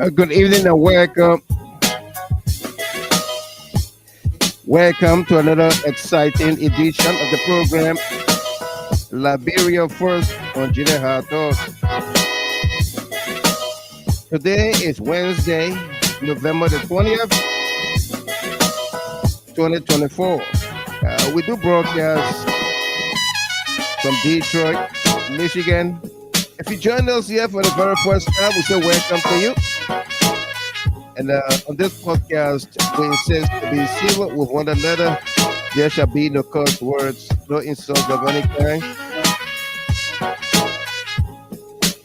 Good evening and welcome. Welcome to another exciting edition of the program, Liberia First on GHT. Today is Wednesday, November the 20th, 2024. We do broadcast from Detroit, Michigan. If you join us here for the very first time, we say welcome to you. And on this podcast, we insist to be civil with one another. There shall be no curse words, no insults of any kind.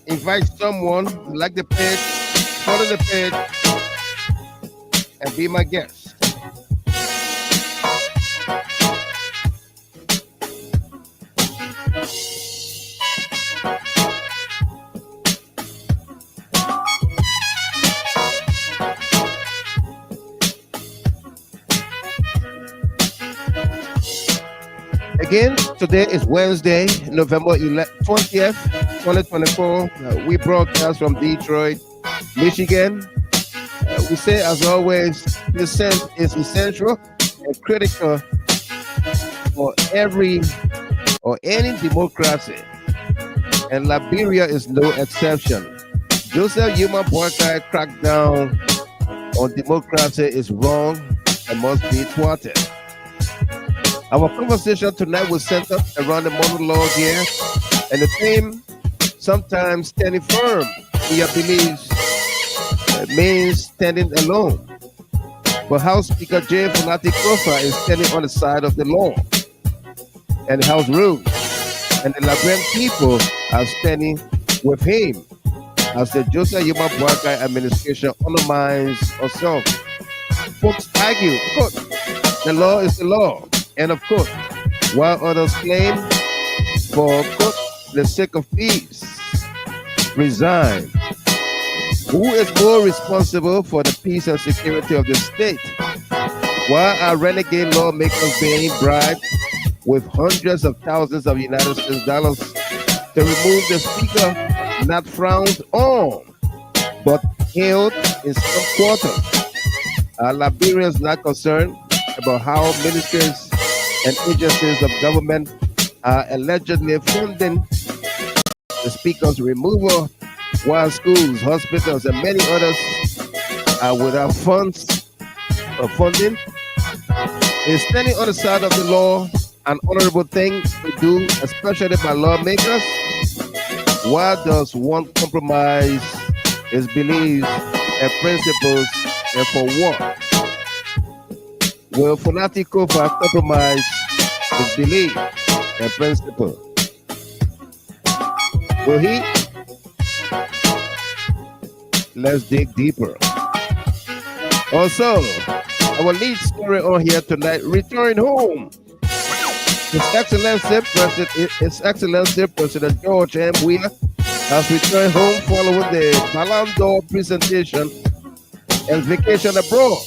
Invite someone, like the page, follow the page, and be my guest. Again, today is Wednesday, November 20th, 2024. We broadcast from Detroit, Michigan. We say, as always, dissent is essential and critical for every or any democracy, and Liberia is no exception. Joseph Human Boycott crackdown on democracy is wrong and must be thwarted. Our conversation tonight will center around the monologue here, and the theme, sometimes standing firm in your beliefs, means standing alone. But House Speaker Fonati Koffa is standing on the side of the law and the House rules, and the Liberian people are standing with him as the Joseph Human Boycott Administration undermines us. Folks argue, quote, the law is the law. And of course, while others claim for quote, the sake of peace, resign. Who is more responsible for the peace and security of the state? Why are renegade lawmakers being bribed with hundreds of thousands of United States dollars to remove the speaker not frowned on, but held in some quarters? Are Liberians not concerned about how ministries and agencies of government are allegedly funding the speaker's removal, while schools, hospitals, and many others are without funds or funding? Is standing on the side of the law an honorable thing to do, especially by lawmakers? Why does one compromise his beliefs and principles, and for what? Will Fonati Koffa compromise his belief and principle? Will he? Let's dig deeper. Also, our lead story on here tonight, return home. His Excellency President George M. Weah has returned home following the Ballon d'Or presentation and vacation abroad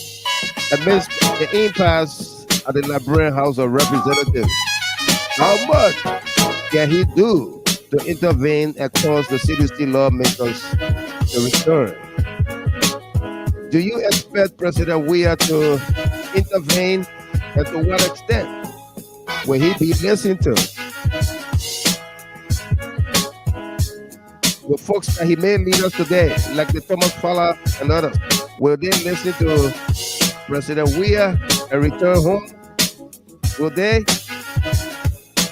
amidst the impasse at the Liberian House of Representatives. How much can he do to intervene and cause the CDC lawmakers to return? Do you expect President Weah to intervene, and to what extent will he be listened to? The folks that he may lead us today, like the Thomas Fowler and others, will they listen to President Weah and return home? Will they?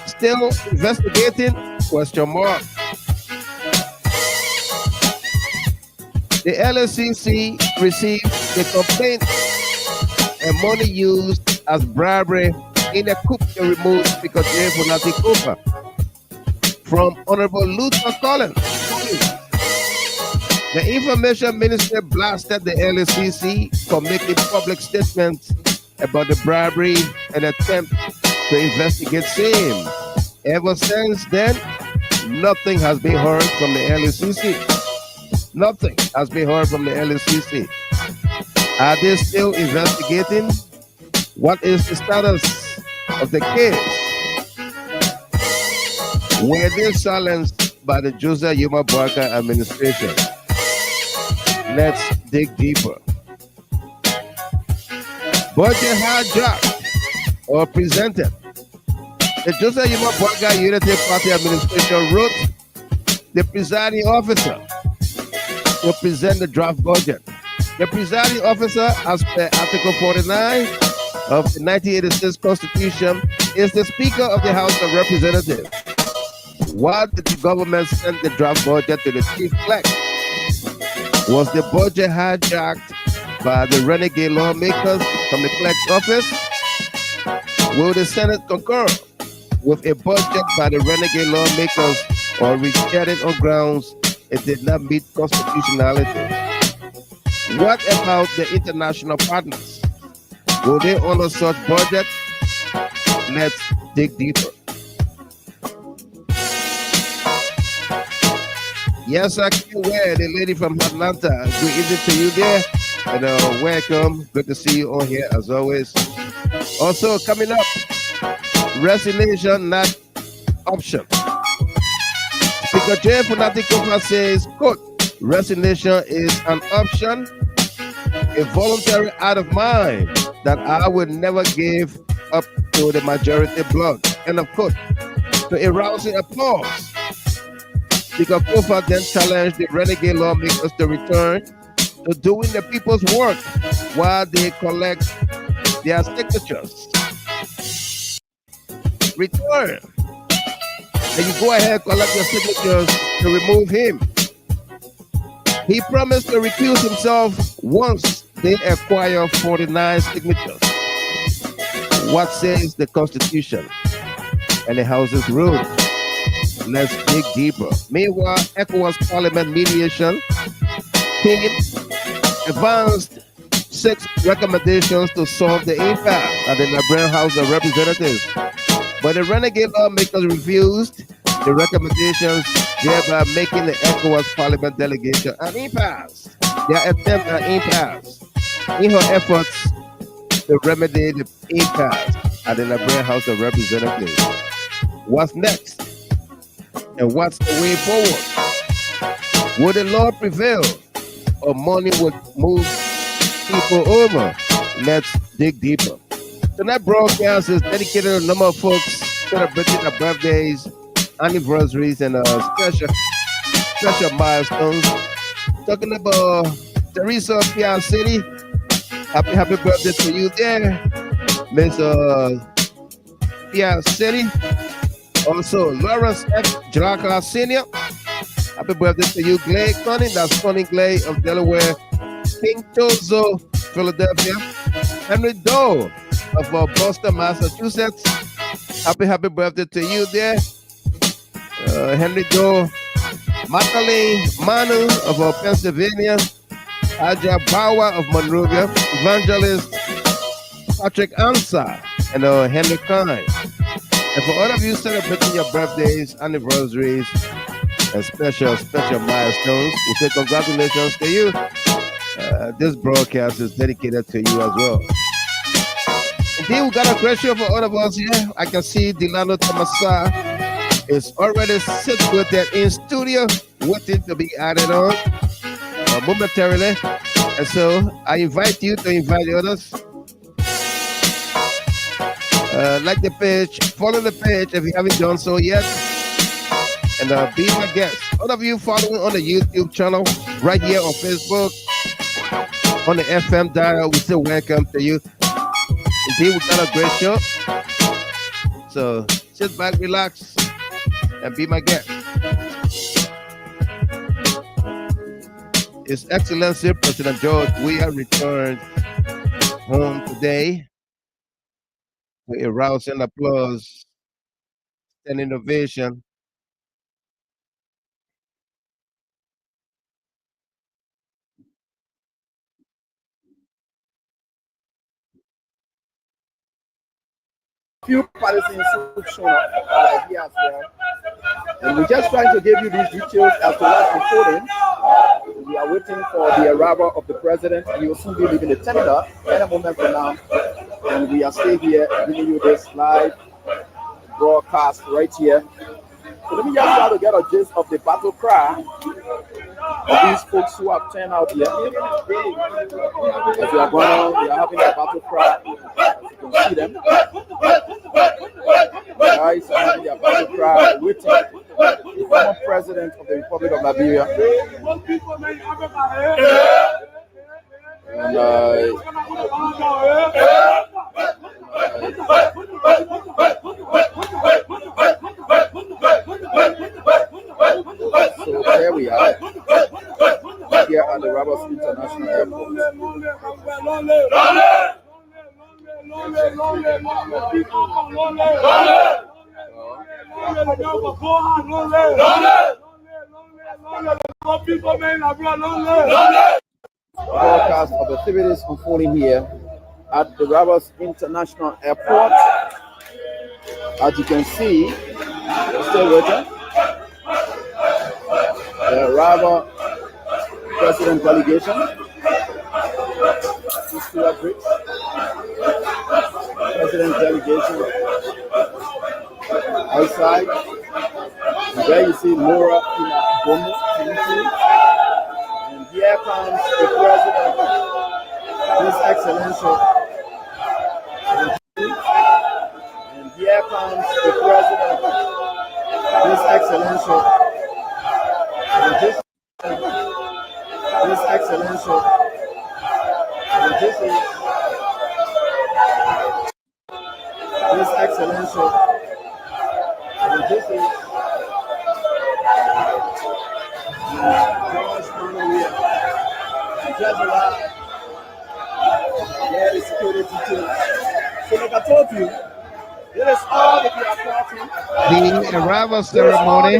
Still investigating? Question mark. The LSCC received the complaint and money used as bribery in a coup to remove Speaker Fonati Koffa from Honorable Luther Collins. The Information Minister blasted the LSCC for making public statements about the bribery and attempt to investigate same. Ever since then, nothing has been heard from the LSCC. Nothing has been heard from the LSCC. Are they still investigating? What is the status of the case? Were they silenced by the Joseph Human Boycott Administration? Let's dig deeper. Budget hijacked or presented. The Joseph Yuma Bwaga Unity Party Administration wrote the presiding officer to present the draft budget. The presiding officer, as per Article 49 of the 1986 Constitution, is the Speaker of the House of Representatives. Why did the government send the draft budget to the chief clerk? Was the budget hijacked by the renegade lawmakers from the clerk's office? Will the Senate concur with a budget by the renegade lawmakers or reject it on grounds it did not meet constitutionality? What about the international partners? Will they honor such budget? Let's dig deeper. Yes, I can wear the lady from Atlanta. Good evening to you there. And welcome. Good to see you on here as always. Also coming up, resignation not option. Speaker J. Fonati Koffa says, quote, resignation is an option, a voluntary out of mind that I would never give up to the majority bloc. End of quote. To a rousing applause. Speaker Koffa then challenged the renegade lawmakers to return to doing the people's work while they collect their signatures. Return. And you go ahead and collect your signatures to remove him. He promised to recuse himself once they acquire 49 signatures. What says the Constitution and the House's rules? Let's dig deeper. Meanwhile, ECOWAS Parliament mediation team advanced 6 recommendations to solve the impasse at the Liberian House of Representatives. But the renegade lawmakers refused the recommendations, thereby making the ECOWAS Parliament delegation an impasse. Their attempt at impasse in her efforts to remedy the impasse at the Liberian House of Representatives. What's next? And what's the way forward? Will the law prevail or money would move people over? Let's dig deeper. Tonight broadcast is dedicated to a number of folks celebrating their birthdays, anniversaries, and special milestones. Talking about Teresa Pia City. Happy birthday to you there, Miss Pia City. Also, Lawrence F. Jalaka Sr. Happy birthday to you, Clay Conning. That's Conning Clay of Delaware. King Tozo, Philadelphia. Henry Doe of Boston, Massachusetts. Happy birthday to you there. Henry Doe. Macaulay Manu of Pennsylvania. Aja Bawa of Monrovia. Evangelist Patrick Ansa and Henry Kine. And for all of you celebrating your birthdays, anniversaries, and special milestones, we say congratulations to you. This broadcast is dedicated to you as well. Indeed, we got a great show for all of us here. I can see Delano Tomasa is already situated in studio, waiting to be added on momentarily. And so I invite you to invite the others. Like the page, follow the page if you haven't done so yet, and be my guest. All of you following on the YouTube channel, right here on Facebook, on the FM dial, we say welcome to you. Indeed, we got a great show. So sit back, relax, and be my guest. His Excellency President George Weah returned home today. To a rousing applause and innovation. Few policies have shown up here as well. And we're just trying to give you these details as to what's unfolding. We are waiting for the arrival of the president. He will soon be leaving the tender in a moment from now. And we are still here giving you this live broadcast right here. So let me just try to get a gist of the battle cry of these folks who have turned out here. As we are going on, we are having a battle cry. As you can see them. Guys are having their battle cry with the former president of the Republic of Liberia. And so here we are, here at the Roberts International Airport. Broadcast of activities unfolding here at the Roberts International Airport. As you can see, still waiting. The Roberts President delegation. President delegation outside. And there you see Laura Bomo. And here comes the president, His Excellency. And here comes the president, His Excellency. His Excellency. His Excellency. The security team. So like I told you, there is all that we are parting. The arrival ceremony.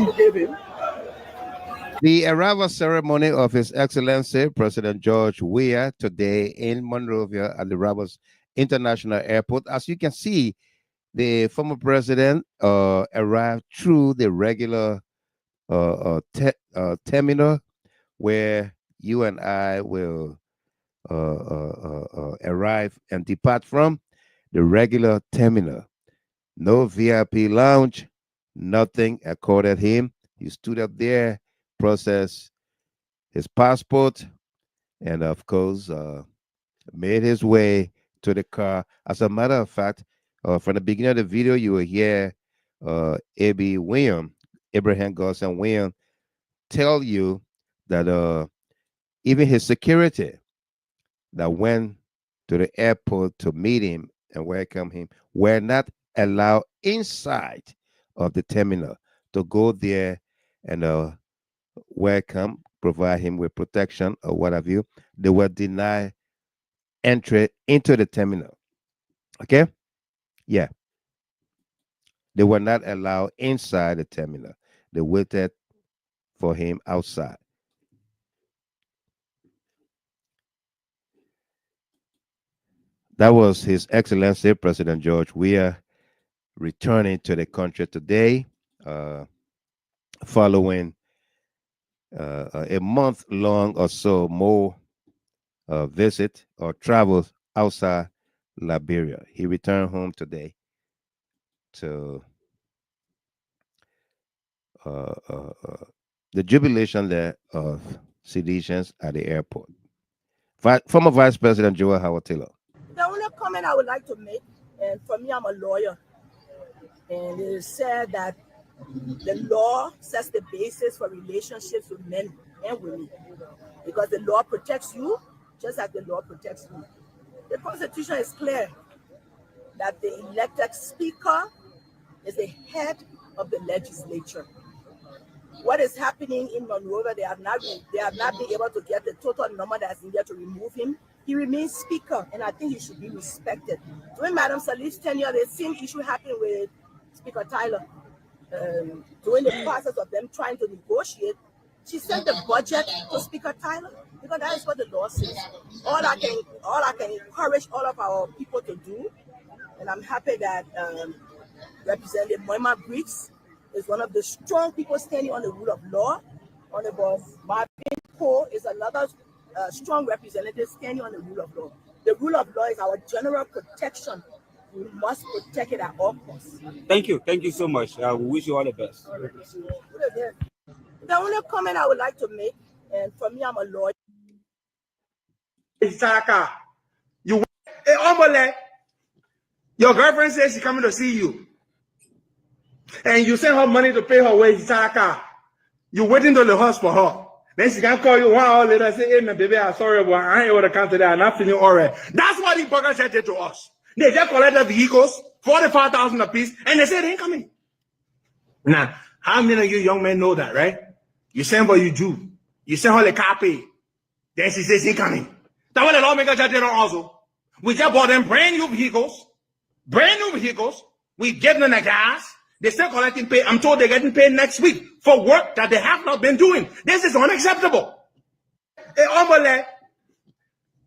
The arrival ceremony of His Excellency President George Weah today in Monrovia at the Roberts International Airport. As you can see, the former president arrived through the regular terminal where you and I will arrive and depart from, the regular terminal. No VIP lounge, nothing accorded him. He stood up there, processed his passport, and of course made his way to the car. As a matter of fact, from the beginning of the video, you will hear A.B. William, Abraham Gosson William, tell you that even his security that went to the airport to meet him and welcome him were not allowed inside of the terminal to go there and welcome, provide him with protection or what have you. They were denied entry into the terminal. Okay? Yeah. They were not allowed inside the terminal. They waited for him outside. That was His Excellency President George Weah returning to the country today, following a month-long or so more visit or travel outside Liberia. He returned home today to the jubilation there of citizens at the airport. Former Vice President Joel Howard Taylor. The only comment I would like to make, and for me, I'm a lawyer, and it is said that the law sets the basis for relationships with men and women, because the law protects you just as the law protects me. The Constitution is clear that the elected speaker is the head of the legislature. What is happening in Monrovia, they have not been able to get the total number that's needed to remove him. He remains speaker, and I think he should be respected. During Madam Salif's tenure, the same issue happened with Speaker Tyler. During the process of them trying to negotiate, she sent the budget to Speaker Tyler, because that is what the law says. All I can encourage all of our people to do, and I'm happy that Representative Moima Briggs is one of the strong people standing on the rule of law. Honorable Marvin Poe is another strong representative standing on the rule of law. The rule of law is our general protection. We must protect it at all costs. Thank you so much. We wish you all the best. The only comment I would like to make, And for me, I'm a lawyer. You, hey, your girlfriend says she's coming to see you, and you send her money to pay her way. You waiting till the house for her. Then she can call you 1 hour later and say, "Hey, man, baby, I'm sorry, but I ain't able to come today. I'm not feeling all right." That's what these buggers said to us. They just collected vehicles, 45,000 apiece, and they said they ain't coming. Now, how many of you young men know that, right? You send what you do. You send her the copy. Then she says she ain't coming. That's what the lawmakers just did also. We just bought them brand new vehicles. We give them the gas. They're still collecting pay. I'm told they're getting paid next week for work that they have not been doing. This is unacceptable. Hey,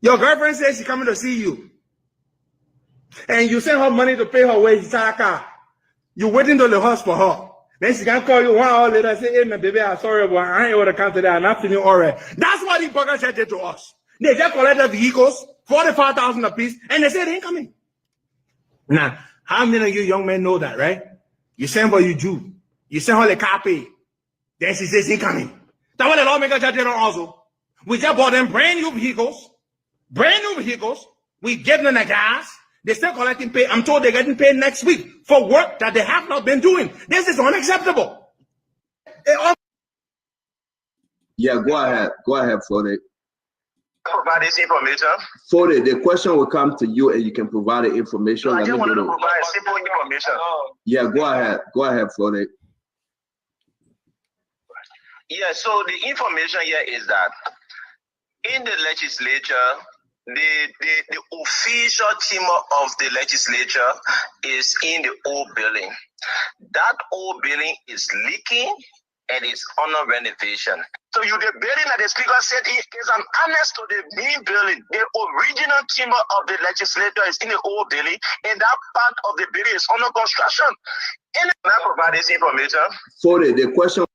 your girlfriend says she's coming to see you, and you send her money to pay her way. You waiting till the house for her. Then she can call you 1 hour later and say, "Hey, man, baby, I'm sorry, but I ain't able to come today. I'm not feeling all right." That's what these buggers said to us. They just collected vehicles, 45,000 apiece, and they said they ain't coming. Now, how many of you young men know that, right? You send what you do. You send her the copy. Then she says she ain't coming. That's what the lawmakers just did also. We just bought them brand new vehicles. We give them the gas. They're still collecting pay. I'm told they're getting paid next week for work that they have not been doing. This is unacceptable. Yeah, go ahead. Go ahead, Fonati. Provide this information. Thwarted, the question will come to you and you can provide the information. I just want to provide simple information. Yeah, go ahead. Go ahead, Fonati. Yeah, so the information here is that in the legislature, the official team of the legislature is in the old building. That old building is leaking and it's under renovation. So the building that the speaker said is an annex to the main building. The original chamber of the legislature is in the old building, and that part of the building is under construction. And I provide this information. Thwarted, the question.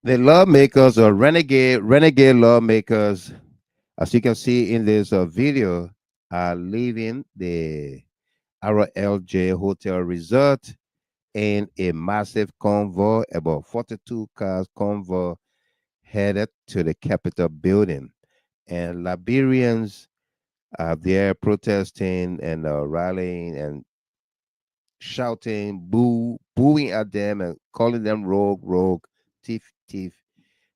The lawmakers are renegade lawmakers, as you can see in this video, are leaving the RLJ Hotel Resort in a massive convoy, about 42 cars convoy, headed to the Capitol building. And Liberians are there protesting and rallying and shouting, booing at them and calling them rogue, thief,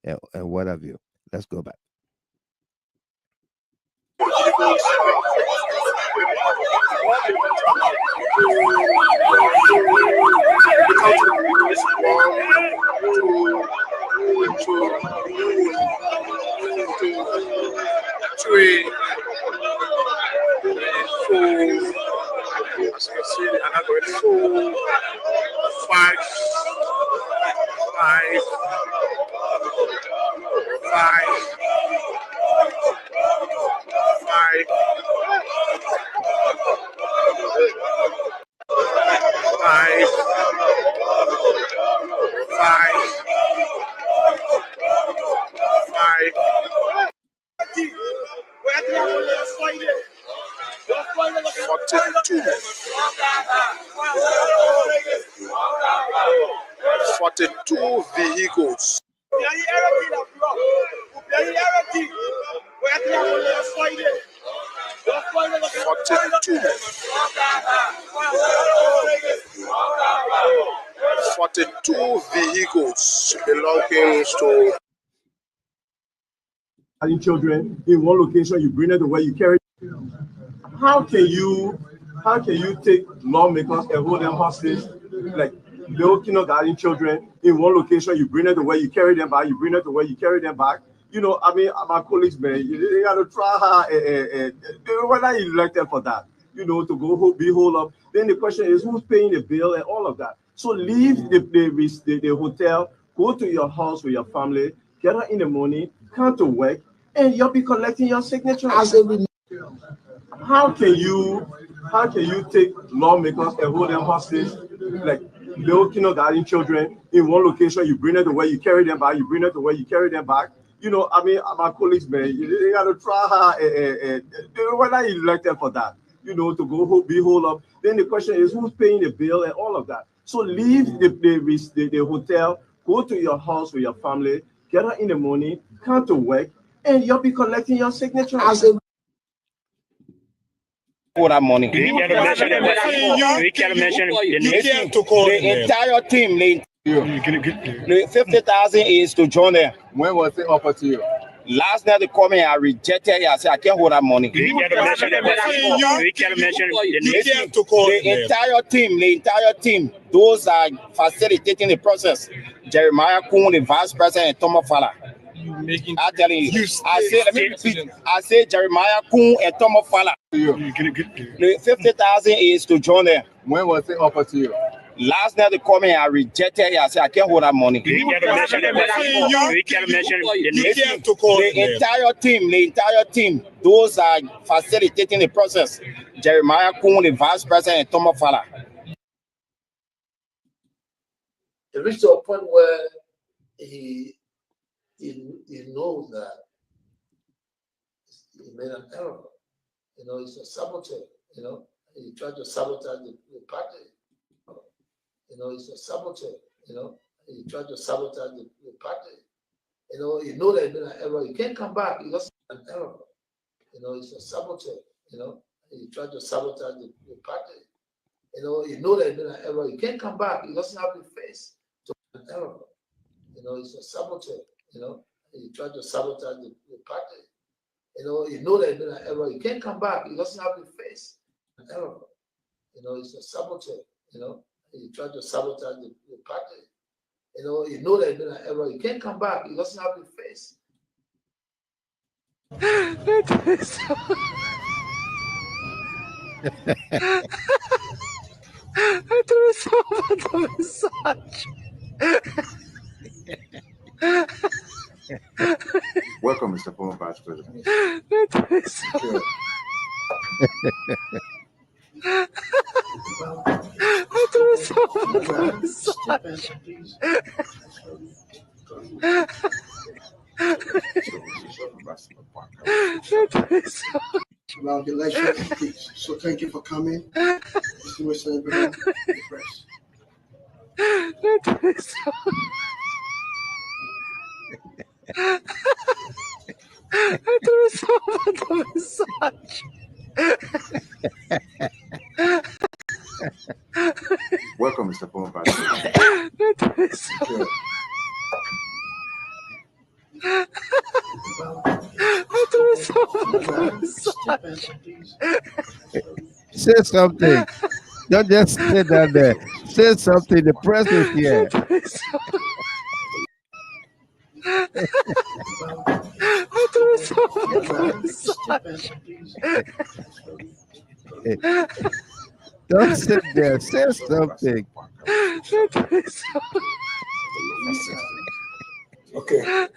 and what have you. Let's go back. Two vehicles. 42 vehicles belonging to children in one location, you bring it away, you carry. How can you take lawmakers and hold them hostage, like little kindergarten children in one location, you bring it away, you carry them back, you bring it away, you carry them back. You know, I mean, my colleagues, man, you got to try hard, whether you elected for that, you know, to go be hold up. Then the question is, who's paying the bill and all of that? So leave the hotel, go to your house with your family, get up in the morning, come to work, and you'll be collecting your signature. How can you take lawmakers and hold them hostage, like little kindergarten children in one location, you bring it away, you carry them back, you bring it away, you carry them back. You know, I mean, my colleagues, man, you got to try hard. Whether you elected for that, you know, to go be hold up. Then the question is, who's paying the bill and all of that? So leave the hotel, go to your house with your family, get up in the morning, come to work, and you'll be collecting your signature. For that money. You can't to call the entire team. The 50,000 is to join them. When was it offered to you? Last night they called me, I rejected it. I said I can't hold that money. You can't to call the entire team. Those are facilitating the process. Jeremiah Kuhn, the vice president, and Thomas Fala. I'm telling you. I say, let me repeat. I say Jeremiah Kuhn and Thomas Fala. The 50,000 is to join them. When was it offered to you? Last night they called me, I rejected it. I said I can't hold that money. You can't to call the entire team. Those are facilitating the process. Jeremiah Kuhn, the vice president, and Thomas Fala. It reached to a point where he knows that he made an error. You know, he's a saboteur. You know, he tried to sabotage the party. You know, he's a saboteur. You know, he tried to sabotage the party. You know that he made an error. He can't come back. He doesn't have an error. You know, he's a saboteur. You know, he tried to sabotage the party. You know that he made an error. He can't come back. He doesn't have the face to an error. You know, he's a saboteur. You know, he tried to sabotage the party. You know that he made an error. He can't come back. He doesn't have the face. An error. You know, he's a saboteur. You know, he tried to sabotage the party. You know that he made an error. He can't come back. He doesn't have the face. Welcome, Mr. Former Vice President. Congratulations. So thank you for coming. Welcome, Mr. Former Vice President. Say something. Don't just sit down there. Say something. The press is here. Don't sit there. Say something. Okay.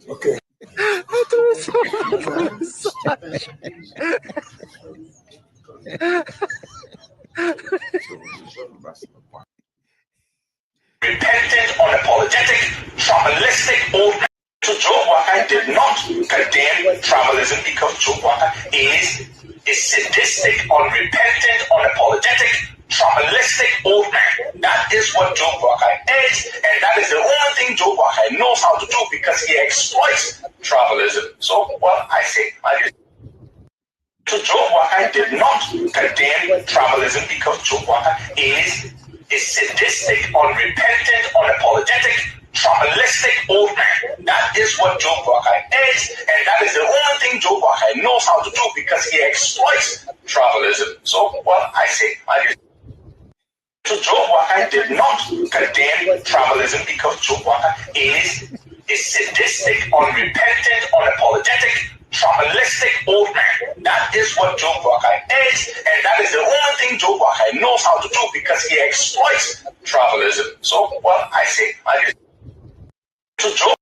Okay. Repentant, unapologetic, tribalistic old man. So Joe Walker did not condemn tribalism because Joe Walker is a sadistic, unrepentant, unapologetic, tribalistic old man. That is what Joe Walker is, and that is the only thing Joe Walker knows how to do because he exploits tribalism. So, well, I say, so Joe Walker did not condemn tribalism because Joe Walker is a sadistic, unrepentant, unapologetic, tribalistic old man. That is what Joe Walker is, and that is the only thing Joe Walker knows how to do because he exploits tribalism. So, well, I say, so Joe Walker did not condemn tribalism because Joe Walker is a sadistic, unrepentant, unapologetic, tribalistic old man. That is what Joe Buckeye is, and that is the only thing Joe Buckeye knows how to do because he exploits tribalism. So, well, I say, I guess to Joe.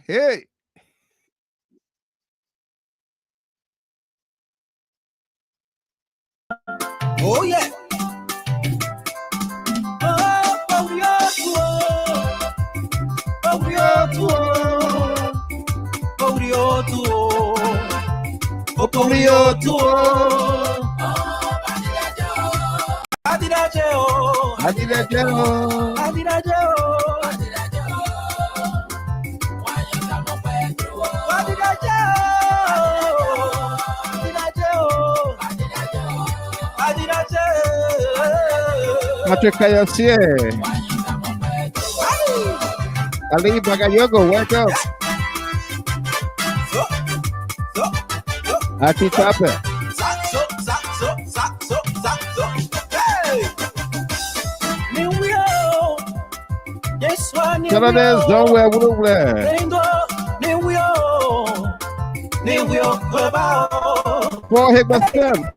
Hey. Oh yeah. Patrick Kayosie. Ali Bagayogo, welcome. Aki Tape. Canada's don't wear blue. Four hit my son.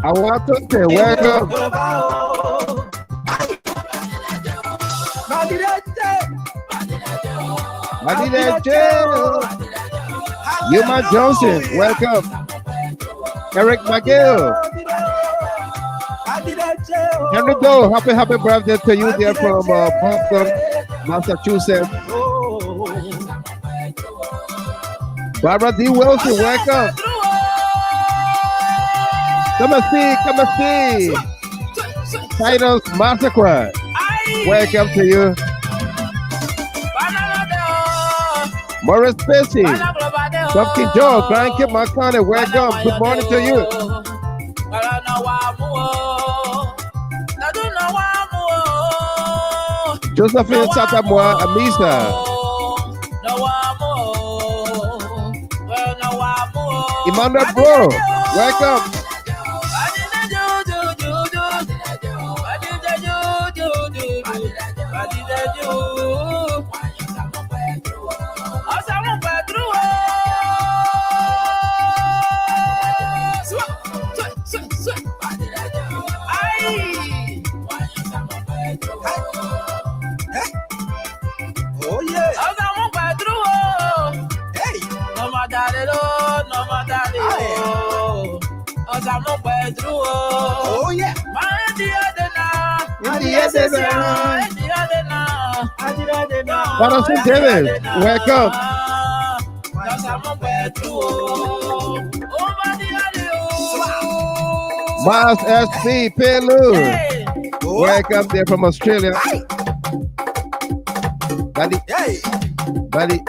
I want to say welcome. Yuma Johnson, welcome. Eric McGill. Henry Doe, happy birthday to you there from Boston, Massachusetts. Barbara D. Wilson, welcome. Come and see. Titles Massacre, welcome to you. Morris Spacey, Pumpkin Joe, Grandkid McConnell, welcome. Good morning to you. Josephine Satamwa Amisa. Emmanuel Bro, welcome. Oh yeah. Jonathan Davis, welcome. Miles S.P. Pelu, welcome there from Australia. Buddy.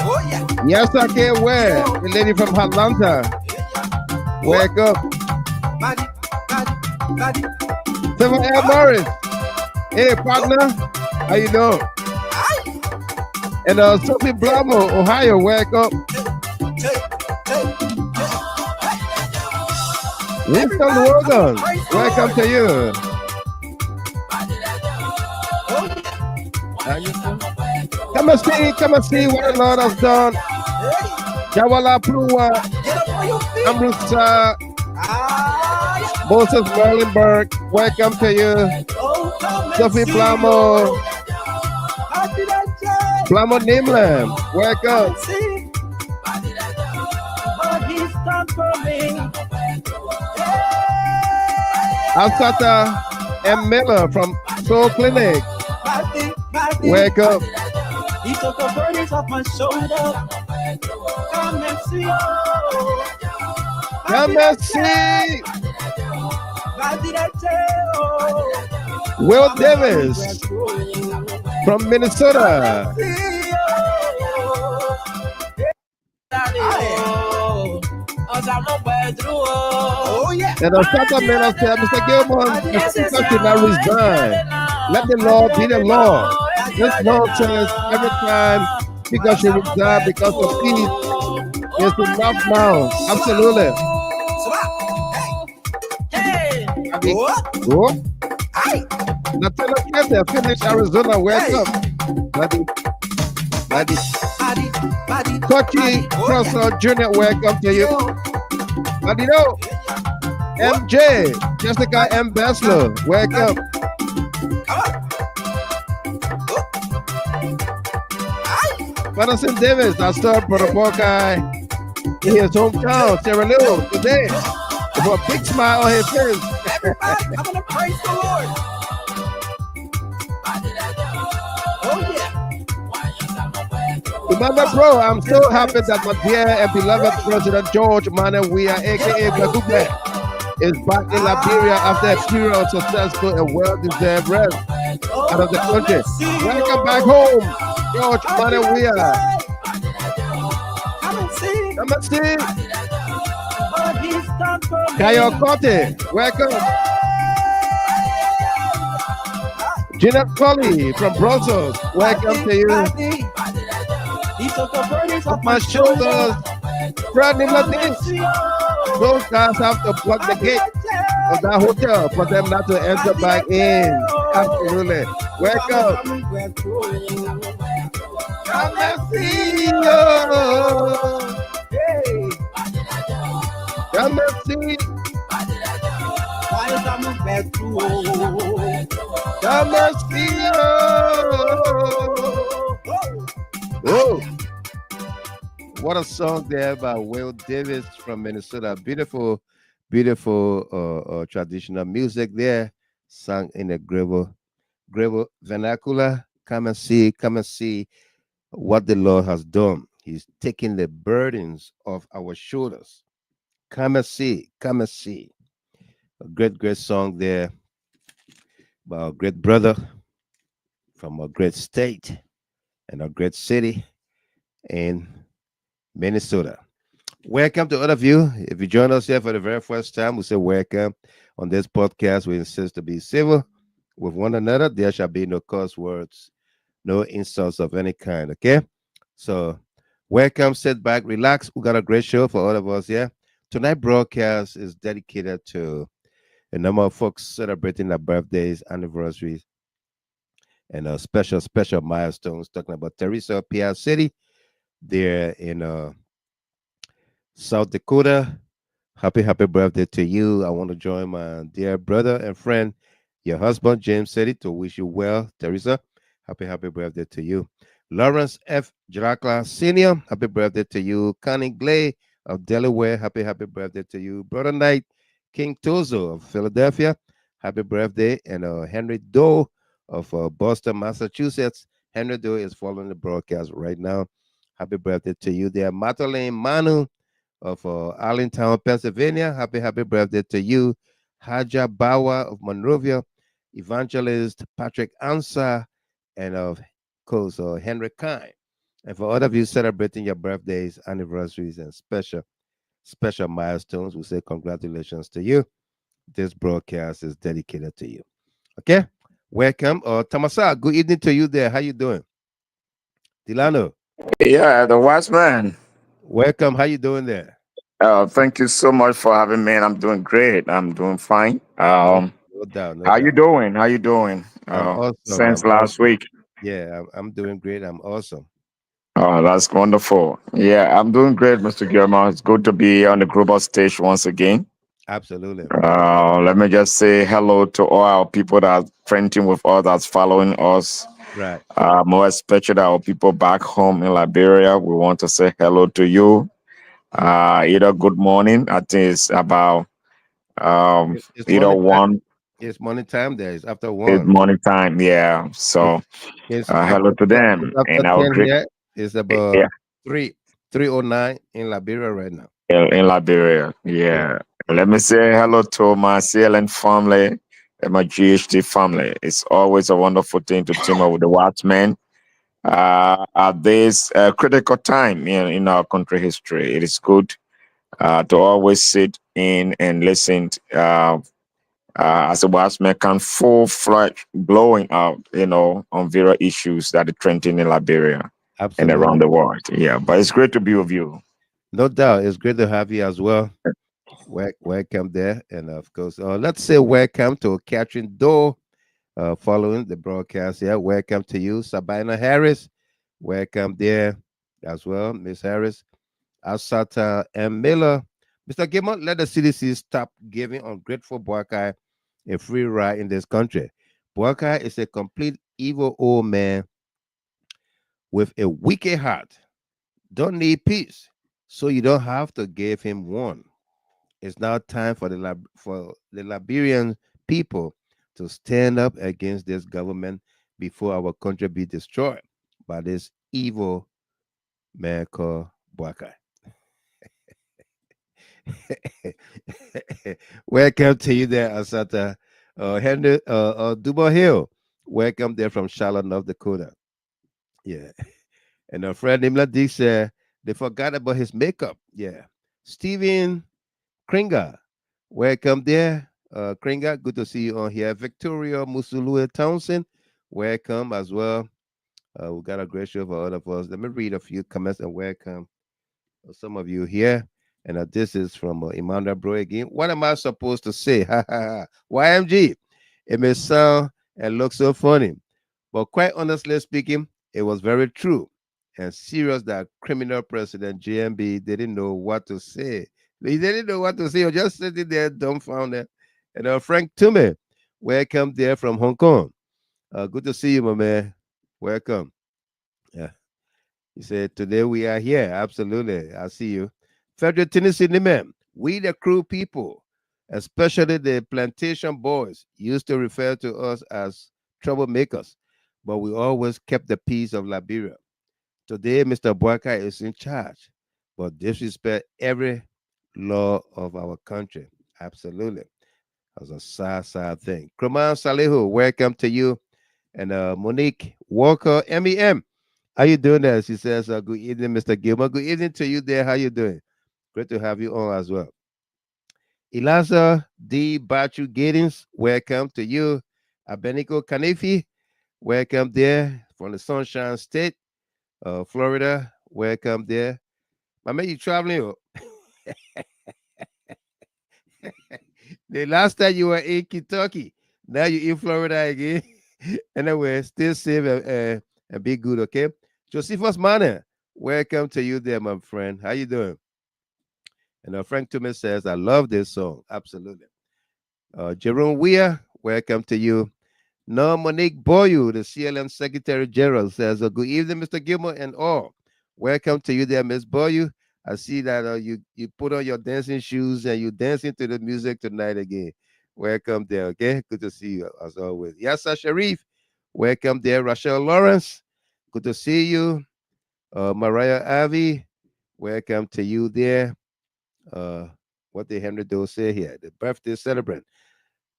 Oh yeah. Yes, I can wear. The lady from Atlanta. Welcome. Stephen L. Morris. Hey, partner. How you doing? And Sophie Blamo, Ohio, welcome. Winston Logan, welcome to you. Come and see what the Lord has done. Jawala Plua, Amrusa, Moses Merlinberg, welcome to you. Sophie Blamo, Blamo Nimlam, welcome. Alsata M. Miller from Soul Clinic, welcome. He took the burdens off my shoulder. Come and see. Come and see. Will Davis from Minnesota. Oh yeah. And the Santa Man said, Mr. Gilmore, should not resign. Let the law be the law. This nonsense every time because you resign because of peace is enough now. Absolutely. I mean, what? Nathaniel Kente, finish Arizona, welcome. Buddy. Kochi Crosser Jr., welcome to you. Adino, MJ, Jessica M. Bessler, welcome. Madison Davis, I started protocol guy in his hometown, Sierra Leone, today. With a big smile on his face. Everybody, I'm gonna praise the Lord. Oh yeah. Remember, bro, I'm so happy that my dear and beloved President George Manawia, aka Blagube, is back in Liberia after a period of successful and well-deserved rest out of the country. Welcome back home, George Manawia. Come and see. Kayo Kote, welcome. Jeanette Colley from Brussels, welcome to you. Off my shoulders, Bradley Latin. Those guys have to plug the gate of that hotel for them not to enter back in. Absolutely. Welcome. Come and see you. Come and see. Come and see. Oh, what a song there by Will Davis from Minnesota. Beautiful, beautiful traditional music there, sung in a Grebo vernacular. Come and see what the Lord has done. He's taking the burdens off our shoulders. Come and see. A great song there by a great brother from a great state and a great city in Minnesota. Welcome to all of you. If you join us here for the very first time, we say welcome. On this podcast, we insist to be civil with one another. There shall be no curse words, no insults of any kind, okay? So welcome, sit back, relax. We got a great show for all of us here. Tonight's broadcast is dedicated to a number of folks celebrating their birthdays, anniversaries, and special milestones. Talking about Teresa Pierre City, there in South Dakota. Happy birthday to you. I want to join my dear brother and friend, your husband, James City, to wish you well, Teresa. Happy birthday to you. Lawrence F. Jarakla Sr., happy birthday to you. Connie Glay of Delaware, happy birthday to you. Brother Knight King Tozo of Philadelphia, happy birthday. And Henry Doe of Boston, Massachusetts. Henry Doe is following the broadcast right now. Happy birthday to you there. Madeleine Manu of Allentown, Pennsylvania. Happy birthday to you. Haja Bawa of Monrovia. Evangelist Patrick Ansa and of course Henry Kine. And for all of you celebrating your birthdays, anniversaries, and special milestones, we say congratulations to you. This broadcast is dedicated to you. Okay? Welcome. Tamasa, good evening to you there. How you doing? Delano, Yeah, the watchman. welcome. How you doing there? Thank you so much for having me. I'm doing great. I'm doing fine. No doubt, no How you doubt. doing? How you doing? I'm awesome. Since I'm last awesome. week. Yeah, I'm doing great. I'm awesome. Oh, that's wonderful. Yeah, I'm doing great, Mr. Gilmore. It's good to be on the global stage once again. Absolutely. Let me just say hello to all our people that are printing with us, that's following us. Right. More especially our people back home in Liberia. We want to say hello to you. Either good morning. I think it's about It's either morning time. one. It's morning time there. It's after It's 1. morning time. Yeah. So It's hello to it's them. after And our 10 great here. It's about yeah 3:09 in Liberia right now. in Liberia. Yeah, Yeah. yeah. Let me say hello to my CLN family and my GHT family. It's always a wonderful thing to team up with the Watchmen. At this critical time in our country history, it is good to always sit in and listen as a Watchmen can full-fledged blowing out, on various issues that are trending in Liberia and Absolutely. around the world. Yeah, but it's great to be with you. No doubt. It's great to have you as well. Welcome there. And of course, let's say welcome to Catherine Doe following the broadcast. Yeah, welcome to you, Sabina Harris. Welcome there as well, Miss Harris. Asata and Miller. Mr. Gilmore, let the CDC stop giving ungrateful Boakai a free ride in this country. Boakai is a complete evil old man with a wicked heart. Don't need peace, so you don't have to give him one. It's now time for the Liberian people to stand up against this government before our country be destroyed by this evil man called Boakai. Welcome to you there, Asata. Henry Dubo Hill. Welcome there from Charlotte, North Dakota. Yeah. And our friend Imla D said they forgot about his makeup. Yeah. Steven Kringa. Welcome there. Kringa, good to see you on here. Victoria Musulue Townsend. Welcome as well. We got a great show for all of us. Let me read a few comments and welcome some of you here. And this is from Imanda Bro again. What am I supposed to say? YMG. It may sound and look so funny, but quite honestly speaking, it was very true and serious that criminal president JNB didn't know what to say. He didn't know what to say. He was just sitting there dumbfounded. And Frank Tume, welcome there from Hong Kong. Good to see you, my man. Welcome. Yeah. He said, today we are here. Absolutely. I see you. Federal Tennessee men, we the crew people, especially the plantation boys, used to refer to us as troublemakers, but we always kept the peace of Liberia. Today, Mr. Boaka is in charge, but disrespect every law of our country. Absolutely. That's a sad, sad thing. Kraman Salihu, welcome to you. And Monique Walker, MEM. How you doing there? She says, good evening, Mr. Gilmer. Good evening to you there. How you doing? Great to have you on as well. Eliza D. Bachu Giddings, welcome to you. Abenico Kanifi, welcome there from the Sunshine State, Florida. Welcome there. My man, you traveling? The last time you were in Kentucky, now you're in Florida again. Anyway, still safe and be good, okay? Josephus Manner, welcome to you there, my friend. How you doing? And Frank Thomas says, I love this song. Absolutely. Jerome Weir, welcome to you. No, Monique Boyu, the CLM Secretary General, says, good evening, Mr. Gilmore and all. Welcome to you there, Miss Boyu. I see that you put on your dancing shoes and you dancing to the music tonight again. Welcome there, okay? Good to see you as always. Yassa Sharif, welcome there. Rachel Lawrence, good to see you. Mariah Avi, welcome to you there. What did Henry Doe say here? The birthday celebrant.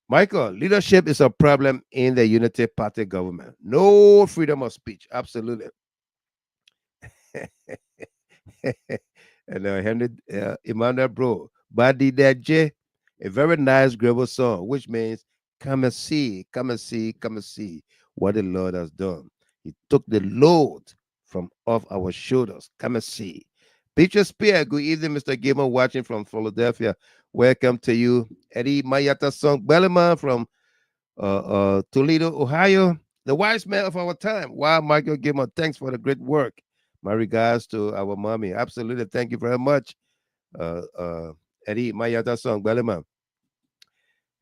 Michael, leadership is a problem in the Unity Party government. No freedom of speech. Absolutely. And Henry Emmanuel Bro, Badi J, a very nice gravel song, which means come and see, come and see, come and see what the Lord has done. He took the load from off our shoulders. Come and see. Peter Spear, good evening, Mr. Gilman, watching from Philadelphia. Welcome to you. Eddie Mayata Song Belleman from Toledo, Ohio. The wise man of our time. Wow, Michael Gilman, thanks for the great work. My regards to our mommy. Absolutely. Thank you very much. Eddie Mayata Song Belleman.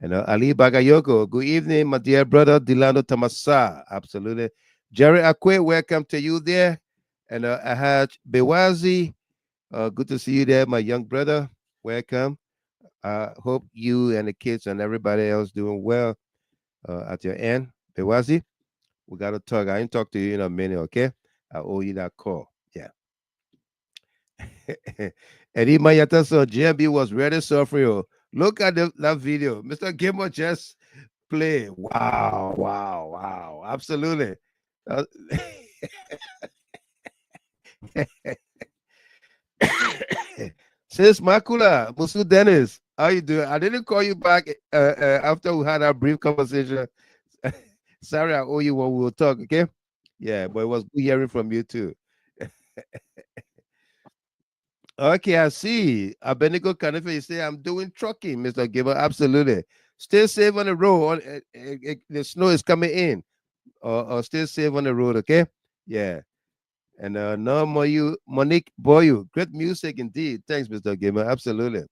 And Ali Bagayoko, good evening, my dear brother Dilano Tamasa. Absolutely. Jerry Akwe, welcome to you there. And Ahaj Bewazi, good to see you there, my young brother. Welcome. I hope you and the kids and everybody else doing well at your end. Bewazi, we got to talk. I ain't talk to you in a minute, okay? I owe you that call. Yeah. Eddie Mayata, so JNB was ready suffering. Look at that video. Mr. Gilmore just play. Wow, wow, wow. Absolutely. Sis Makula, Musu Dennis, how you doing? I didn't call you back after we had our brief conversation. Sorry, I owe you what we will talk, okay? Yeah, but it was good hearing from you too. Okay, I see. Abenigo Kanife, you say, I'm doing trucking, Mr. Giver. Absolutely. Stay safe on the road. The snow is coming in. Or stay safe on the road, okay? Yeah. And no more you, Monique Boyu. Great music indeed. Thanks, Mr. Giver. Absolutely.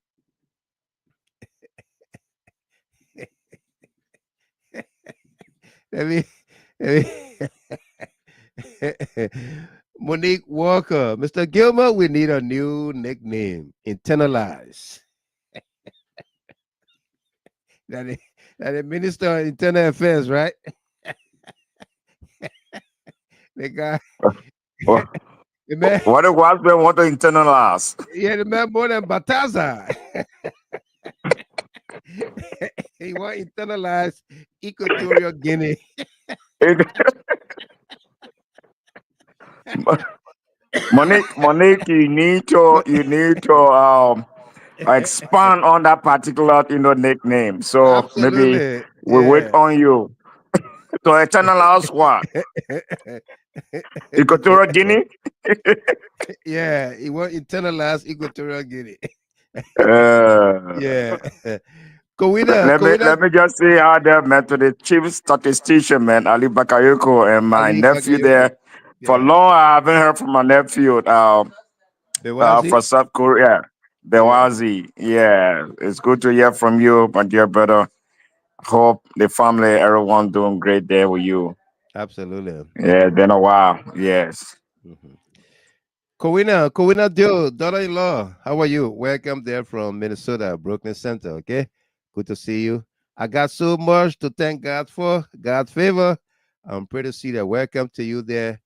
let me Monique Walker, Mr. Gilmer, we need a new nickname. Internalize. that the Minister of Internal Affairs, right? The guy. What The man, what the husband want to internalize? yeah, the man more than Bataza. He want to internalize Equatorial Guinea. Monique, you need to expand on that particular nickname. So maybe Absolutely. we wait Yeah. on you to internalize what? Equatorial Guinea? Yeah, he want to internalize Equatorial Guinea. Yeah. Let me just say how they met to the chief statistician, man, Ali Bakayoko, and my Ali nephew Bakayoko. there. For Yeah. long, I haven't heard from my nephew Bewazi? for South Korea. Bewazi. Yeah, it's good to hear from you, my dear brother. Hope the family, everyone doing great there with you. Absolutely. Yeah, been a while. Yes. Mm-hmm. Kowina Dio, daughter-in-law, how are you? Welcome there from Minnesota, Brooklyn Center, okay? Good to see you. I got so much to thank God for, God's favor. I'm pretty to see that. Welcome to you there.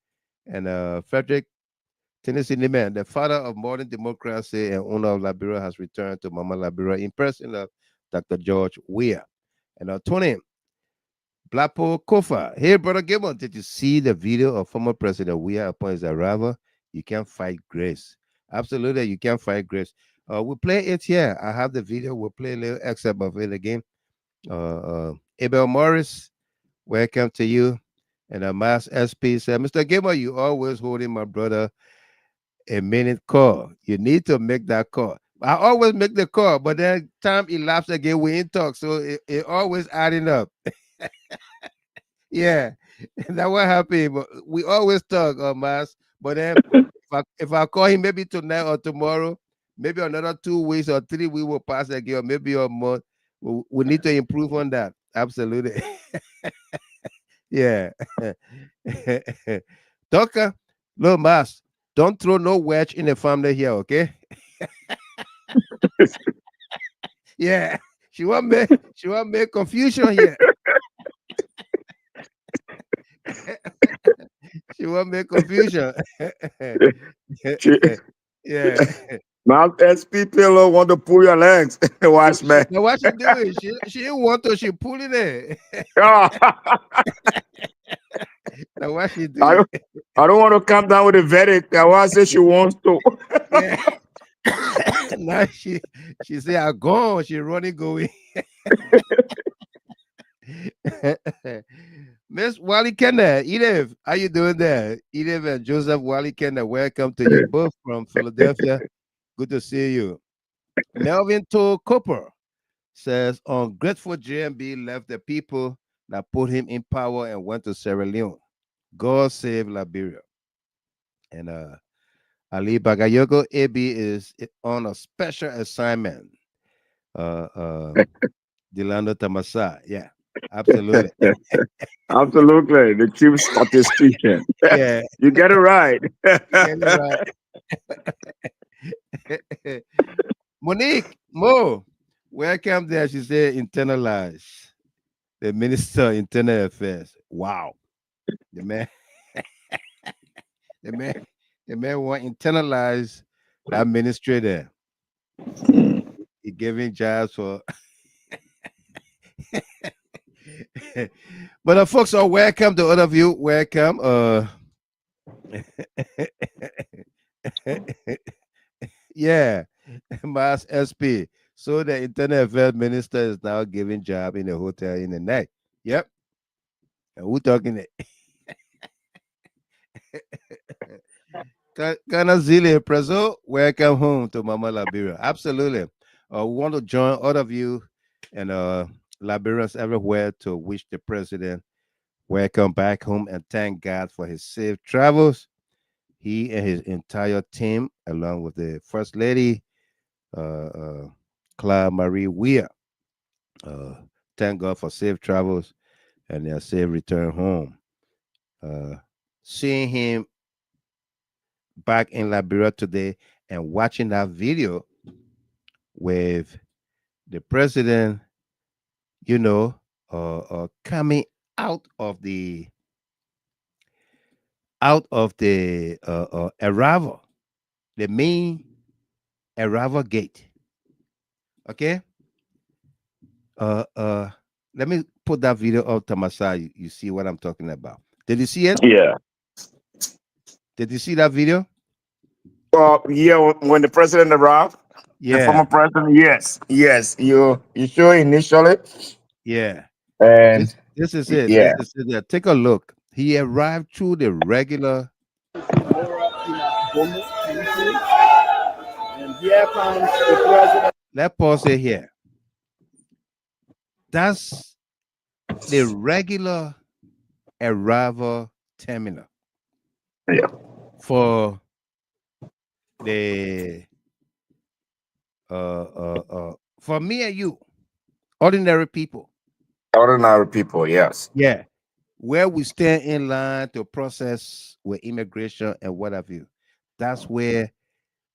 And Frederick Tennessee Neiman, the father of modern democracy and owner of Liberia, has returned to Mama Liberia in person of Dr. George Weah. And Tony Blapo Koffa. Hey, Brother Gilmore, did you see the video of former President Weah upon his arrival? You can't fight grace. Absolutely, you can't fight grace. We'll play it here. I have the video. We'll play a little excerpt of it again. Abel Morris, welcome to you. And Mass SP said, Mr. Gilmore, you always holding my brother a minute call. You need to make that call. I always make the call, but then time elapsed again, we ain't talk. So it always adding up. Yeah, that's what happened. But we always talk, Mas. But then if I call him maybe tonight or tomorrow, maybe another 2 weeks or 3 weeks will pass again, or maybe a month. We need to improve on that. Absolutely. Yeah. Doctor, no Mas, don't throw no wedge in the family here, okay? Yeah. She won't make confusion here. She won't make confusion. Yeah. Now SP Pillow want to pull your legs. Watch, man. Now what she doing? She didn't want to. She pulling it. Now what she doing? I don't want to come down with a verdict. I want to say she wants to. Yeah. Now she say I gone. She running going. Miss Wally Kenda, Edith, how you doing there? Edith and Joseph Wally Kenda, welcome to you both from Philadelphia. Good to see you. Melvin To Cooper says, ungrateful JNB left the people that put him in power and went to Sierra Leone. God save Liberia. And Ali Bagayogo AB is on a special assignment. Delano Tamasa. Yeah, absolutely. Absolutely. The chief statistician. Yeah. You get it right. You get it right. Monique Mo, welcome there. She said internalize. The Minister of Internal Affairs. Wow. The man the man want to internalize that ministry there. He giving jobs for but folks are welcome to all of you. Welcome. Yeah, Mass SP. So the Internal Affairs Minister is now giving job in a hotel in the night. Yep. And who talking it? Kana Zile Prezo, welcome home to Mama Liberia. Absolutely. We want to join all of you and Liberians everywhere to wish the president welcome back home and thank God for his safe travels. He and his entire team, along with the First Lady, Claire Marie Weir. Thank God for safe travels and their safe return home. Seeing him back in Liberia today and watching that video with the president, coming out of the arrival, the main arrival gate. Okay. Let me put that video up to my side. You see what I'm talking about. Did you see it? Yeah. Did you see that video? Well, yeah, when the president arrived, the Yeah. former president, yes. You sure initially? Yeah. And This is it. yeah. This is it. Take a look. He arrived through the regular. And here comes the president. Let's pause it here. That's the regular arrival terminal. Yeah. For the for me and you, ordinary people. Ordinary people, yes. Yeah. Where we stand in line to process with immigration and what have you. That's where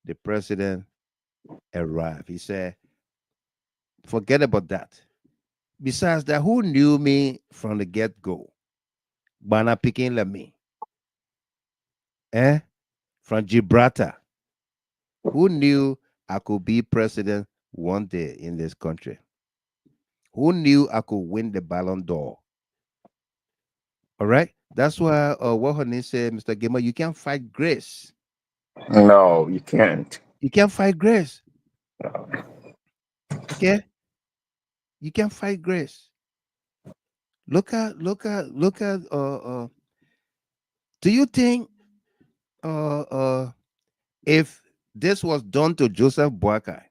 the president arrived. He said, forget about that. Besides that, who knew me from the get-go? Bana picking like me. From Gibraltar. Who knew I could be president one day in this country? Who knew I could win the Ballon d'Or? All right. That's why what her name said, Mr. Gamer, you can't fight grace. No, you can't. You can't fight grace. Okay? You can't fight grace. Look at do you think if this was done to Joseph Boakai,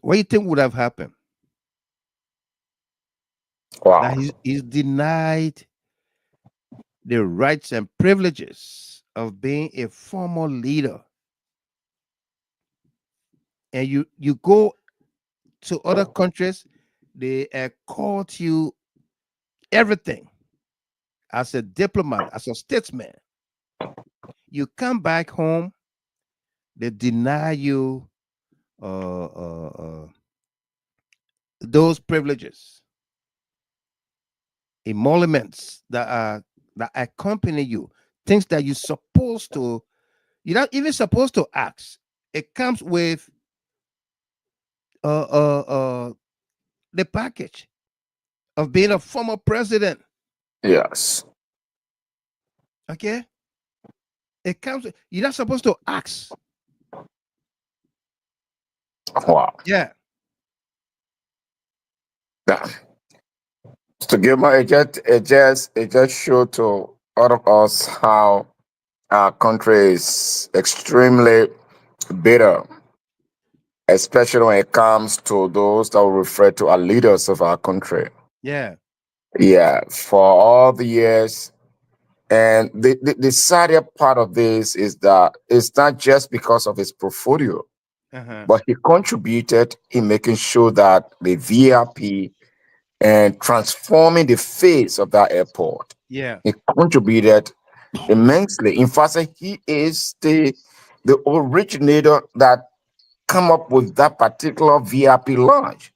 what do you think would have happened? Wow. That he's denied the rights and privileges of being a former leader. And you go to other countries, they accord you everything as a diplomat, as a statesman. You come back home, they deny you those privileges, emoluments that accompany you, things that you're not even supposed to ask. It comes with the package of being a former president. Yes. Okay. It comes. You're not supposed to ask. Wow. Yeah. Yeah. To give my it just showed to all of us how our country is extremely bitter, especially when it comes to those that we refer to as leaders of our country. Yeah. Yeah, for all the years. And the sadder part of this is that it's not just because of his portfolio, but he contributed in making sure that the VIP and transforming the face of that airport. Yeah. He contributed immensely. In fact, he is the originator that come up with that particular VIP lounge.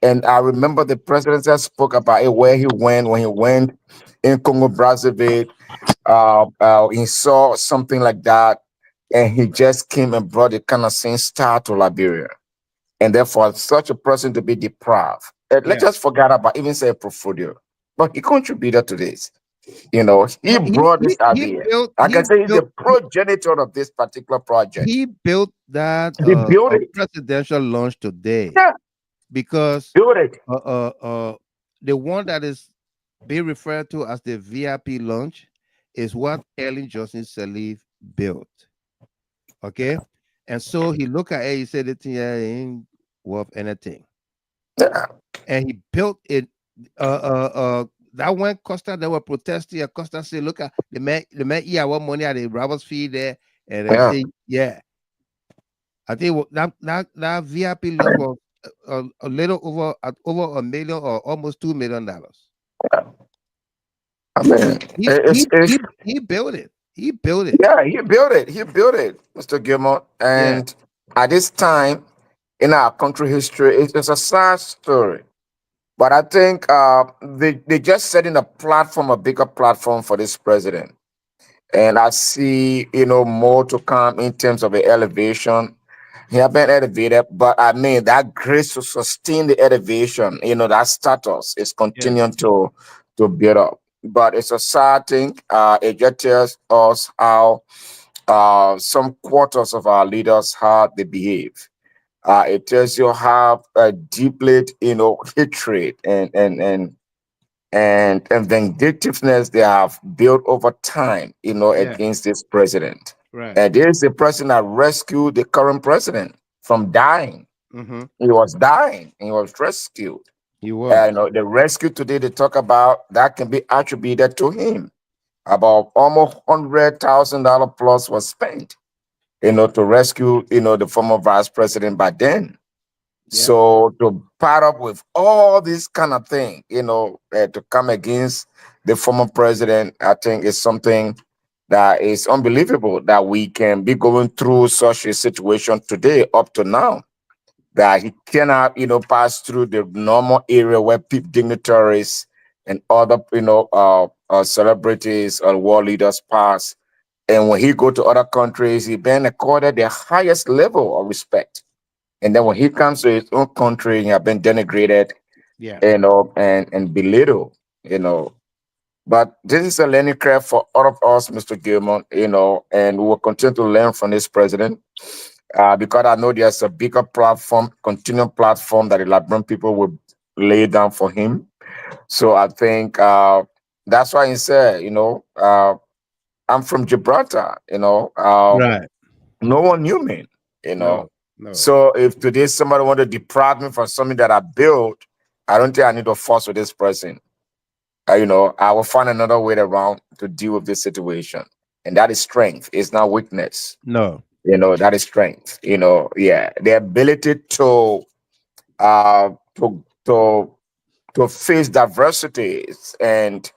And I remember the president that spoke about it where he went when he went in Congo Brazzaville. He saw something like that, and he just came and brought the kind of same star to Liberia. And therefore, such a person to be deprived. Let's just forget about even say portfolio, but he contributed to this. He brought this idea. I can say he's the progenitor of this particular project. He built that He built it. presidential launch today. Yeah. Because built it. The one that is being referred to as the VIP launch is what Ellen Johnson Sirleaf built. Okay. And so he looked at it, he said it ain't worth anything. Yeah. And he built it. That when Costa, they were protesting, and Costa said, look at the man yeah, what money at the robbers fee there. And they say, yeah. I think that VIP launch was a little over $1 million or almost $2 million. I mean, he built it. He built it. Yeah, he built it. He built it, Mr. Gilmore. And at this time in our country history, it's a sad story. But I think they just setting a platform, a bigger platform for this president. And I see, more to come in terms of the elevation. He has been elevated, but I mean that grace to sustain the elevation, that status is continuing to build up. But it's a sad thing. It just tells us how some quarters of our leaders, how they behave. It tells you how deeply, hatred and vindictiveness they have built over time, against this president. Right. And this is the president that rescued the current president from dying. Mm-hmm. He was dying. He was rescued. He was. The rescue today they talk about that can be attributed to him. About almost $100,000 plus was spent, to rescue, the former vice president by then. Yeah. So to part up with all this kind of thing, to come against the former president, I think is something that is unbelievable that we can be going through such a situation today up to now. That he cannot, pass through the normal area where people, dignitaries and other, celebrities or world leaders pass. And when he go to other countries, he been accorded the highest level of respect. And then when he comes to his own country, he has been denigrated, and belittled, But this is a learning curve for all of us, Mr. Gilmore, and we will continue to learn from this president. Because I know there's a bigger platform, continuing platform that the Liberian people will lay down for him. So I think that's why he said, I'm from Gibraltar, right. No one knew me, No. So if today somebody want to deprive me from something that I built, I don't think I need to force with this person. I will find another way around to deal with this situation. And that is strength. It's not weakness. No. That is strength. The ability to face diversities and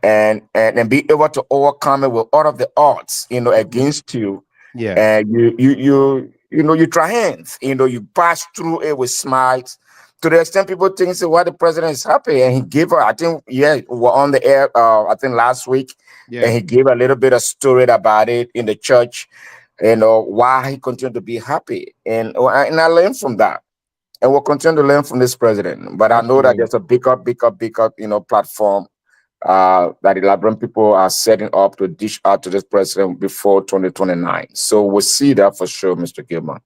be able to overcome it with all of the odds, against you. Yeah. And you triumph. You pass through it with smiles. To the extent people think, why the president is happy, and he gave her. I think we're on the air. I think last week, and he gave a little bit of story about it in the church. Why he continued to be happy. And I learned from that. And we'll continue to learn from this president. But I know that there's a bigger, platform that the Liberian people are setting up to dish out to this president before 2029. So we'll see that for sure, Mr. Gilman.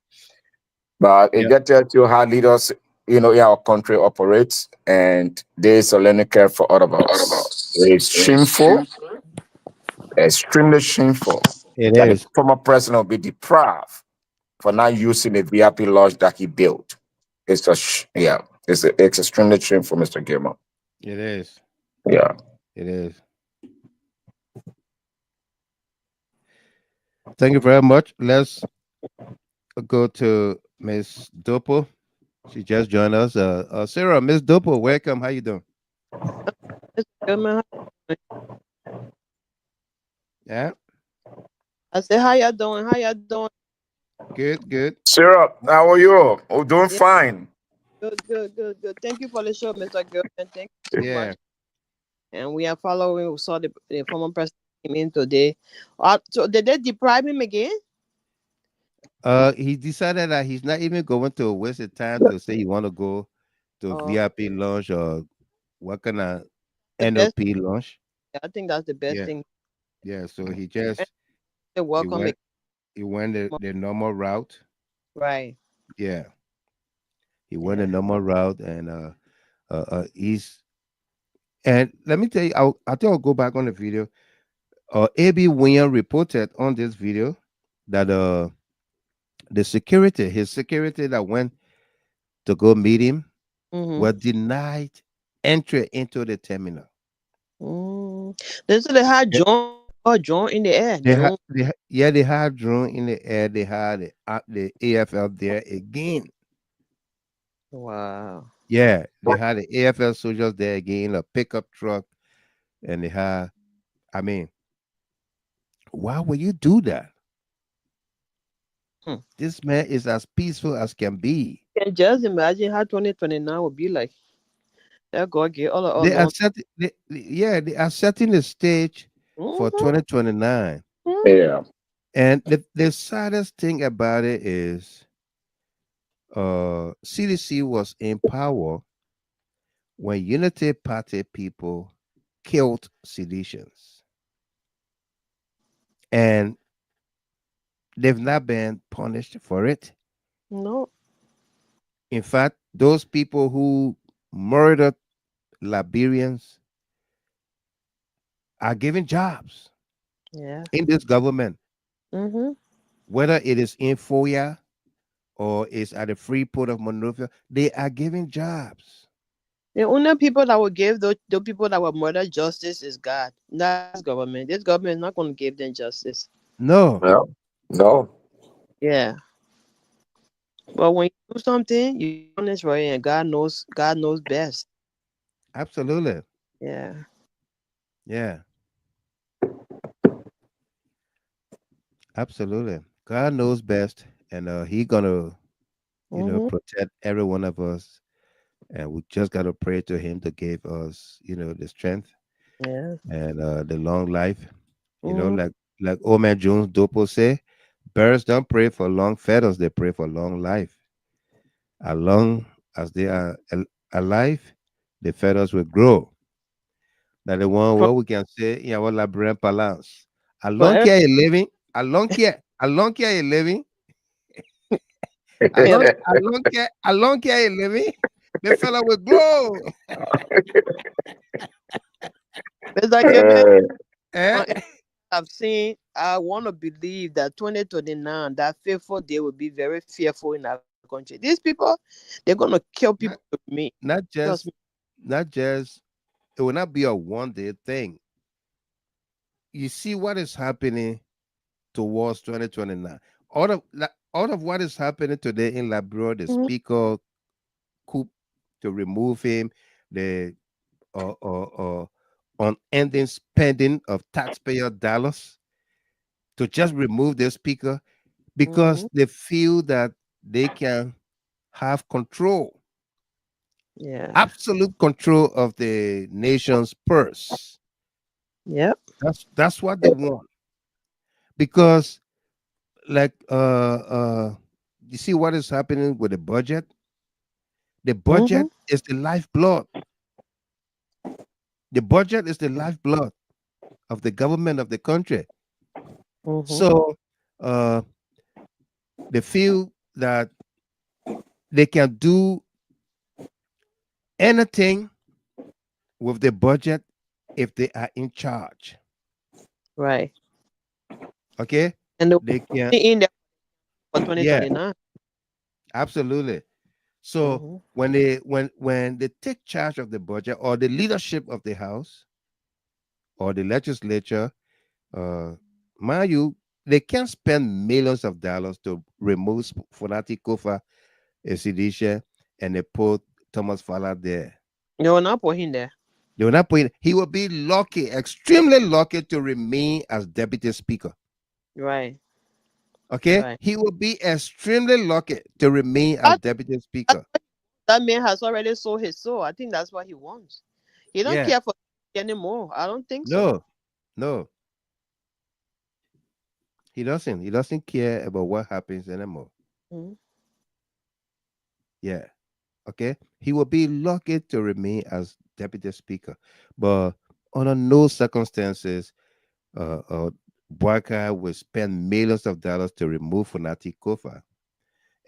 But it just tells you how leaders in our country operates, and there's a learning curve for all of us. It's shameful, extremely shameful, It that the is. former president will be deprived for not using the VIP lodge that he built. It's it's extremely shameful, Mr. Gilmore. It is. Yeah. It is. Thank you very much. Let's go to Miss Dopo. She just joined us. Sarah, Miss Dopo, welcome. How you doing? Yeah. I said, how y'all doing? How y'all doing? Good, good. Sarah, how are you? Oh, doing Yeah. fine. Good. Thank you for the show, Mr. Girl, and thank you so much. And we are following. We saw the former president came in today. So did they deprive him again? He decided that he's not even going to waste his time to say he want to go to VIP launch or what kind of NOP launch. Yeah, I think that's the best thing. Yeah, so he just welcome he went the normal route. Right. Yeah. He went the normal route, and he's, and let me tell you, I think I'll go back on the video. AB William reported on this video that his security that went to go meet him were denied entry into the terminal. They said they had drone in the air. They had drone in the air. They had the AFL there again. Wow. Yeah, they had the AFL soldiers there again, a pickup truck, and they had. I mean, why would you do that? This man is as peaceful as can be. You can just imagine how 2029 would be like. That God get all of They are they are setting the stage for 2029. Yeah. And the saddest thing about it is CDC was in power when Unity Party people killed seditions. And they've not been punished for it. No. In fact, those people who murdered Liberians are given jobs in this government. Whether it is in FOIA or it's at the free port of Monrovia, they are given jobs. The only people that will give the people that were murdered justice is God, not this government. This government is not going to give them justice. No. No. Yeah. But when you do something, you punish for it, and God knows best. Absolutely. Yeah. Yeah. Absolutely. God knows best, and He gonna, protect every one of us. And we just gotta pray to Him to give us, the strength and the long life. Like old man Jones Dopo say, birds don't pray for long feathers; they pray for long life. As long as they are alive, the feathers will grow. That the one what we can say in our Liberian parlance. As long as you're living, as long as you're living, as long as you're living, the fella will grow. I've seen. I want to believe that 2029, that fearful day, will be very fearful in our country. These people, they're gonna kill people with me. Not just. It will not be a one-day thing. You see what is happening towards 2029. All of what is happening today in Liberia, the speaker coup to remove him, the unending spending of taxpayer dollars to just remove the speaker because they feel that they can have control. Yeah. Absolute control of the nation's purse. Yep. That's what they want. Because like you see what is happening with the budget? The budget is the lifeblood. The budget is the lifeblood of the government of the country. So they feel that they can do anything with the budget if they are in charge. Right. Okay? And They can, in there for yeah, 2029. absolutely. So when they take charge of the budget or the leadership of the House or the legislature, mind you, they can spend millions of dollars to remove Fonati Koffa, Sidisha, and they put Thomas Fala there. They will not put him there. They will not put him. He will be lucky, extremely lucky, to remain as deputy speaker. Right. Okay, Right. he will be extremely lucky to remain as deputy speaker. That man has already sold his soul. I think that's what he wants. He don't Yeah. care for anymore. I don't think so. No, no. He doesn't. He doesn't care about what happens anymore. Mhm. Yeah. Okay. He will be lucky to remain as deputy speaker, but under no circumstances, Boyka will spend millions of dollars to remove Fonati Koffa.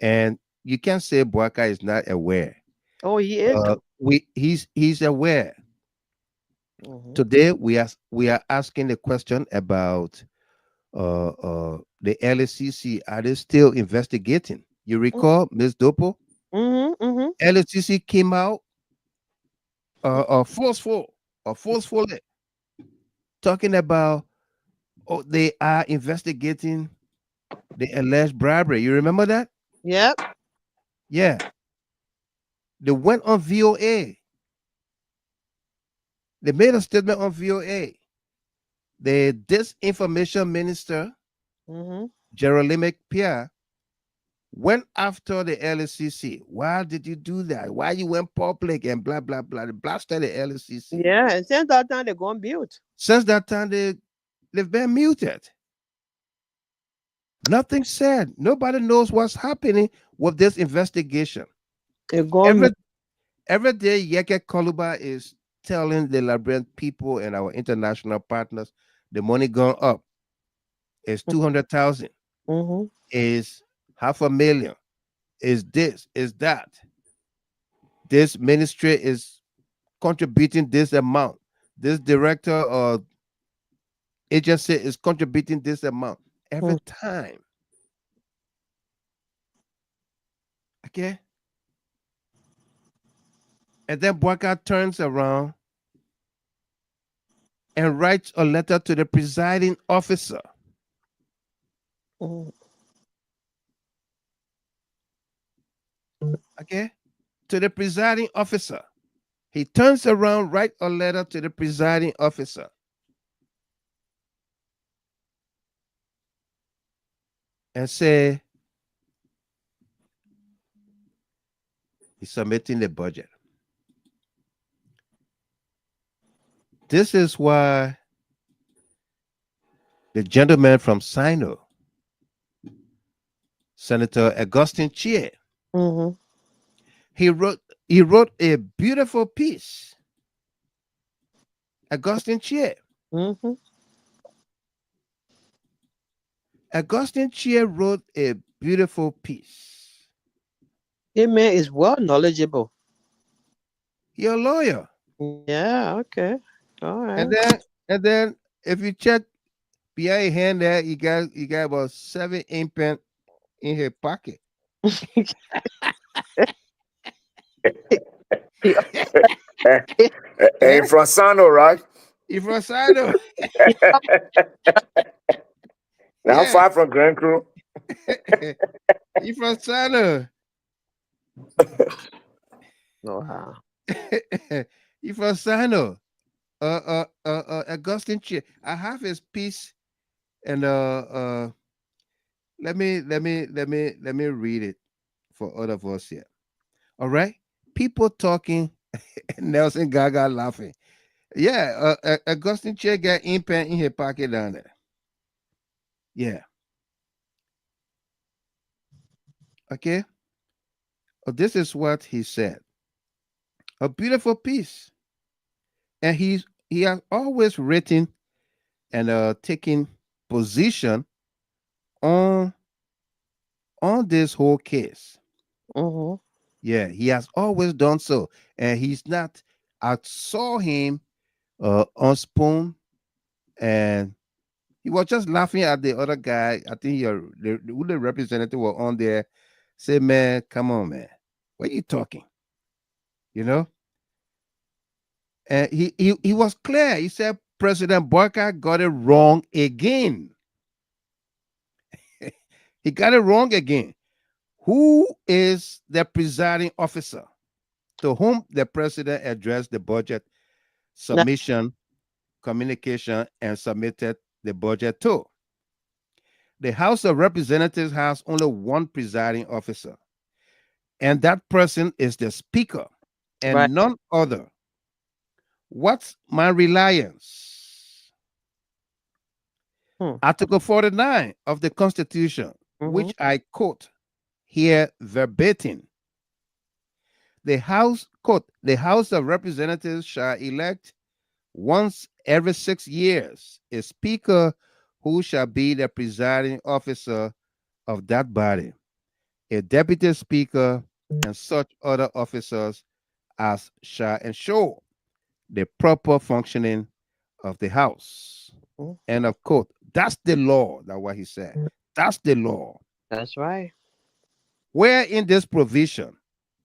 And you can't say Boyka is not aware. Oh, he is. He's aware. Today we are asking the question about the LCC. Are they still investigating? You recall, Ms. Dopo? LCC came out forcefully talking about they are investigating the alleged bribery. You remember that? Yep. Yeah. They went on VOA. They made a statement on VOA. The disinformation minister, Jerolimic Pierre, went after the LCC. Why did you do that? Why you went public and blah, blah, blah. They blasted the LCC. Yeah, and since that time, they're going mute. Since that time, they've been muted. Nothing said. Nobody knows what's happening with this investigation. Every day, Yeke Koluba is telling the Liberian people and our international partners the money gone up. It's 200,000. Is 500,000. Is this? Is that? This ministry is contributing this amount. This director or agency is contributing this amount every time. Okay. And then Boyka turns around and writes a letter to the presiding officer. Okay. To the presiding officer. He turns around, writes a letter to the presiding officer. And say he's submitting the budget. This is why the gentleman from Sino, Senator Augustine Chie, he wrote a beautiful piece. Augustine Chie. Augustine Chie wrote a beautiful piece. This man is well knowledgeable. You're a lawyer. Yeah, okay. All right. And then if you check behind his hand there, you got about 7 ink pen in his pocket. Hey, from Sano, right? He from Sano. How far from Grand Crew? He from Sano. Wow. He from Sano. Augustine Chie. I have his piece, and let me read it for all of us here. All right, people talking, Nelson Gaga laughing. Yeah, Augustine Chie got ink pen in his pocket down there. Yeah. Okay. This is what he said. A beautiful piece. And he has always written and taken position on this whole case. Yeah, he has always done so. And he's not, I saw him on Spoon, and he was just laughing at the other guy. I think the representative were on there. Say, man, come on, man. What are you talking? You know? And he was clear. He said President Barker got it wrong again. He got it wrong again. Who is the presiding officer to whom the president addressed the budget submission, communication, and submitted the budget to? The House of Representatives has only one presiding officer, and that person is the Speaker and none other. What's my reliance? Article 49 of the Constitution, which I quote here verbatim. The House, quote, the House of Representatives shall elect once every 6 years a Speaker who shall be the presiding officer of that body, a Deputy Speaker, and such other officers as shall ensure the proper functioning of the House. End of quote. That's the law. That's what he said. That's the law. That's right. Where in this provision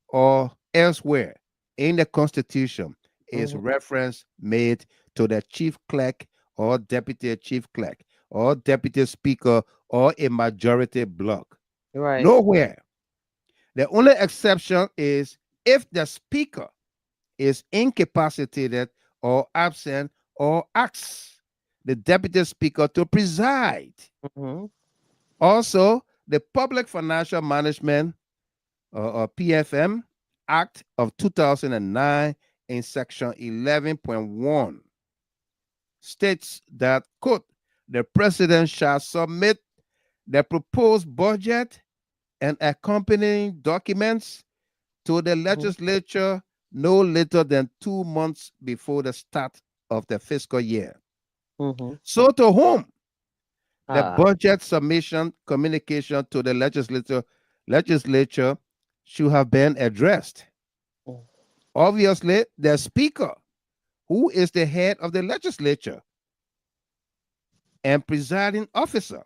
or elsewhere in the Constitution is reference made to the chief clerk or deputy chief clerk or deputy speaker or a majority block? Right. Nowhere. The only exception is if the speaker is incapacitated or absent or asks the deputy speaker to preside. Also, the Public Financial Management or PFM Act of 2009 in section 11.1 states that, quote, the president shall submit the proposed budget and accompanying documents to the legislature no later than 2 months before the start of the fiscal year. So to whom the budget submission communication to the legislature should have been addressed? Obviously, the speaker, who is the head of the legislature and presiding officer,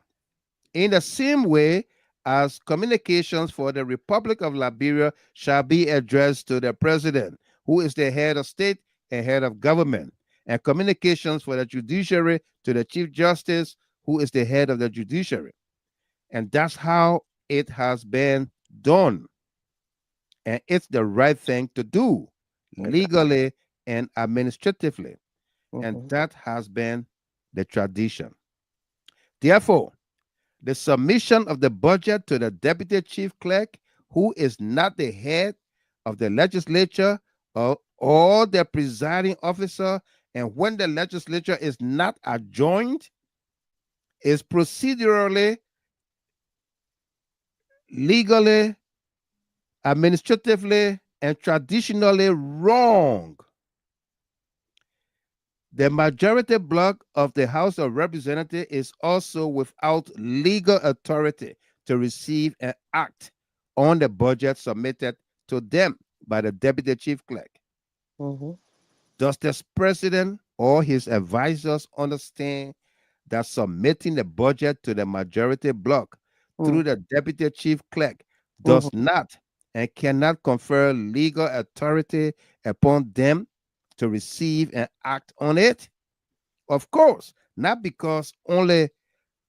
in the same way as communications for the Republic of Liberia shall be addressed to the president, who is the head of state and head of government, and communications for the judiciary to the Chief Justice, who is the head of the judiciary. And that's how it has been done. And it's the right thing to do, legally and administratively. And that has been the tradition. Therefore, the submission of the budget to the deputy chief clerk, who is not the head of the legislature or the presiding officer, and when the legislature is not adjourned, is procedurally, legally, administratively, and traditionally wrong. The majority bloc of the House of Representatives is also without legal authority to receive and act on the budget submitted to them by the deputy chief clerk. Does the president or his advisors understand that submitting the budget to the majority bloc through the deputy chief clerk does not and cannot confer legal authority upon them to receive and act on it? Of course, not because only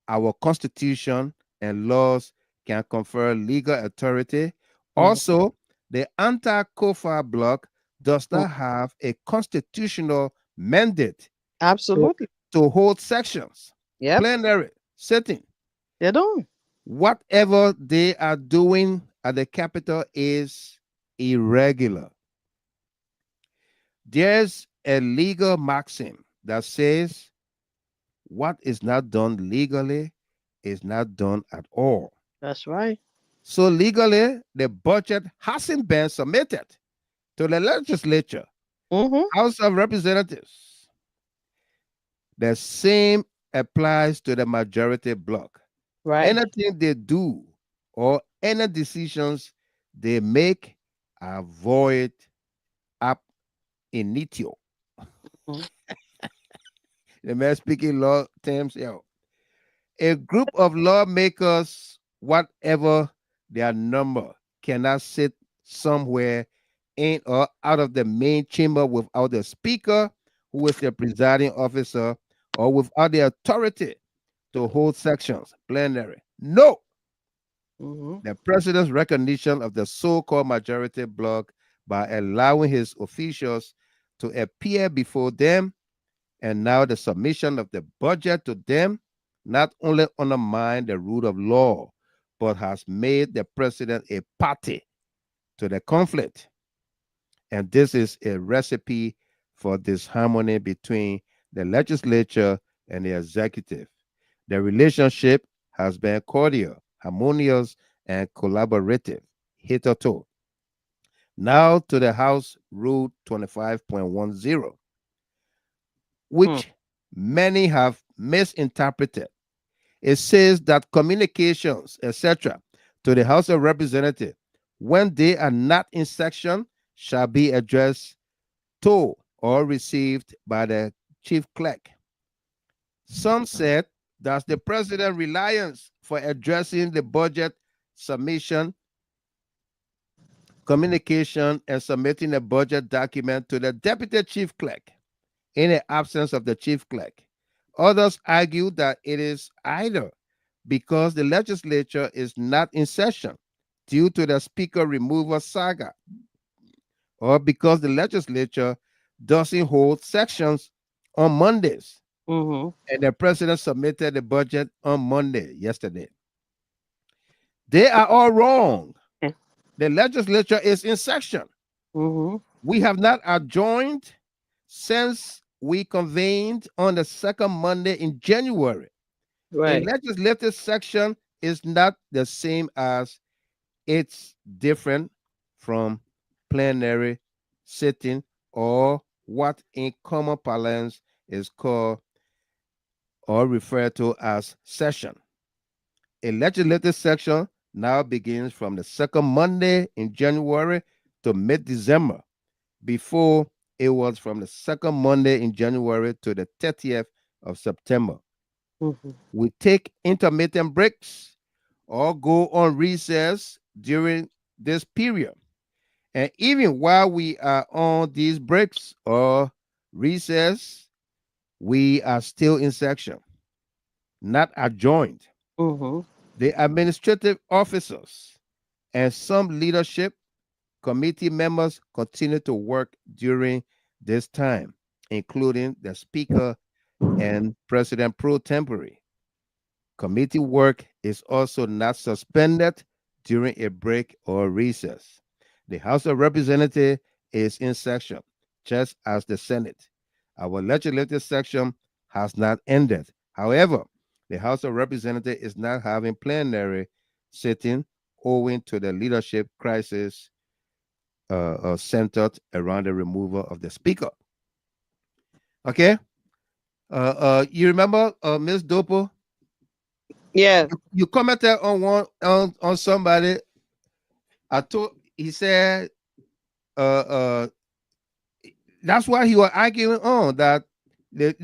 our Constitution and laws can confer legal authority. Also, the anti-Koffa bloc does not have a constitutional mandate to hold sections, plenary, sitting. They don't. Whatever they are doing at the Capitol is irregular. There's a legal maxim that says what is not done legally is not done at all. That's right. So legally, the budget hasn't been submitted to the legislature, House of Representatives. The same applies to the majority bloc. Right. Anything they do or any decisions they make avoid ab initio. The man speaking law terms, a group of lawmakers, whatever their number, cannot sit somewhere in or out of the main chamber without the speaker, who is the presiding officer, or without the authority to hold sections, plenary. No. The president's recognition of the so-called majority bloc by allowing his officials to appear before them, and now the submission of the budget to them, not only undermine the rule of law, but has made the president a party to the conflict. And this is a recipe for disharmony between the legislature and the executive. The relationship has been cordial, harmonious, and collaborative hitherto. Now to the House Rule 25.10, which many have misinterpreted. It says that communications, etc., to the House of Representatives, when they are not in section, shall be addressed to or received by the chief clerk. Some said that the president's reliance for addressing the budget submission, communication, and submitting a budget document to the deputy chief clerk in the absence of the chief clerk. Others argue that it is either because the legislature is not in session due to the speaker removal saga, or because the legislature doesn't hold sections on Mondays. And the president submitted the budget on Monday, yesterday. They are all wrong. The legislature is in session. We have not adjourned since we convened on the second Monday in January. A legislative section is not the same as, it's different from plenary sitting, or what in common parlance is called or referred to as session. A legislative section now begins from the second Monday in January to mid-December. Before, it was from the second Monday in January to the 30th of September. We take intermittent breaks or go on recess during this period. And even while we are on these breaks or recess, we are still in session, not adjourned. The administrative officers and some leadership committee members continue to work during this time, including the speaker and president pro tempore. Committee work is also not suspended during a break or recess. The House of Representatives is in session, just as the Senate. Our legislative section has not ended. However, the House of Representatives is not having plenary sitting owing to the leadership crisis centered around the removal of the speaker. Okay? You remember Ms. Dopo? Yeah. You commented on one on somebody. He said that's why he was arguing on that the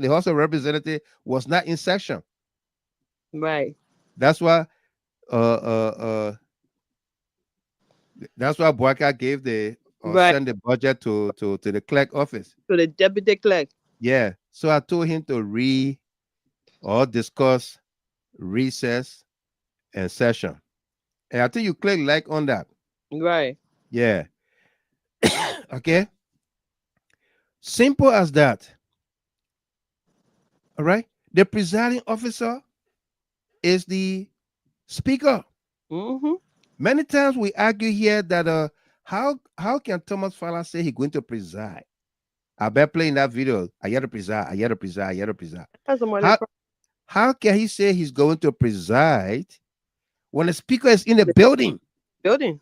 House of Representatives was not in session. Right. That's why Boyka gave the send the budget to the clerk office. To the deputy clerk. Yeah. So I told him to read or discuss recess and session. And I think you click like on that. Right. Yeah. Okay. Simple as that. All right. The presiding officer is the speaker. Many times we argue here that how can Thomas Fowler say he's going to preside? I bet playing that video. I got to preside. I got to preside. I got to preside. How can he say he's going to preside when the speaker is in the building? The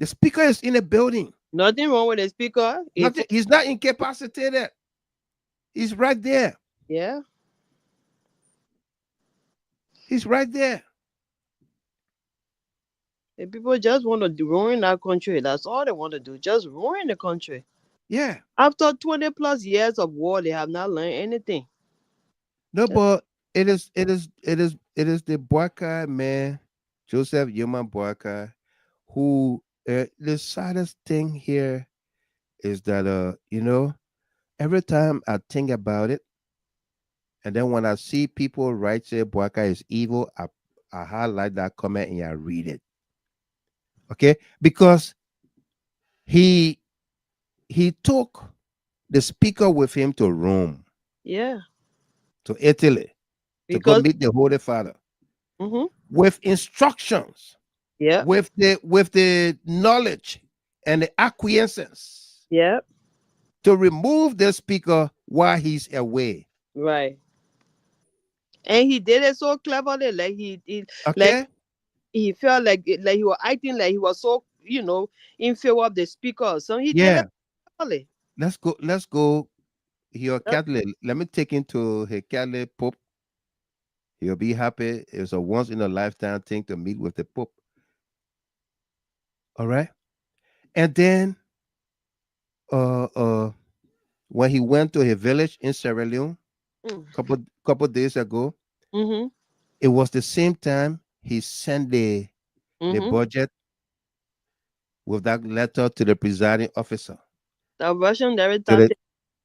speaker is in the building. Nothing wrong with the speaker. He's not incapacitated. He's right there. Yeah. He's right there. And people just want to ruin our country. That's all they want to do. Just ruin the country. Yeah. After 20 plus years of war, they have not learned anything. No, but it is the Boakai man, Joseph Yuma Boakai, who the saddest thing here is that every time I think about it, and then when I see people write say Boakai is evil, I highlight that comment and I read it. Okay, because he took the speaker with him to Rome. Yeah. To Italy. Because, to go meet the Holy Father. With instructions. Yeah. With the knowledge and the acquiescence. Yeah. To remove the speaker while he's away. Right. And he did it so cleverly, like he okay. Like he felt like he was acting like he was so in favor of the speaker. So he did it cleverly. Let's go. Your Catholic. Let me take him to a Catholic Pope. He'll be happy. It's a once in a lifetime thing to meet with the Pope. All right. And then when he went to a village in Sierra Leone couple days ago, it was the same time he sent the budget with that letter to the presiding officer. The Russian every time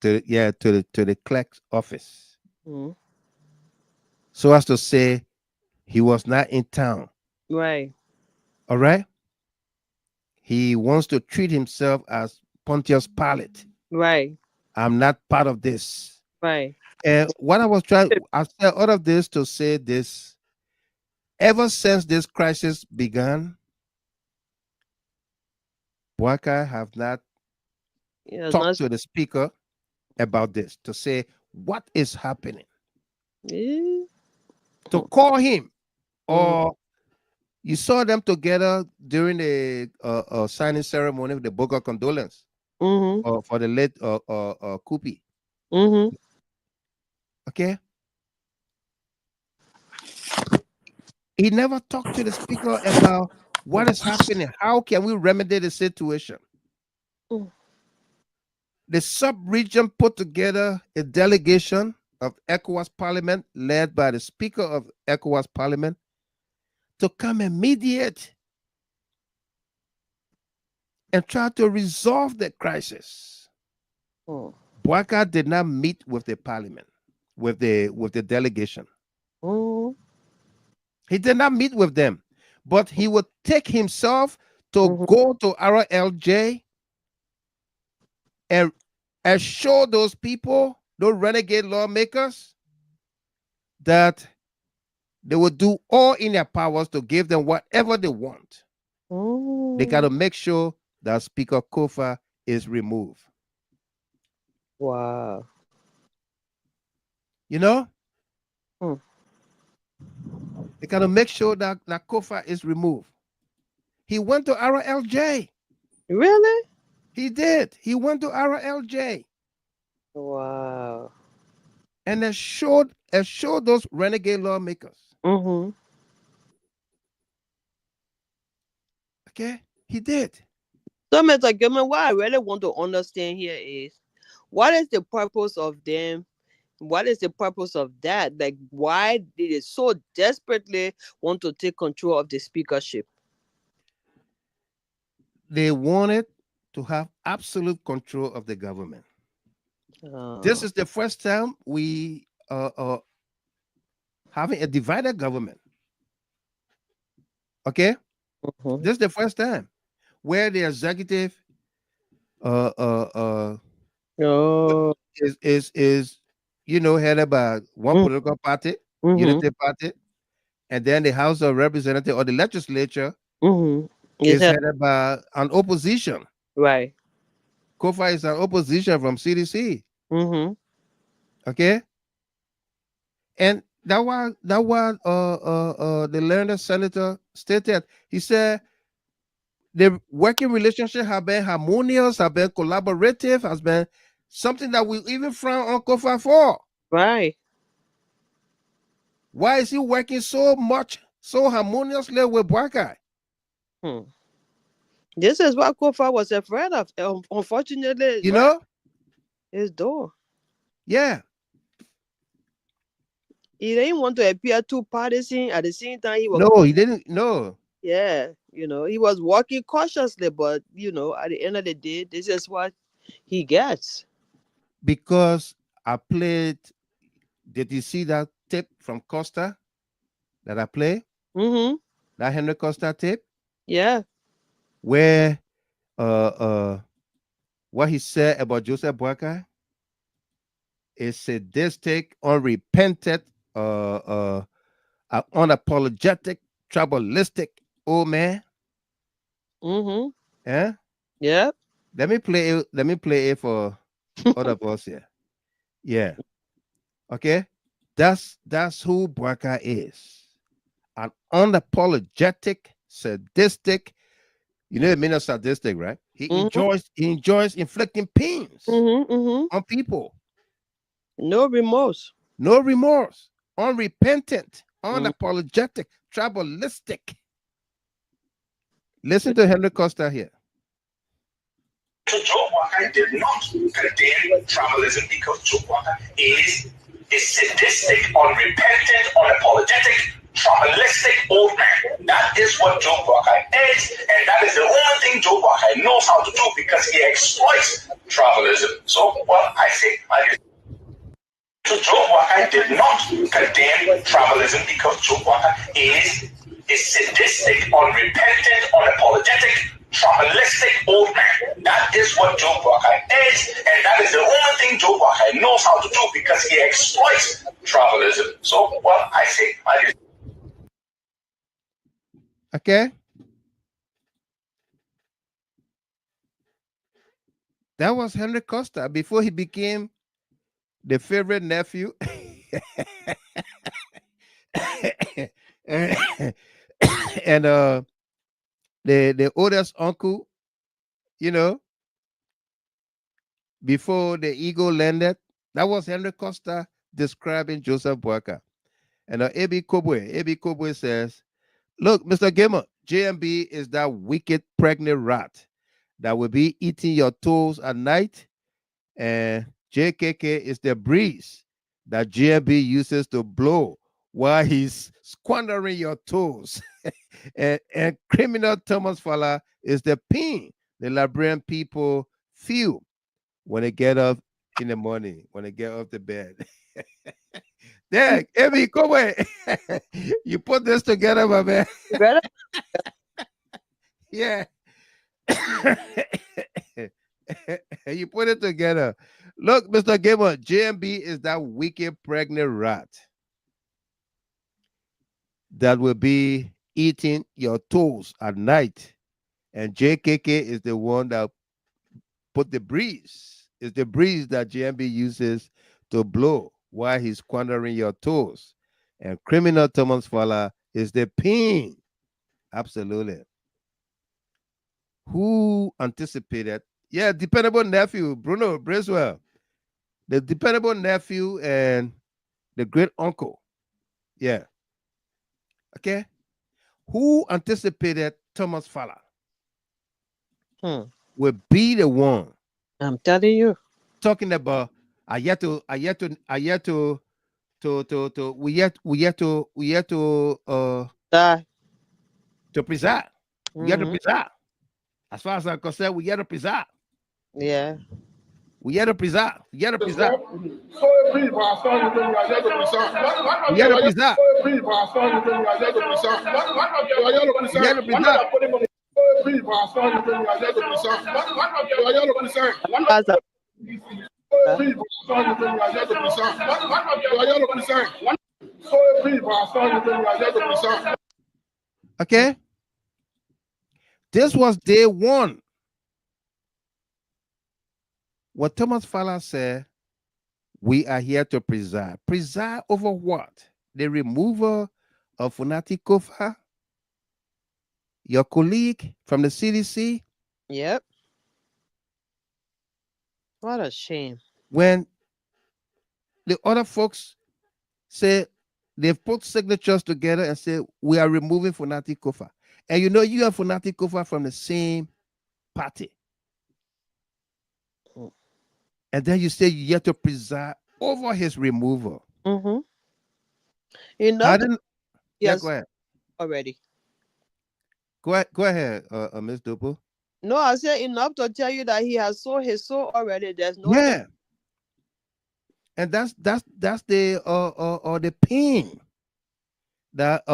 to the clerk's office. So as to say he was not in town. Right. All right. He wants to treat himself as Pontius Pilate. Right. I'm not part of this. Right. And what I said all of this to say this. Ever since this crisis began, Boakai have not talked to the speaker about this to say what is happening. To call him, or you saw them together during the signing ceremony of the book of condolence for the late Kupi. Okay. He never talked to the speaker about what is happening. How can we remedy the situation? The sub-region put together a delegation of ECOWAS Parliament led by the Speaker of ECOWAS Parliament to come and mediate and try to resolve the crisis. Boakai did not meet with the Parliament, with the delegation. He did not meet with them, but he would take himself to go to RLJ and show those people, those renegade lawmakers, that they will do all in their powers to give them whatever they want. They got to make sure that Speaker Koffa is removed. Wow. You know? They got to make sure that Koffa is removed. He went to RLJ. Really? He did. He went to RLJ. Wow. And they showed those renegade lawmakers. Okay? He did. So, Mr. Gilman, what I really want to understand here is, what is the purpose of them? What is the purpose of that? Like, why did they so desperately want to take control of the speakership? They wanted to have absolute control of the government. This is the first time we are having a divided government. Okay? This is the first time where the executive is headed by one political party, Unity Party, and then the House of Representatives or the legislature is headed by an opposition. Right. Koffa is an opposition from CDC. Okay. And that was the learned senator stated. He said the working relationship have been harmonious, have been collaborative, has been something that we even frown on Koffa for. Right. Why is he working so harmoniously with Boakai? This is what Koffa was afraid of. Unfortunately, You know? His door. Yeah. He didn't want to appear too partisan. At the same time, he was. No, he didn't. No. Yeah, he was walking cautiously, but at the end of the day, this is what he gets. Because I played. Did you see that tape from Costa that I played? Mm-hmm. That Henry Costa tape? Yeah. Where what he said about Joseph Boakai is sadistic, unrepentant, unapologetic, tribalistic old man. Mm-hmm. Yeah. Yeah. Let me play it for other of us here. Yeah. Okay. That's who Boakai is. An unapologetic, sadistic. You know the meaning of sadistic, right? He enjoys inflicting pains on people. No remorse. No remorse. Unrepentant. Unapologetic. Tribalistic. Listen to Henry Costa here. So Joe Walker did not condemn tribalism because Joe Walker is a sadistic, unrepentant, unapologetic, tribalistic old man. That is what Joe Walker is, and that is the only thing Joe Walker knows how to do because he exploits tribalism. So, so Joe Walker did not condemn tribalism because Joe Walker is a sadistic, unrepentant, unapologetic, tribalistic old man. That is what Joe Walker is, and that is the only thing Joe Walker knows how to do because he exploits tribalism. So, Okay. That was Henry Costa before he became the favorite nephew. and the oldest uncle, before the ego landed. That was Henry Costa describing Joseph Boakai. And A.B. Kobwe says, look, Mr. Gamer, JNB is that wicked pregnant rat that will be eating your toes at night, and JKK is the breeze that JNB uses to blow while he's squandering your toes. and criminal Thomas Fowler is the pain the Liberian people feel when they get up in the morning, when they get off the bed. There, Amy, come away. You put this together, my man. Yeah. You put it together. Look, Mr. Gamer, JNB is that wicked pregnant rat that will be eating your toes at night. And JKK is the one that put the breeze. It's the breeze that JNB uses to blow while he's squandering your toes. And criminal Thomas Fowler is the pain. Absolutely. Who anticipated? Yeah, dependable nephew, Bruno Bracewell. The dependable nephew and the great uncle. Yeah. Okay. Who anticipated Thomas Fowler will be the one? I'm telling you. Talking about we yet to preserve. We yet to preserve. As far as I'm concerned, we yet to preserve. Yeah. We yet to preserve. We yet to preserve. We yet to preserve. Okay. This was day one. What Thomas Fowler said, we are here to preserve. Preserve over what? The removal of Fonati Koffa, your colleague from the CDC? Yep. What a shame. When the other folks say they've put signatures together and say, we are removing Fonati Koffa. And you know, you and Fonati Koffa from the same party. And then you say you have to preside over his removal. Enough. Yeah, go ahead. Already. Go ahead, Miss Dopo. No, I said enough to tell you that he has sold his soul already. There's no. Yeah. And that's the pain that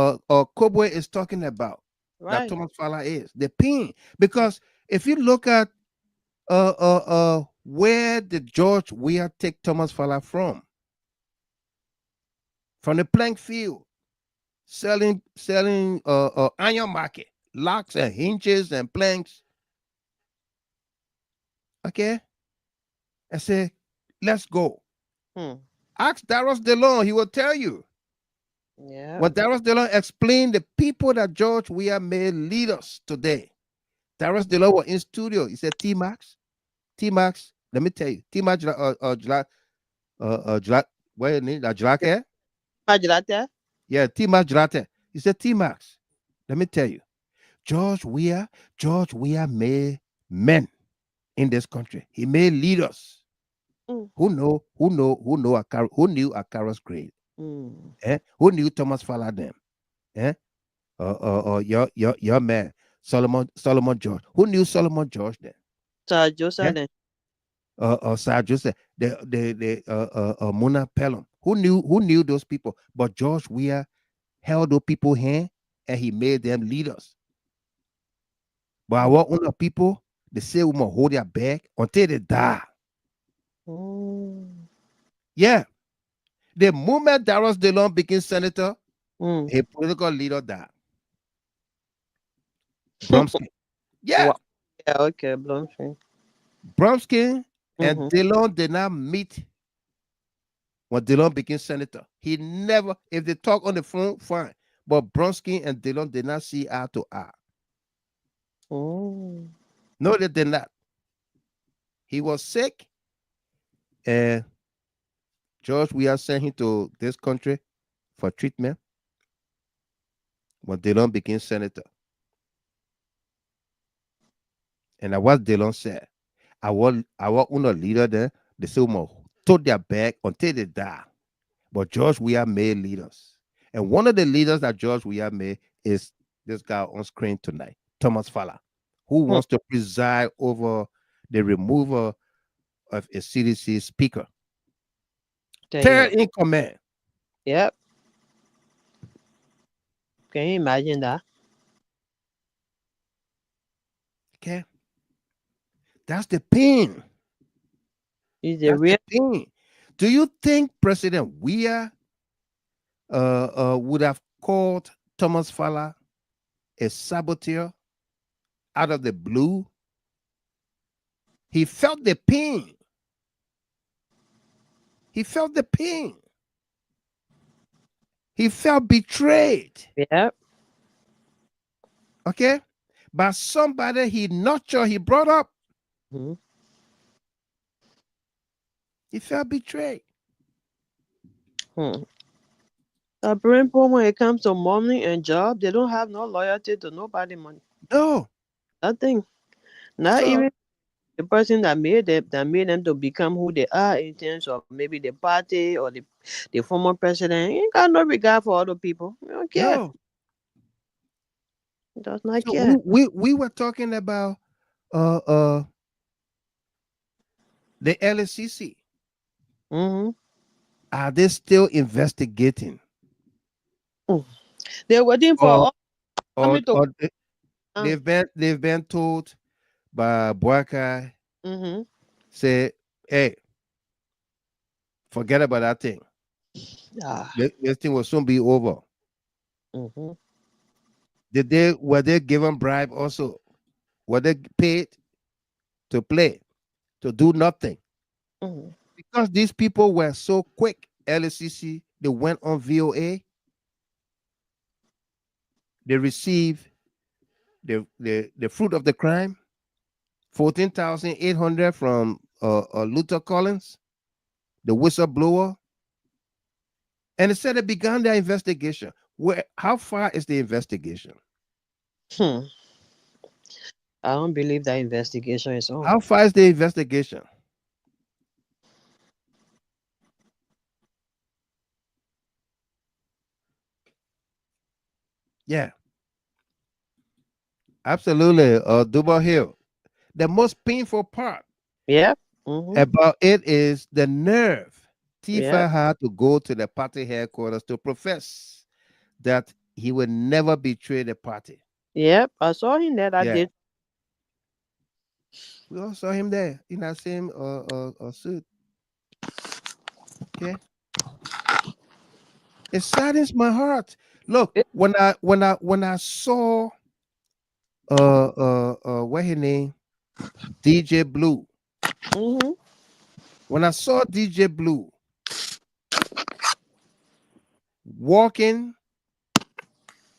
Kobe is talking about. Right. That Thomas Fala is the pain, because if you look at where did George Weah take Thomas Fala from the plank field, selling iron market, locks and hinges and planks. Okay, I say, let's go. Ask Darius DeLong, he will tell you. Yeah. When Darius DeLong explained the people that George Weah made leaders today, Darius DeLong was in studio. He said, T-Max, let me tell you, T-Max, what your name? Jalake? Jalate? Yeah, T-Max Jalate. He said, T-Max, let me tell you, George Weah made men in this country. He made leaders who knew Akara's grade. Who knew Thomas Fala them? Your man, Solomon George. Who knew Solomon George then? Sir Joseph then. Sir Joseph, the Muna Pelham. Who knew those people? But George Weah held those people hand and he made them leaders. But our own people, they say we must hold their back until they die. Yeah. The moment Darius DeLong became senator, a political leader died. Bromsky. Yeah. Wow. Yeah, okay, Bromsky. Bromsky and DeLong did not meet when DeLong became senator. He never, if they talk on the phone, fine. But Bromsky and DeLong did not see eye to eye. No, they did not. He was sick, and George Weah sent him to this country for treatment when DeLong became senator. And what DeLong said, our own leader there, they say we told their back until they die. But George Weah made leaders. And one of the leaders that George Weah made is this guy on screen tonight, Thomas Fala, who wants to preside over the removal of a CDC speaker. Third in command. Yep. Can you imagine that? Okay. That's the pain. Is it real? The pain. Do you think President Weah would have called Thomas Fala a saboteur out of the blue? He felt the pain. He felt the pain. He felt betrayed. Yeah. Okay? By somebody he nurtured, he brought up. He felt betrayed. When it comes to money and job, they don't have no loyalty to nobody, money. No. Nothing. Not even the person that made them to become who they are in terms of maybe the party or the former president. He ain't got no regard for other people. He don't care. No. He does not So care. we were talking about the LSCC. Are they still investigating? They're waiting for they've been told by Boakai, say, hey, forget about that thing. This thing will soon be over. Were they given bribe also? Were they paid to play, to do nothing? Because these people were so quick, LSCC, they went on VOA. They received the fruit of the crime, 14,800 from Luther Collins, the whistleblower. And it said they began their investigation. How far is the investigation? Hmm. I don't believe that investigation is on. How far is the investigation? Yeah, absolutely. Duval Hill. The most painful part Yep. Mm-hmm. about it is the nerve Yep. Tifa had to go to the party headquarters to profess that he would never betray the party. Yep. I saw him there. I Yeah, did. we all saw him there in that same suit. Okay, it saddens my heart. Look, when I saw what his name, DJ Blue. Mm-hmm. When I saw DJ Blue walking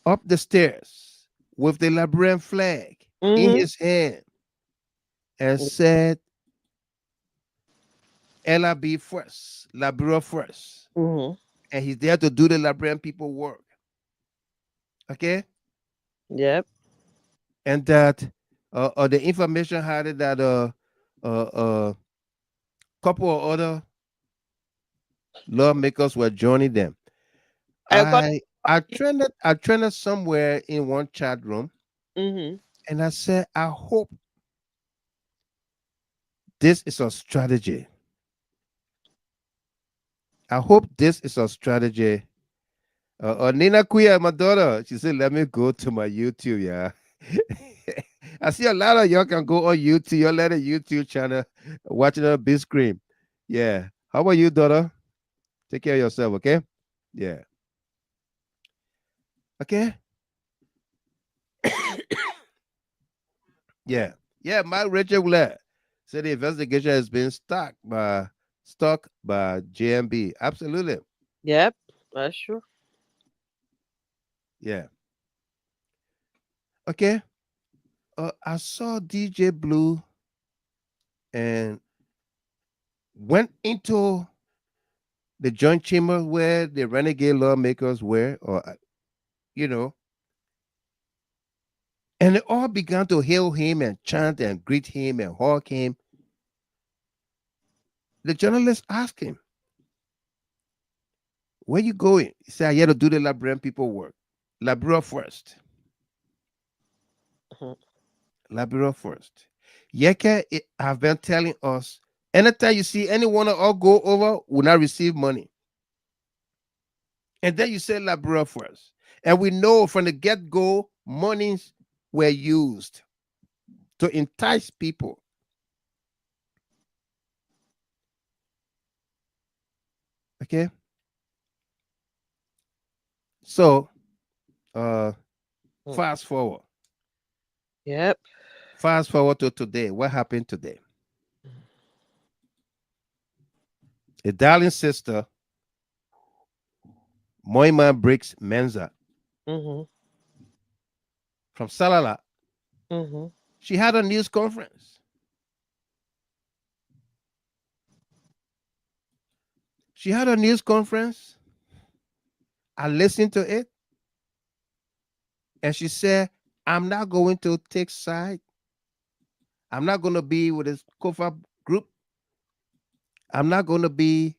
up the stairs with the Liberian flag in Mm-hmm. his hand and said, LIB first, Liberia first. Mm-hmm. And he's there to do the Liberian people work. Okay? Yep. And that the information had it that couple of other lawmakers were joining them. I trended somewhere in one chat room, Mm-hmm. and I said, I hope this is a strategy. I hope this is a strategy. Nina Kuya, my daughter, she said, let me go to my YouTube, yeah. I see a lot of y'all can go on YouTube, your little YouTube channel, watching on a big screen. Yeah. How about you, daughter? Take care of yourself, okay? Yeah. Okay. Yeah. Yeah, Mike Richard Willett said the investigation has been stuck by JNB. Absolutely. Yep. That's true. Yeah. Okay. I saw DJ Blue and went into the joint chamber where the renegade lawmakers were, or you know, and they all began to hail him and chant and greet him and hug him. The journalist asked him, where you going? He said, I here to do the Liberian people work. Liberia first. Liberia first. Yeke have been telling us, anytime you see anyone all go over, will not receive money. And then you say Liberia first. And we know from the get-go, monies were used to entice people. Okay. So fast forward. Yep. Fast forward to today. What happened today? A darling sister, Moima Briggs Menza, Mm-hmm. from Salala, Mm-hmm. she had a news conference. She had a news conference. I listened to it. And she said, I'm not going to take side. I'm not going to be with this Koffa group. I'm not going to be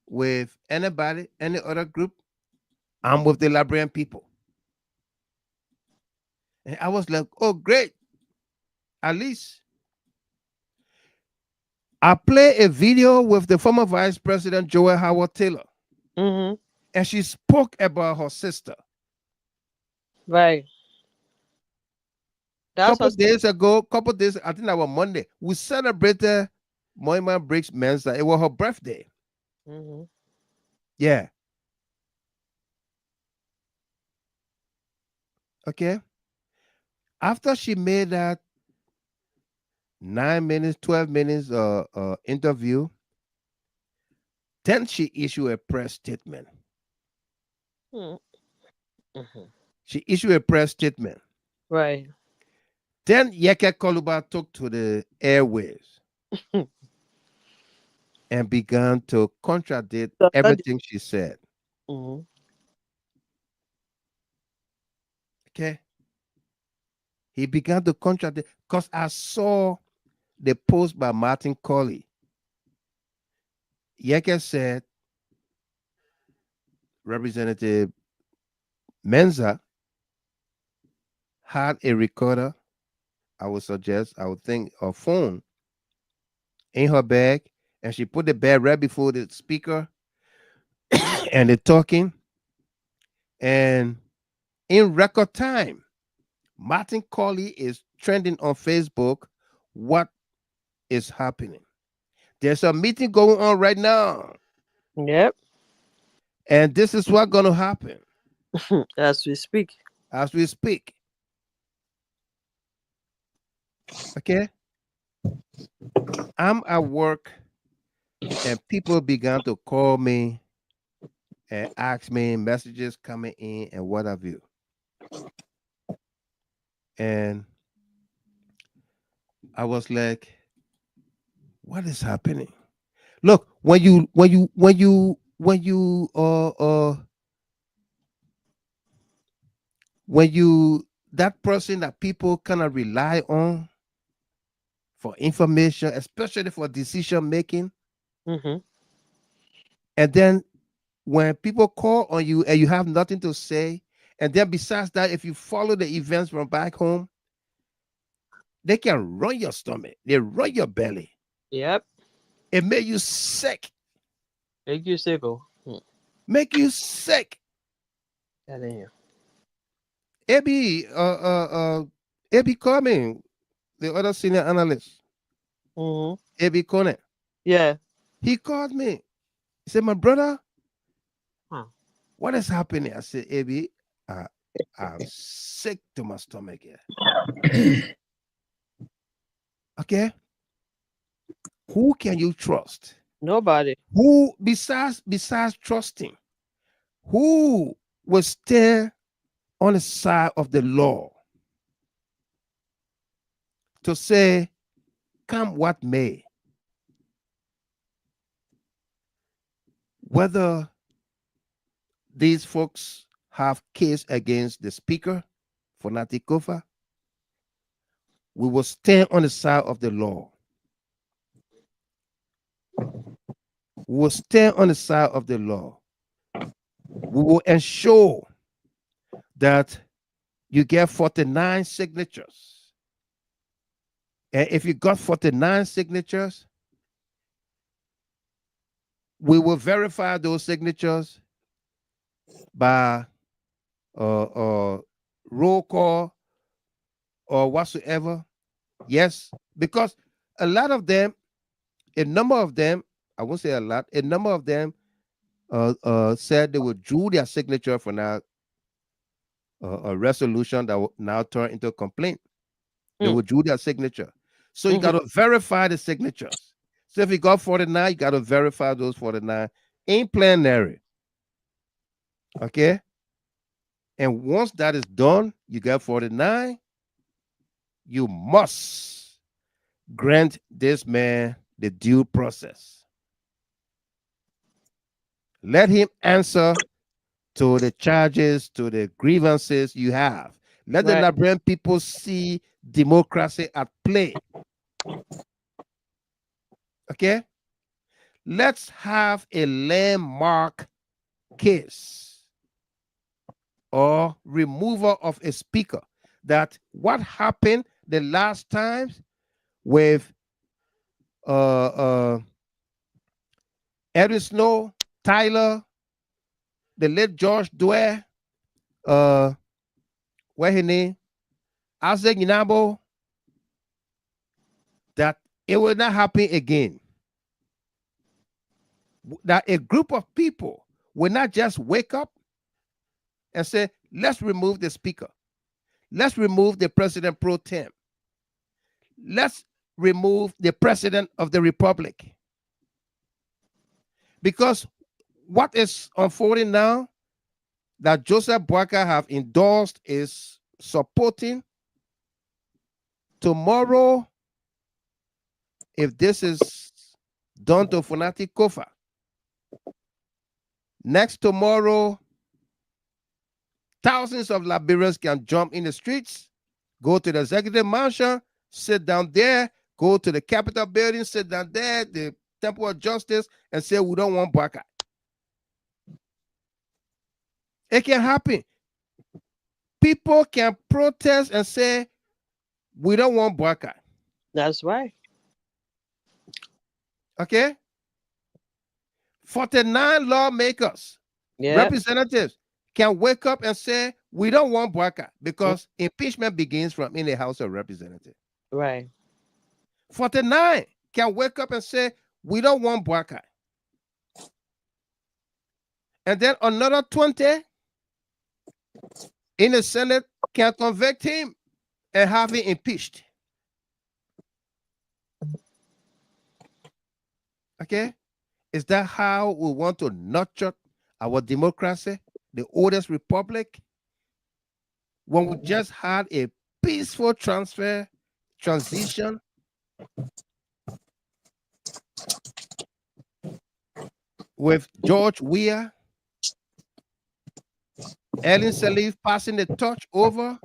with anybody, any other group. I'm with the Liberian people. And I was like, oh, great. At least I play a video with the former Vice President Joel Howard Taylor. Mm-hmm. And she spoke about her sister. Right. Couple days, I think that was Monday, we celebrated Moima Briggs Mensa. It was her birthday. Mm-hmm. Yeah. Okay. After she made that 9 minutes, 12 minutes interview, then she issued a press statement. Mm-hmm. She issued a press statement. Right. Then Yeke Koluba took to the airwaves and began to contradict everything she said. Mm-hmm. Okay. He began to contradict because I saw the post by Martin Colley. Yeke said Representative Menza had a recorder, I would think, a phone in her bag, and she put the bag right before the speaker and they're talking. And in record time, Martin Colley is trending on Facebook. What is happening? There's a meeting going on right now. Yep. And this is what's going to happen. As we speak. As we speak. Okay? I'm at work and people began to call me and ask me, messages coming in and what have you. And I was like, what is happening? Look, when that person that people kind of rely on for information, especially for decision making, Mm-hmm. and then when people call on you and you have nothing to say, and then besides that, if you follow the events from back home, they can run your stomach, they run your belly. Yep. It make you sick. Make you sick. Make you sick. Telling you. AB Coming, the other senior analyst. Mm-hmm. AB Connect. Yeah. He called me. He said, my brother, What is happening? I said, AB, I'm sick to my stomach here. Okay? Who can you trust? Nobody. Who, besides trusting, who will stand on the side of the law to say, come what may, whether these folks have case against the speaker, Fonati Koffa, we will stand on the side of the law. We will stand on the side of the law. We will ensure that you get 49 signatures. And if you got 49 signatures, we will verify those signatures by roll call or whatsoever. Yes, because a lot of them, a number of them, I won't say a lot, a number of them said they withdrew their signature for now a resolution that will now turn into a complaint. They withdrew their signature. So you got to verify the signatures. So if you got 49, you got to verify those 49 in plenary. Okay? And once that is done, you got 49, you must grant this man the due process. Let him answer to the charges, to the grievances you have. Let the Liberian people see democracy at play. Okay? Let's have a landmark case or removal of a speaker. That what happened the last times with Edwin Snow, Tyler, the late George Dwyer, what his name, Isaac Inabo, that it will not happen again. That a group of people will not just wake up and say, let's remove the speaker. Let's remove the president pro tem. Let's remove the president of the republic. Because what is unfolding now that Joseph Boakai have endorsed is supporting, tomorrow, if this is done to Fonati Koffa, next tomorrow, thousands of Liberians can jump in the streets go to the executive mansion, sit down there, go to the Capitol building, sit down there, the Temple of Justice, and say, we don't want boycott. It can happen. People can protest and say, we don't want boycott. That's right. Okay? 49 lawmakers, representatives can wake up and say, we don't want boycott, because impeachment begins from in the House of Representatives. Right. 49 can wake up and say, we don't want boycott. And then another 20 in the Senate can convict him and have him impeached. Okay? Is that how we want to nurture our democracy, the oldest republic? When we just had a peaceful transition with George Weah, Ellen Sirleaf passing the torch over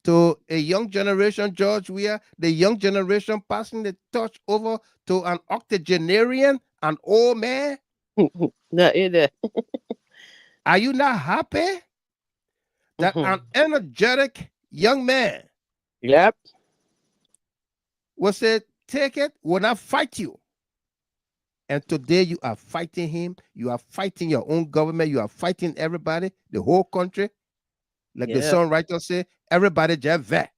to a young generation, George Weah, the young generation passing the torch over to an octogenarian, an old man. Not either. Are you not happy that an energetic young man will say, take it, will not fight you? And today you are fighting him. You are fighting your own government. You are fighting everybody, the whole country. Like the songwriter say, everybody just vet.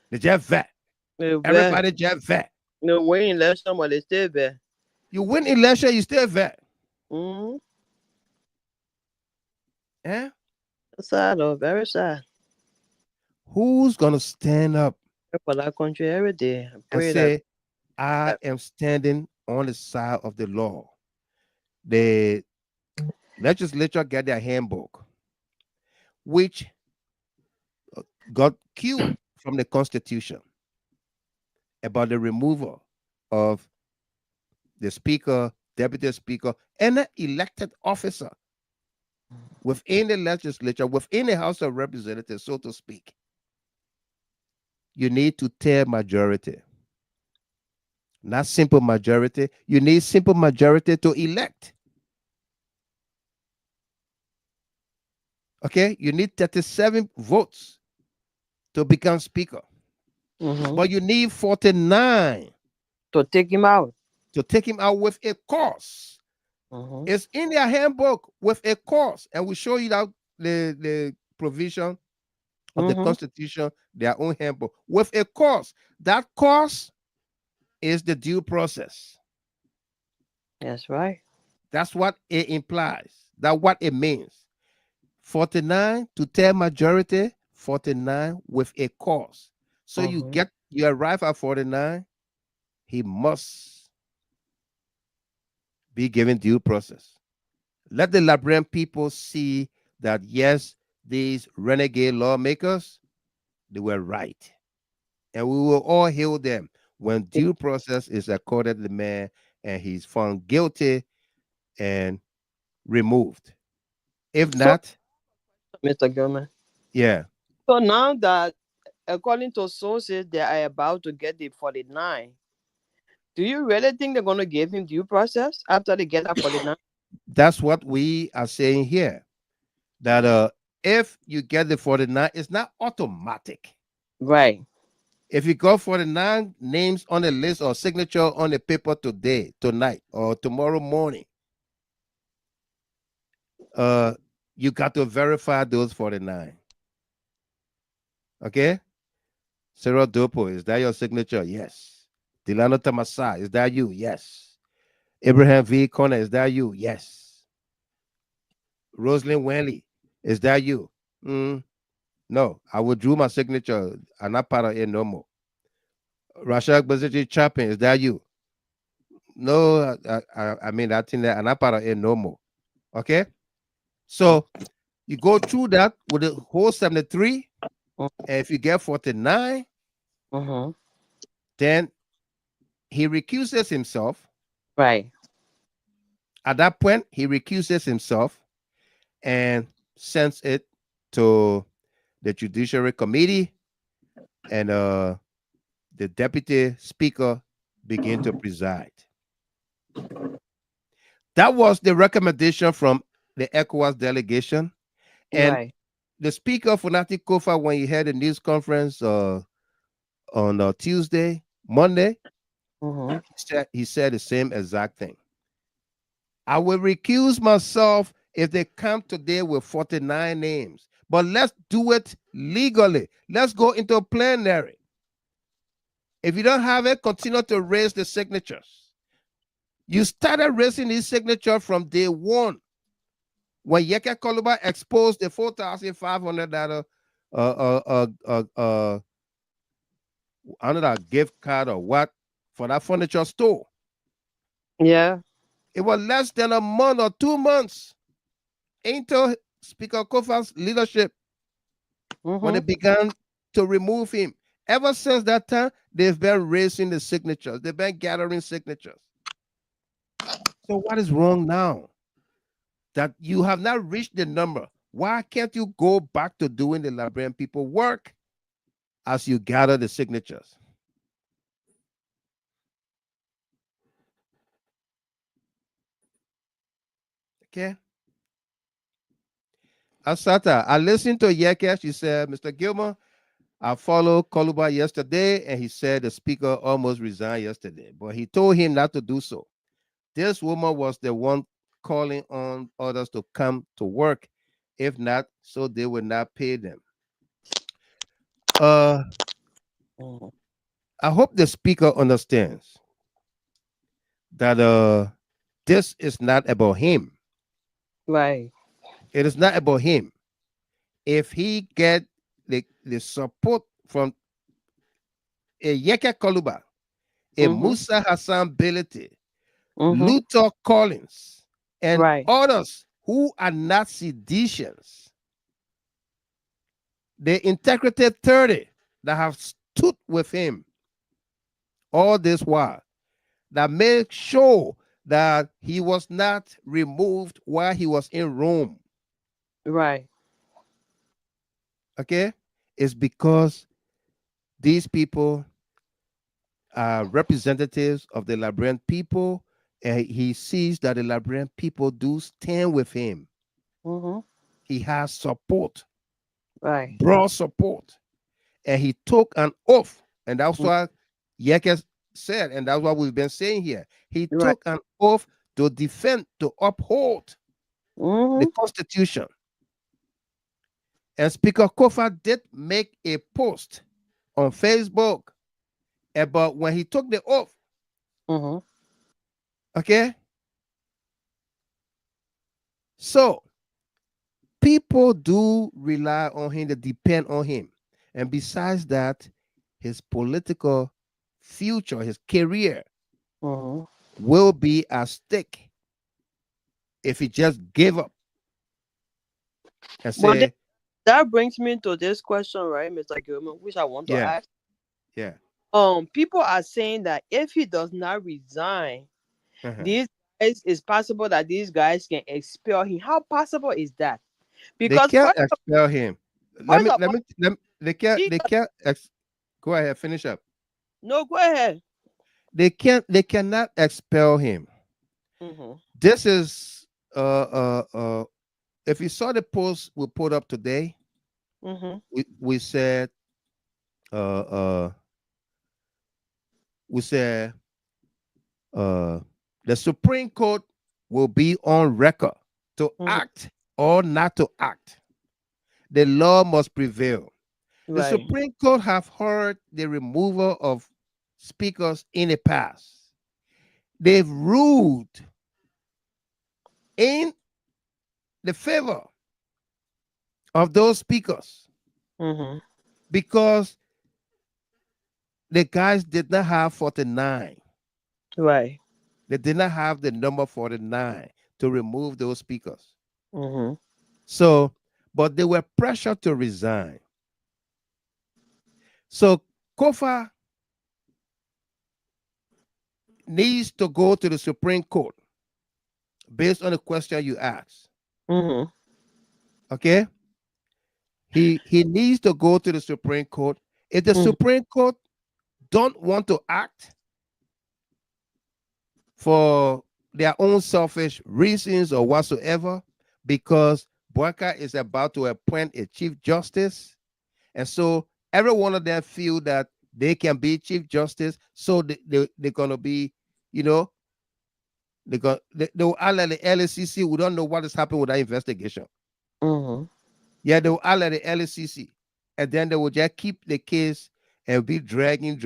They just vet. Everybody just vet. You win election, but they still vet. You win election, you still vet. Yeah? Sad, though. Very sad. Who's going to stand up for that country every day and say, I am standing on the side of the law? The legislature got their handbook, which got cued from the Constitution about the removal of the speaker, deputy speaker, and an elected officer within the legislature, within the House of Representatives, so to speak. You need to tear majority. Not simple majority. You need simple majority to elect. Okay? You need 37 votes to become speaker. But you need 49 to take him out. To take him out with a cause. It's in their handbook with a cause. And we show you that the provision of the Constitution, their own handbook, with a cause. That cause is the due process. That's right. That's what it implies. That's what it means. 49 to 10 majority, 49 with a cause. So you arrive at 49, he must be given due process. Let the Liberian people see that, yes, these renegade lawmakers, they were right. And we will all hail them when due process is accorded to the man and he's found guilty and removed. If not, Mr. Gilman. Yeah. So now that, according to sources, they are about to get the 49, do you really think they're going to give him due process after they get that 49? That's what we are saying here. That if you get the 49, it's not automatic. Right. If you got 49 names on the list or signature on the paper today, tonight, or tomorrow morning, you got to verify those 49. Okay? Cyril Dopo, is that your signature? Yes. Delano Tamasa, is that you? Yes. Abraham V. Connor, is that you? Yes. Rosalind Wenley, is that you? No, I withdrew my signature. I'm not part of it no more. Rashad Baziji Chapin, is that you? No, I mean, I think that I'm not part of it no more. Okay? So you go through that with the whole 73, and if you get 49, then he recuses himself. Right. At that point, he recuses himself and sends it to the Judiciary Committee, and the Deputy Speaker began to preside. That was the recommendation from the ECOWAS delegation. And the Speaker, Fonati Koffa, when he had a news conference on Monday, he said the same exact thing. I will recuse myself if they come today with 49 names, but let's do it legally. Let's go into plenary. If you don't have it, continue to raise the signatures. You started raising these signatures from day one when Yeke Koluba exposed the $4,500 under a gift card or what for that furniture store. Yeah. It was less than a month or 2 months into Speaker Koffa's leadership when they began to remove him. Ever since that time, they've been raising the signatures. They've been gathering signatures. So what is wrong now? That you have not reached the number. Why can't you go back to doing the Liberian people work as you gather the signatures? Okay. Asata, I listened to Yeke. She said, Mr. Gilmer, I followed Koluba yesterday, and he said the speaker almost resigned yesterday, but he told him not to do so. This woman was the one calling on others to come to work. If not, so they will not pay them. I hope the speaker understands that this is not about him. Right. It is not about him. If he get the support from a Yeke Koluba, a Musa Hassan Belete, Luther Collins, and others who are not seditious, the integrity 30 that have stood with him all this while, that make sure that he was not removed while he was in Rome. Right. Okay? It's because these people are representatives of the Liberian people, and he sees that the Liberian people do stand with him. He has support, broad support, and he took an oath, and that's what Yeke said, and that's what we've been saying here. He took an oath to defend, to uphold the Constitution. And Speaker Koffa did make a post on Facebook about when he took the oath. Okay? So, people do rely on him, they depend on him. And besides that, his political future, his career will be at stake if he just gave up and say, that brings me to this question, right, Mr. Gilman, which I want to ask. Yeah. People are saying that if he does not resign, these guys, it's possible that these guys can expel him. How possible is that? Because they can't expel him. They can't go ahead, finish up. No, go ahead. They cannot expel him. This is if you saw the post we put up today, we said the Supreme Court will be on record to act or not to act. The law must prevail. The Supreme Court have heard the removal of speakers in the past. They've ruled in the favor of those speakers because the guys did not have 49. Right. They did not have the number 49 to remove those speakers. So, but they were pressured to resign. So Koffa needs to go to the Supreme Court based on the question you asked. Okay? He needs to go to the Supreme Court. If the Supreme Court don't want to act for their own selfish reasons or whatsoever, because Boyka is about to appoint a chief justice, and so every one of them feel that they can be chief justice, so they're gonna be, you know, they will alert the LCC. We don't know what is happening with that investigation. Yeah, they will alert the LCC, and then they will just keep the case and be dragging,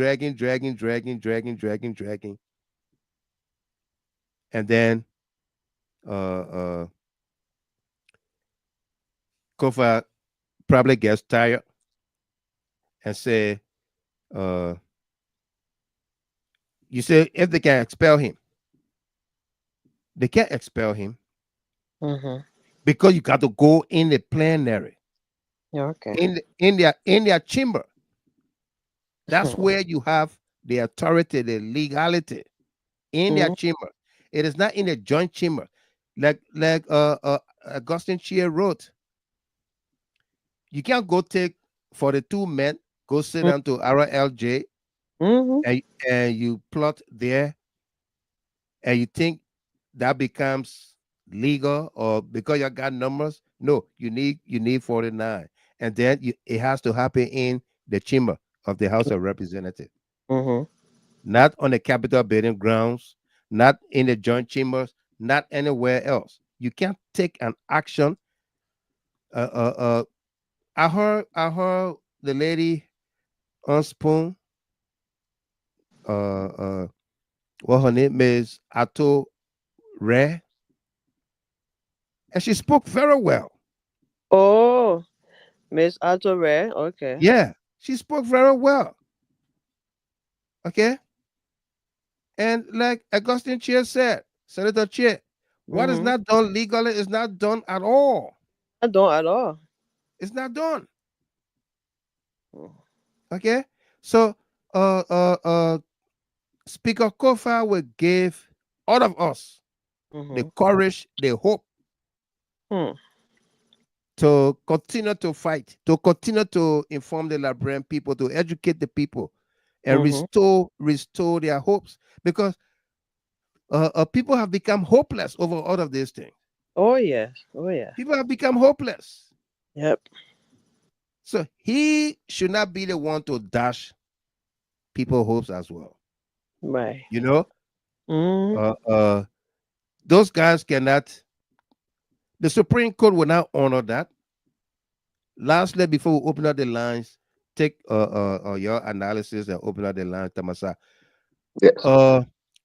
and then Koffa probably gets tired and say, you say if they can expel him, they can't expel him because you got to go in the plenary. Okay. In their chamber. That's where you have the authority, the legality in their chamber. It is not in the joint chamber. Like Augustine Chia wrote, you can't go take for the two men, go sit down to RLJ and you plot there and you think that becomes legal or because you got numbers. No, you need 49. And then it has to happen in the chamber of the House of Representatives. Not on the Capitol building grounds, not in the joint chambers, not anywhere else. You can't take an action. I heard the lady on Spoon, what her name is, Ato Rare, and she spoke very well. Oh, Miss Ato Rare, okay. Yeah, she spoke very well. Okay. And like Augustine Chia said, Senator Chia, what is not done legally is not done at all. Not done at all. It's not done. Okay. So Speaker Koffa will give all of us the courage, the hope to continue to fight, to continue to inform the Liberian people, to educate the people and restore their hopes, because people have become hopeless over all of these things. Oh yes. Oh yeah. People have become hopeless. Yep. So he should not be the one to dash people hopes as well. Right. You know? Those guys cannot. The Supreme Court will not honor that. Lastly, before we open up the lines, take your analysis and open up the lines, Tamasa. Yes.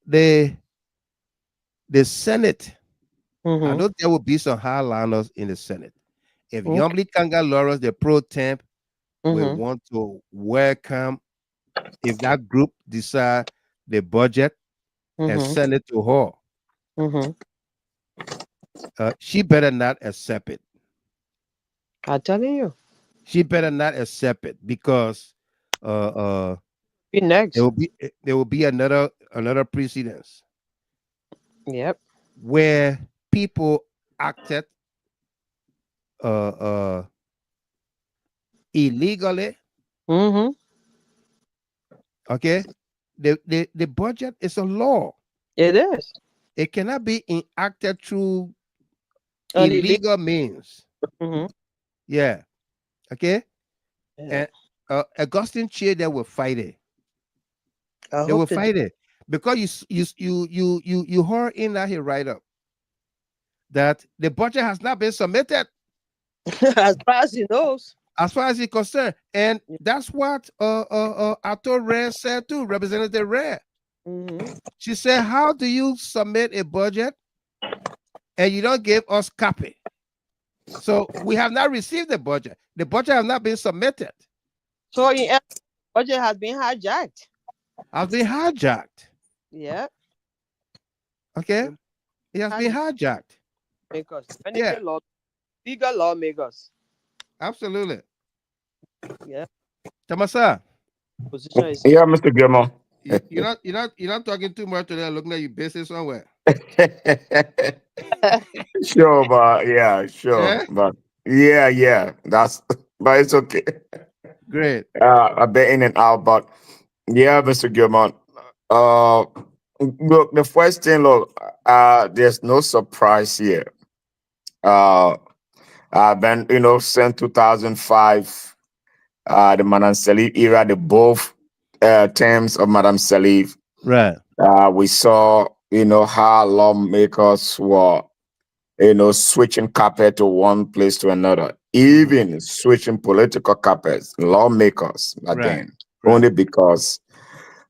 The Senate, I know there will be some hardliners in the Senate. If Yomli Kanga Lawrence, the pro temp, will want to welcome, if that group decide the budget and send it to her, she better not accept it. I'm telling you. She better not accept it, because be next. There will be another precedence. Yep. Where people acted illegally. Okay. The budget is a law. It is. It cannot be enacted through illegal means. Yeah. Okay. Yeah. And Augustine Chia, they will fight it. They will fight it, because you heard in that he write up that the budget has not been submitted. As far as he knows. As far as he's concerned. And that's what Ato Rare said too, Representative Rare. She said, how do you submit a budget and you don't give us copy? So we have not received the budget. The budget has not been submitted. So the budget has been hijacked. Has been hijacked. Yeah. Okay. It has been hijacked. Because legal lawmakers. Absolutely. Yeah. Tamasa. Position is yeah, Mr. Gilmore. You're not talking too much today, looking like you're busy somewhere. Sure, but yeah, sure. Yeah? But yeah, that's but it's okay. Great. I've been in and out, but yeah, Mr. Gilmont. Look, the first thing, look, there's no surprise here. I've been, since 2005, the Madam Salif era, the both terms of Madam Salif. Right. We saw, how lawmakers were, switching carpet to one place to another, even switching political carpets, lawmakers again, only because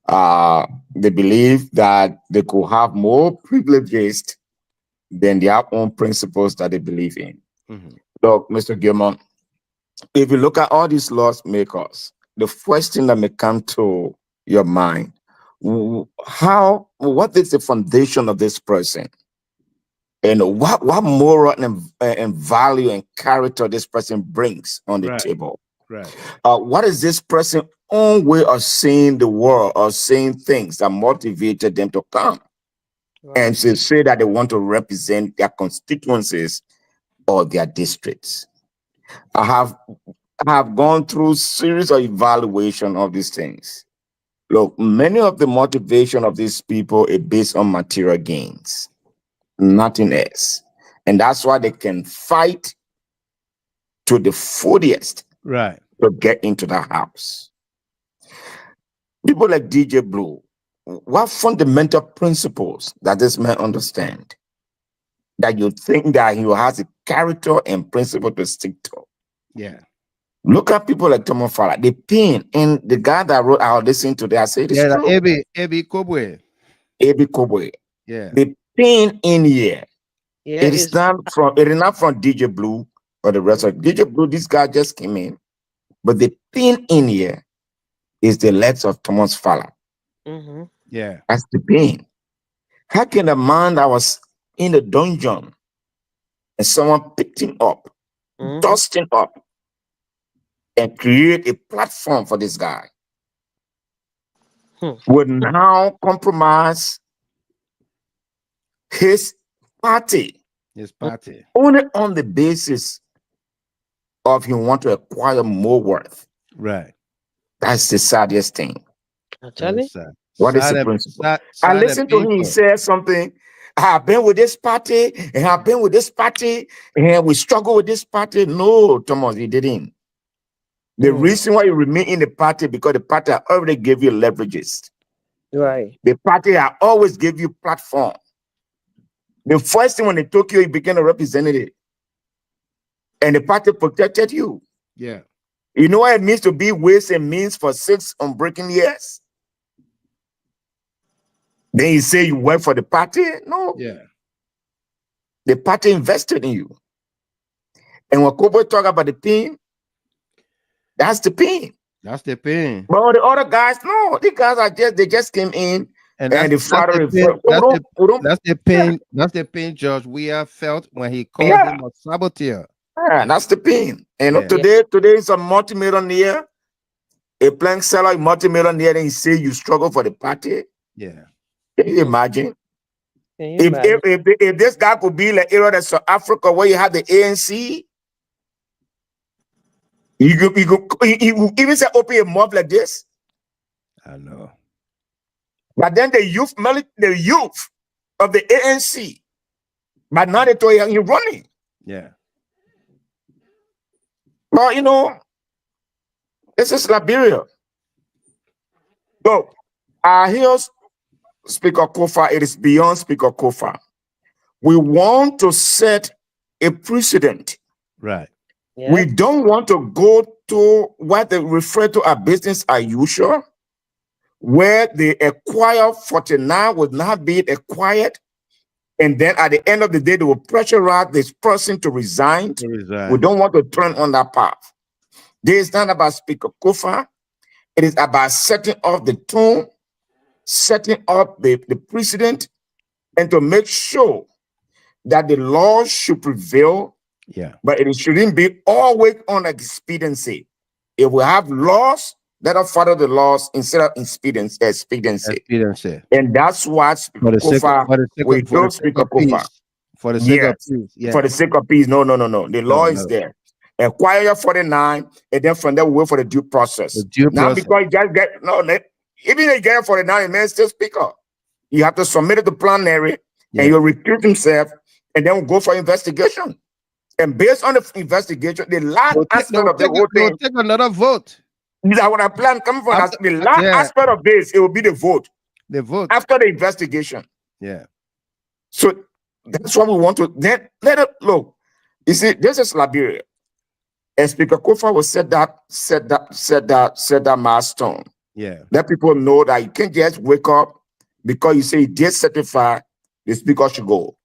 they believe that they could have more privileges than their own principles that they believe in. Look, Mr. Gilmont, if you look at all these lawmakers, the first thing that may come to your mind, what is the foundation of this person? And what moral and value and character this person brings on the table? Right. What is this person's own way of seeing the world or seeing things that motivated them to come and to say that they want to represent their constituencies or their districts? I have gone through series of evaluation of these things. Look, many of the motivation of these people is based on material gains, nothing else. And that's why they can fight to the fullest to get into the house. People like DJ Blue, what fundamental principles that this man understand that you think that he has a character and principle to stick to? Yeah. Look at people like Thomas Fowler, the pain, and the guy that wrote, I'll listen to that, I said, it's true. Ebi Kobwe. Ebi Kobwe. Yeah. The pain in here, Yeah, it is not from DJ Blue or the rest of DJ Blue. This guy just came in, but the pain in here is the legs of Thomas Fowler. Yeah. That's the pain. How can a man that was in the dungeon and someone picked him up, dusted him up, and create a platform for this guy would now compromise his party only on the basis of he want to acquire more worth? Right. That's the saddest thing. Actually, what is the principle? I listened to him, he said something. I've been with this party, and I've been with this party, and we struggle with this party. No, Thomas, he didn't. The reason why you remain in the party because the party already gave you leverages. Right. The party always gave you platform. The first thing when they took you became a representative. And the party protected you. Yeah. You know what it means to be ways and means for 6 unbreaking years? Then you say you work for the party? No. Yeah. The party invested in you. And when Kobo talk about the pain, that's the pain. That's the pain. But the other guys, no, the guys they just came in and the father that's the pain. That's the pain, George. We have felt when he called him a saboteur. Yeah, that's the pain. And today is a multi-millionaire, a plank seller, a multi-millionaire, and he say you struggle for the party. Yeah. Can you imagine? If this guy could be like era of South Africa where you have the ANC, you even say open a mouth like this. I know. But then the youth of the ANC, but now they told you running. Yeah. Well, this is Liberia. So, I hear Speaker Koffa, it is beyond Speaker Koffa. We want to set a precedent. Right. Yeah. We don't want to go to what they refer to as business as usual, where they acquire 49 would not be acquired. And then at the end of the day, they will pressurize this person to resign. We don't want to turn on that path. This is not about Speaker Koffa. It is about setting up the tone, setting up the precedent, and to make sure that the laws should prevail. Yeah. But it shouldn't be always on expediency. If we have laws, let us follow the laws instead of expediency. And that's what Speaker Koffa, we don't Speaker Koffa. For the sake of peace. Yeah. For the sake of peace. No. The law is there. acquire your 49, and then from there we wait for the due process. Now, because you just get even if you get 49, it may still speaker. You have to submit it to plenary, and you'll recuse himself, and then we'll go for investigation. And based on the investigation, the last aspect of the whole thing, they'll take another vote. That when I plan coming from the last aspect of this, it will be the vote. The vote after the investigation. Yeah. So that's what we want to let it look. You see, this is Liberia. And Speaker Koffa will set that milestone. Yeah. Let people know that you can't just wake up because you say you did certify, the speaker should go.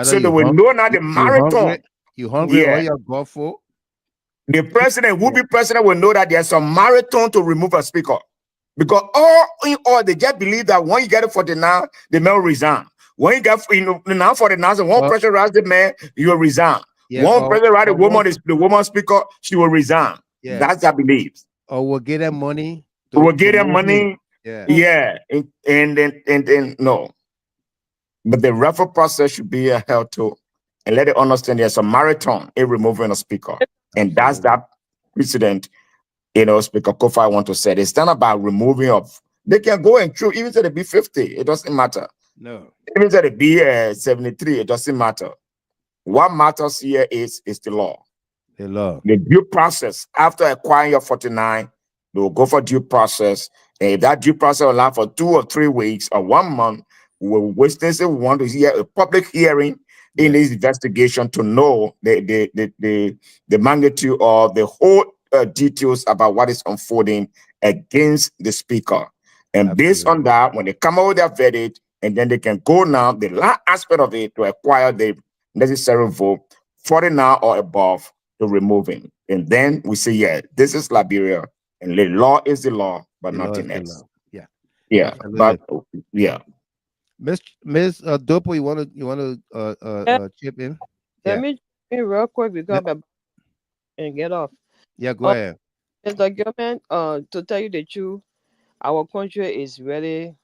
So they will know now the marathon. You hungry or you're grateful. The president, will be president, will know that there's a marathon to remove a speaker. Because all they just believe that when you get it for the now, the man will resign. When you get now for the now, one pressurize the man, you will resign. One pressurize the woman, the woman speaker, she will resign. Yeah. That's their beliefs. Or we'll get them money. We'll get them money. Yeah. And then no. But the referral process should be held to, and let it understand there's a marathon in removing a speaker. And that's that precedent, Speaker Koffa want to say. It's not about removing of, they can go and choose, even if they be 50, it doesn't matter. No. Even if they be 73, it doesn't matter. What matters here is the law. The law. The due process. After acquiring your 49, they will go for due process. And if that due process will last for 2 or 3 weeks or 1 month, we want to hear a public hearing in this investigation to know the magnitude of the whole details about what is unfolding against the speaker. And based on that, when they come out with their verdict, and then they can go now, the last aspect of it, to acquire the necessary vote, 40 now or above, to remove him. And then we say, yeah, this is Liberia, and the law is the law, but nothing else. Yeah. Yeah. But yeah. Miss Dopo, you want to chip in? Let me real quick because and get off. Yeah, go ahead. The government, to tell you the truth, our country is really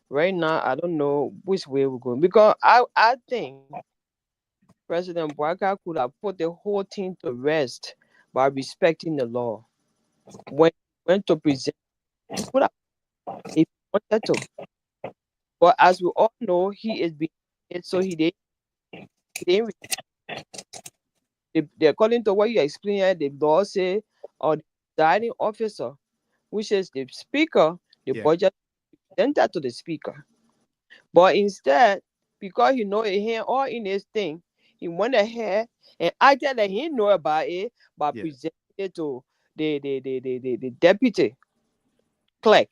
right now. I don't know which way we're going, because I think President Bouaka could have put the whole thing to rest by respecting the law. When he went to present, he could have, if he wanted to. But as we all know, he is being hit, so he didn't. According to what you explained here, the law say, or the presiding officer, which is the speaker, the budget sent that to the speaker. But instead, because he know it here all in his thing, he went ahead and acted like he know about it by presenting it to the deputy clerk.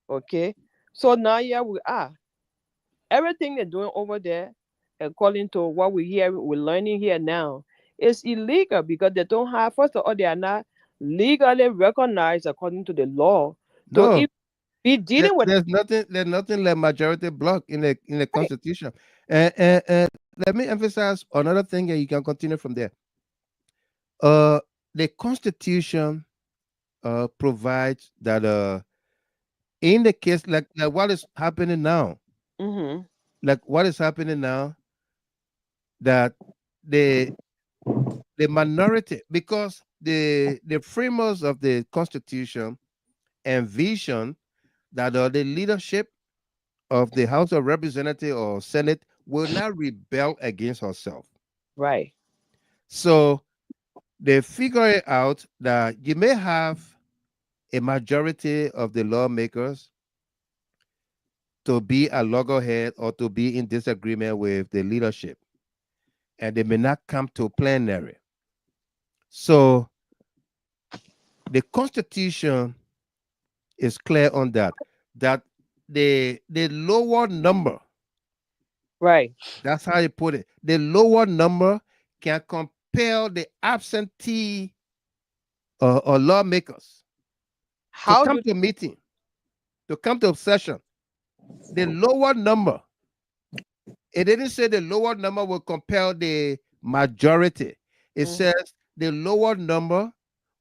Okay, so now here we are. Everything they're doing over there, according to what we're learning here now, is illegal because they don't have. First of all, they are not legally recognized according to the law. No. Be dealing with. There's nothing like majority block in the Constitution. And let me emphasize another thing, and you can continue from there. The Constitution provides that in the case like what is happening now, like what is happening now, that the minority, because the framers of the Constitution envision that the leadership of the House of Representatives or Senate will not rebel against herself. Right. So they figure it out that you may have a majority of the lawmakers to be a loggerhead or to be in disagreement with the leadership, and they may not come to plenary. So the Constitution is clear on that the lower number, right, that's how you put it, the lower number can compel the absentee or lawmakers to come to meeting, to come to session. The lower number, it didn't say the lower number will compel the majority. It says the lower number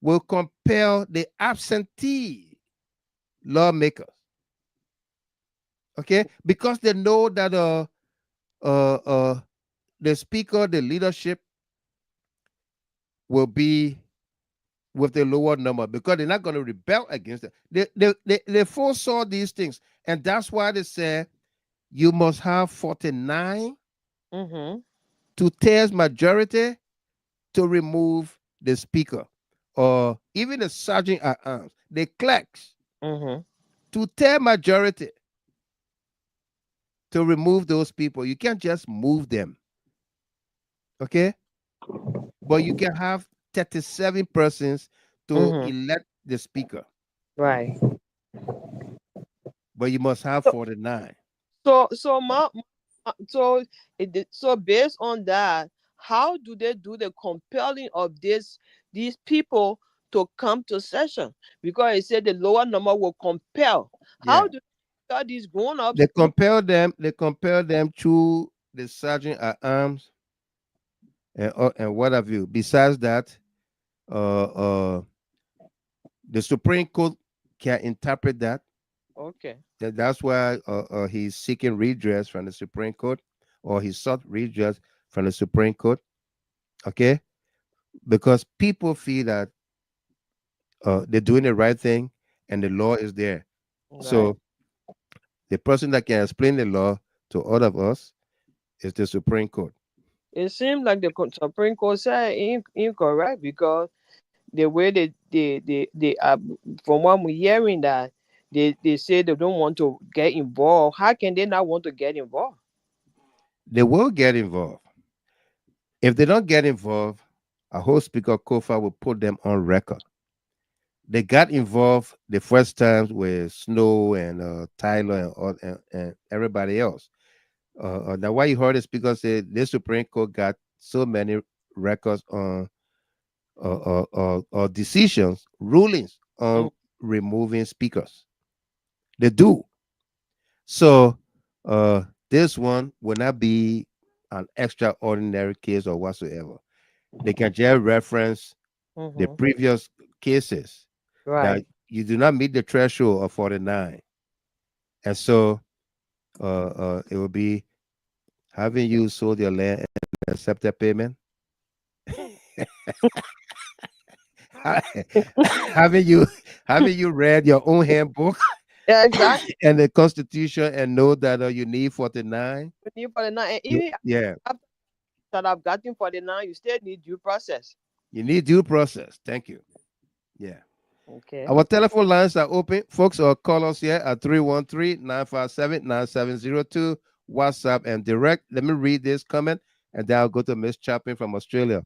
will compel the absentee lawmakers. Okay, because they know that the speaker, the leadership, will be with the lower number because they're not going to rebel against it. They foresaw these things, and that's why they said you must have 49 to thirds majority to remove the speaker or even the sergeant at arms, the clerks, to third majority to remove those people. You can't just move them, okay? But you can have 37 persons to elect the speaker. Right. But you must have 49. So so based on that, how do they do the compelling of these people to come to session? Because it said the lower number will compel. How do they compel these grown-ups? They compel them through the sergeant at arms and what have you. Besides that, the Supreme Court can interpret that. Okay. That's why he's seeking redress from the Supreme Court, or he sought redress from the Supreme Court. Okay, because people feel that they're doing the right thing and the law is there. Right. So the person that can explain the law to all of us is the Supreme Court. It seems like the Supreme Court said incorrect because the way they are, from what we're hearing, that they say they don't want to get involved. How can they not want to get involved? They will get involved. If they don't get involved, I hope Speaker Koffa will put them on record. They got involved the first times with Snow and Tyler and everybody else. Now, why you heard is because the Supreme Court got so many records on decisions, rulings on removing speakers. They do. So this one will not be an extraordinary case or whatsoever. They can just reference the previous cases that you do not meet the threshold of 49. And so it will be having you sold your land and accepted payment. having you read your own handbook, yeah, exactly, and the Constitution, and know that you need 49. You need 49, and even after that I've gotten 49, you still need due process. You need due process. Thank you. Yeah. Okay. Our telephone lines are open, folks, or call us here at 313-957-9702, WhatsApp and direct. Let me read this comment, and then I'll go to Miss Chapin from Australia.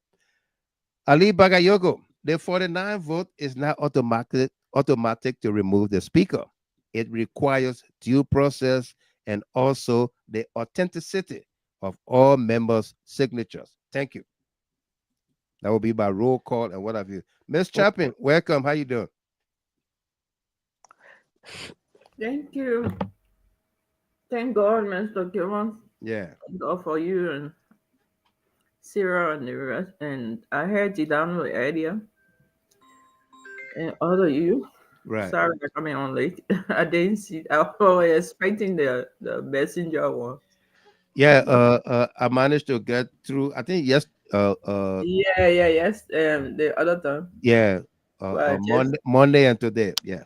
Ali Bagayogo, the 49 vote is not automatic to remove the speaker. It requires due process and also the authenticity of all members' signatures. Thank you. That will be by roll call and what have you. Miss Chapin, welcome. How you doing? Thank you. Thank God, Mr. Gilman. Yeah. Thank God for you and Sarah and the rest. And I heard you download earlier. And all of you. Right. Sorry for coming on late. I didn't see. I was expecting the messenger one. Yeah. I managed to get through. I think yes. Yes. The other time. Yeah. Monday and today. Yeah.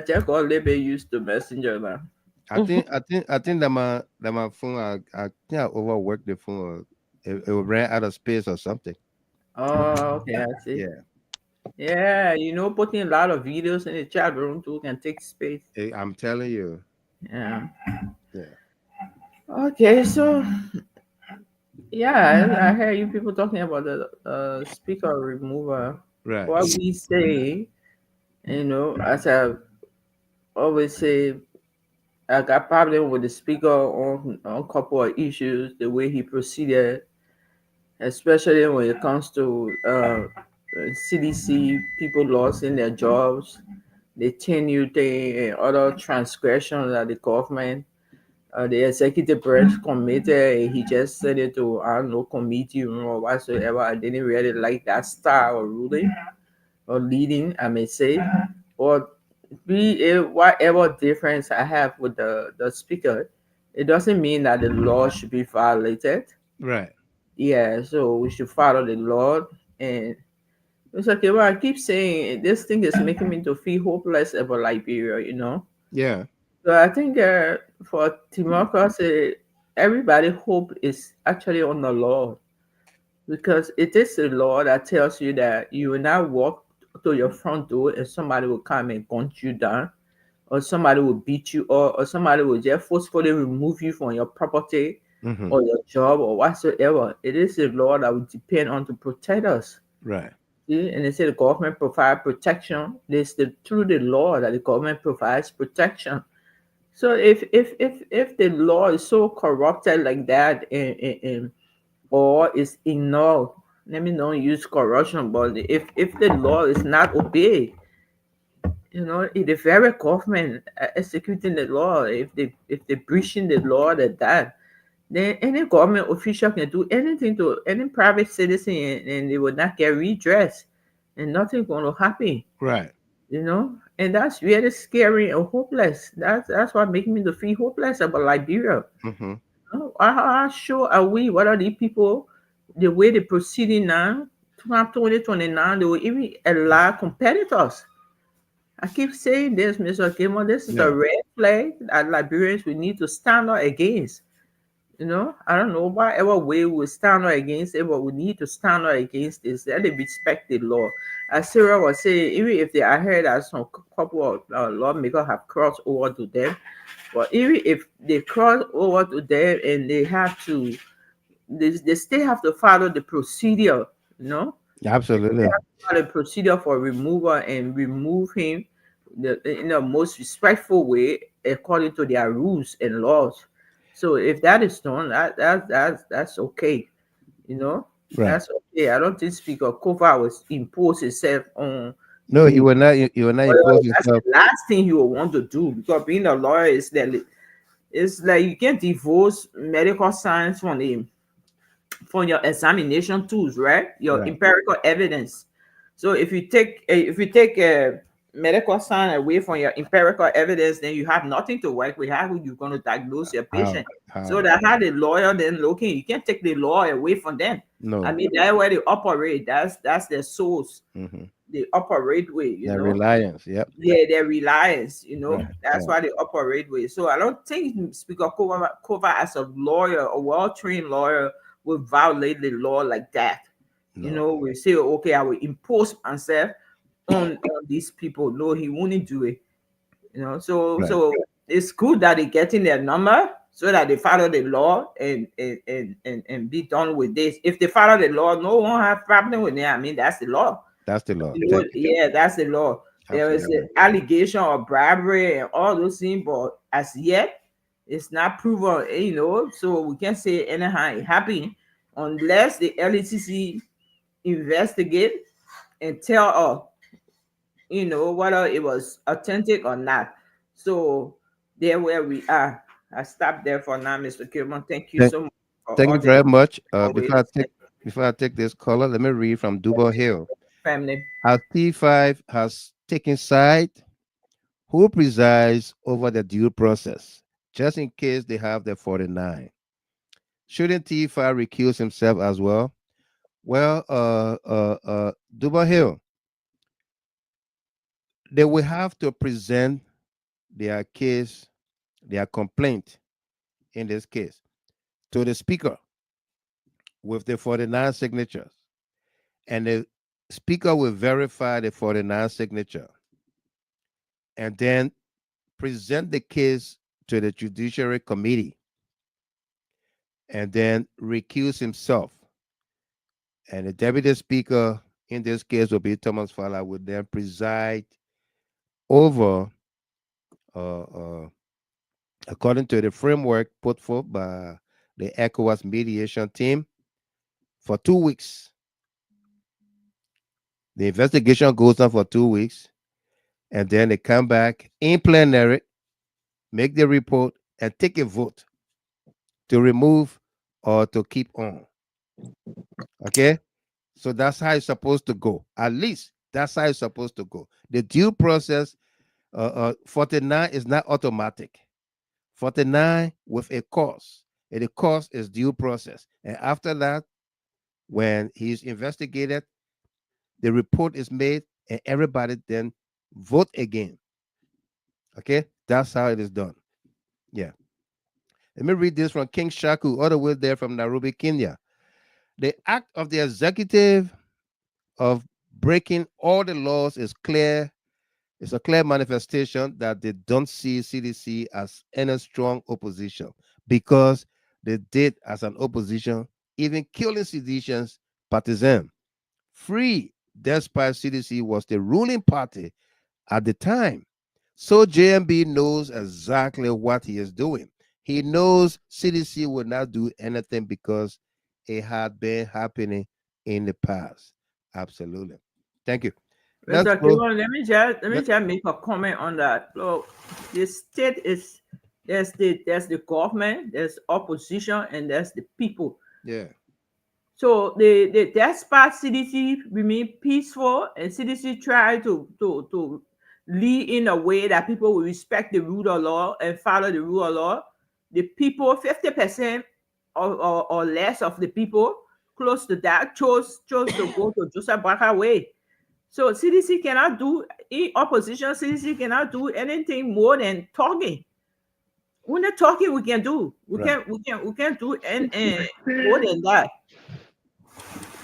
Just got a little bit used to messenger now. I think that my phone. I think I overworked the phone. It ran out of space or something. Oh, okay. I see. Yeah. Yeah, putting a lot of videos in the chat room too can take space. I'm telling you. Yeah. Yeah. Okay, so I hear you people talking about the speaker remover. Right. What we say, as I always say, I got problem with the speaker on a couple of issues, the way he proceeded, especially when it comes to CDC, people losing their jobs, the tenure thing, and other transgressions that the government, the executive branch committed. He just sent it to, I don't know, committee or whatsoever. I didn't really like that style of ruling or leading, I may say. Or whatever difference I have with the speaker, it doesn't mean that the law should be violated. Right. Yeah, so we should follow the law. And it's okay. Well, I keep saying this thing is making me to feel hopeless about Liberia. Yeah. So I think for democracy, everybody hope is actually on the Lord, because it is the law that tells you that you will not walk to your front door and somebody will come and gun you down, or somebody will beat you, or somebody will just forcefully remove you from your property Mm-hmm. or your job or whatsoever. It is the law that will depend on to protect us. Right. See? And they say the government provides protection. It's through the law that the government provides protection. So if the law is so corrupted like that, or is ignored, let me not use corruption, but if the law is not obeyed, if the very government executing the law, if they breaching the law like that, then any government official can do anything to any private citizen, and they will not get redress, and nothing going to happen. Right. And that's really scary and hopeless. That's what making me to feel hopeless about Liberia. Mm-hmm. How sure are we? What are these people? The way they're proceeding now, 2029, they will even allow competitors. I keep saying this, Mr. Gilmore. This is a red flag that Liberians we need to stand up against. I don't know whatever way we stand up against it, but we need to stand up against this. Let them respect the law. As Sarah was saying, even if I heard that some couple of lawmakers have crossed over to them, but even if they cross over to them and they have to, they still have to follow the procedure, Absolutely. They have to follow the procedure for removal and remove him in the most respectful way according to their rules and laws. So if that is done, that's okay, Right. that's okay. I don't think Speaker Koffa was impose himself on No, he the will not. He will not lawyer. impose That's himself. the last thing you will want to do, because being a lawyer is that it's like you can't divorce medical science from your examination tools, right? Your Right. empirical evidence. So if you take medical science away from your empirical evidence, then you have nothing to work with. How are you going to diagnose your patient? So that how the lawyer then looking, you can't take the law away from them. No. I mean, that's where they operate. That's their source. Mm-hmm. They operate with, The reliance. Yep. Yeah, their reliance, Right. that's why they operate with. So I don't think Speaker Koffa as a lawyer, a well-trained lawyer, will violate the law like that. We say, okay, I will impose myself on these people. No, he wouldn't do it. So Right. so it's good that they're getting their number so that they follow the law and be done with this. If they follow the law, no one have problem with it. I mean, that's the law. That's the law. Yeah, that's the law. There is an allegation of bribery and all those things, but as yet, it's not proven, so we can't say anyhow it happened unless the LETC investigate and tell us, whether it was authentic or not. So there where we are. I stop there for now, Mr. Kilman. Thank you so much. Thank you very much. Before I take this caller, let me read from Dubo Hill. Family. As T5 has taken side, who presides over the due process, just in case they have the 49? Shouldn't T5 recuse himself as well? Well, Dubo Hill, they will have to present their case, their complaint in this case, to the speaker with the 49 signatures. And the speaker will verify the 49 signature and then present the case to the Judiciary Committee and then recuse himself. And the deputy speaker, in this case, will be Thomas Fowler, would then preside over, according to the framework put forth by the ECOWAS mediation team, for 2 weeks. The investigation goes on for 2 weeks, and then they come back in plenary, make the report, and take a vote to remove or to keep on. Okay? So that's how it's supposed to go. At least that's how it's supposed to go. The due process, 49 is not automatic. 49 with a cause, and the cause is due process. And after that, when he's investigated the report is made, and everybody then vote again. Okay, that's how it is done. Yeah. Let me read this from King Shaku, all the way there from Nairobi, Kenya. The act of the executive of breaking all the laws is clear. It's a clear manifestation that they don't see CDC as any strong opposition, because they did as an opposition, even killing seditions partisans. Free, despite CDC was the ruling party at the time. So JNB knows exactly what he is doing. He knows CDC would not do anything because it had been happening in the past. Absolutely. Thank you. Mr. Kimon, let me just make a comment on that. Look, the state is there's the government, there's opposition, and there's the people. Yeah. So the despite CDC remain peaceful, and CDC try to lead in a way that people will respect the rule of law and follow the rule of law. The people, 50% or less of the people close to that chose to go to Joseph Barker way. So CDC cannot do, in opposition, CDC cannot do anything more than talking. When they're talking, we can do. We can't do and more than that.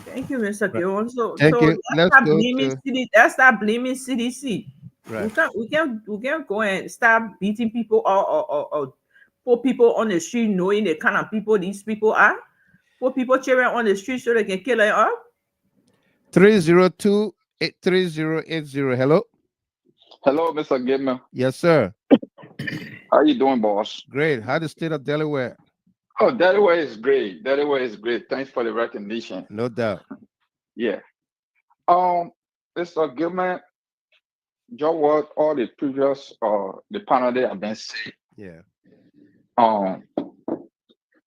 Thank you, Mr. Gion. So let's start blaming CDC. Right. We can't go and start beating people or put people on the street knowing the kind of people these people are. Put people cheering on the street so they can kill them up. 302-83080. Hello. Hello, Mr. Gilman. Yes, sir. How you doing, boss? Great. How the state of Delaware? Oh, Delaware is great. Delaware is great. Thanks for the recognition. No doubt. Yeah. Mr. Gilman, just what all the previous the panel they have been saying. Yeah.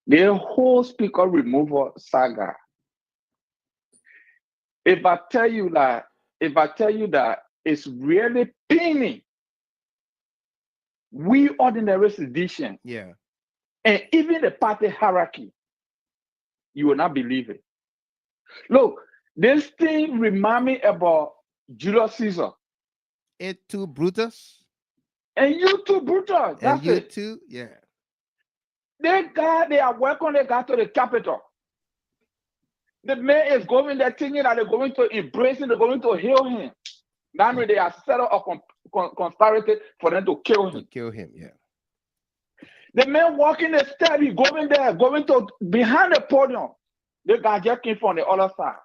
The whole speaker removal saga. If I tell you that it's really paining we ordinary citizens, yeah, and even the party hierarchy, you will not believe it. Look, this thing remind me about Julius Caesar. It too, Brutus. And you too, Brutus. And you too, yeah. They are welcome, they got to the capital. The man is going there thinking that they're going to embrace him, they're going to heal him. That means they are set up a conspiracy for them to kill him. Yeah. The man walking the step, he going there, going to behind the podium. The guy just came from the other side.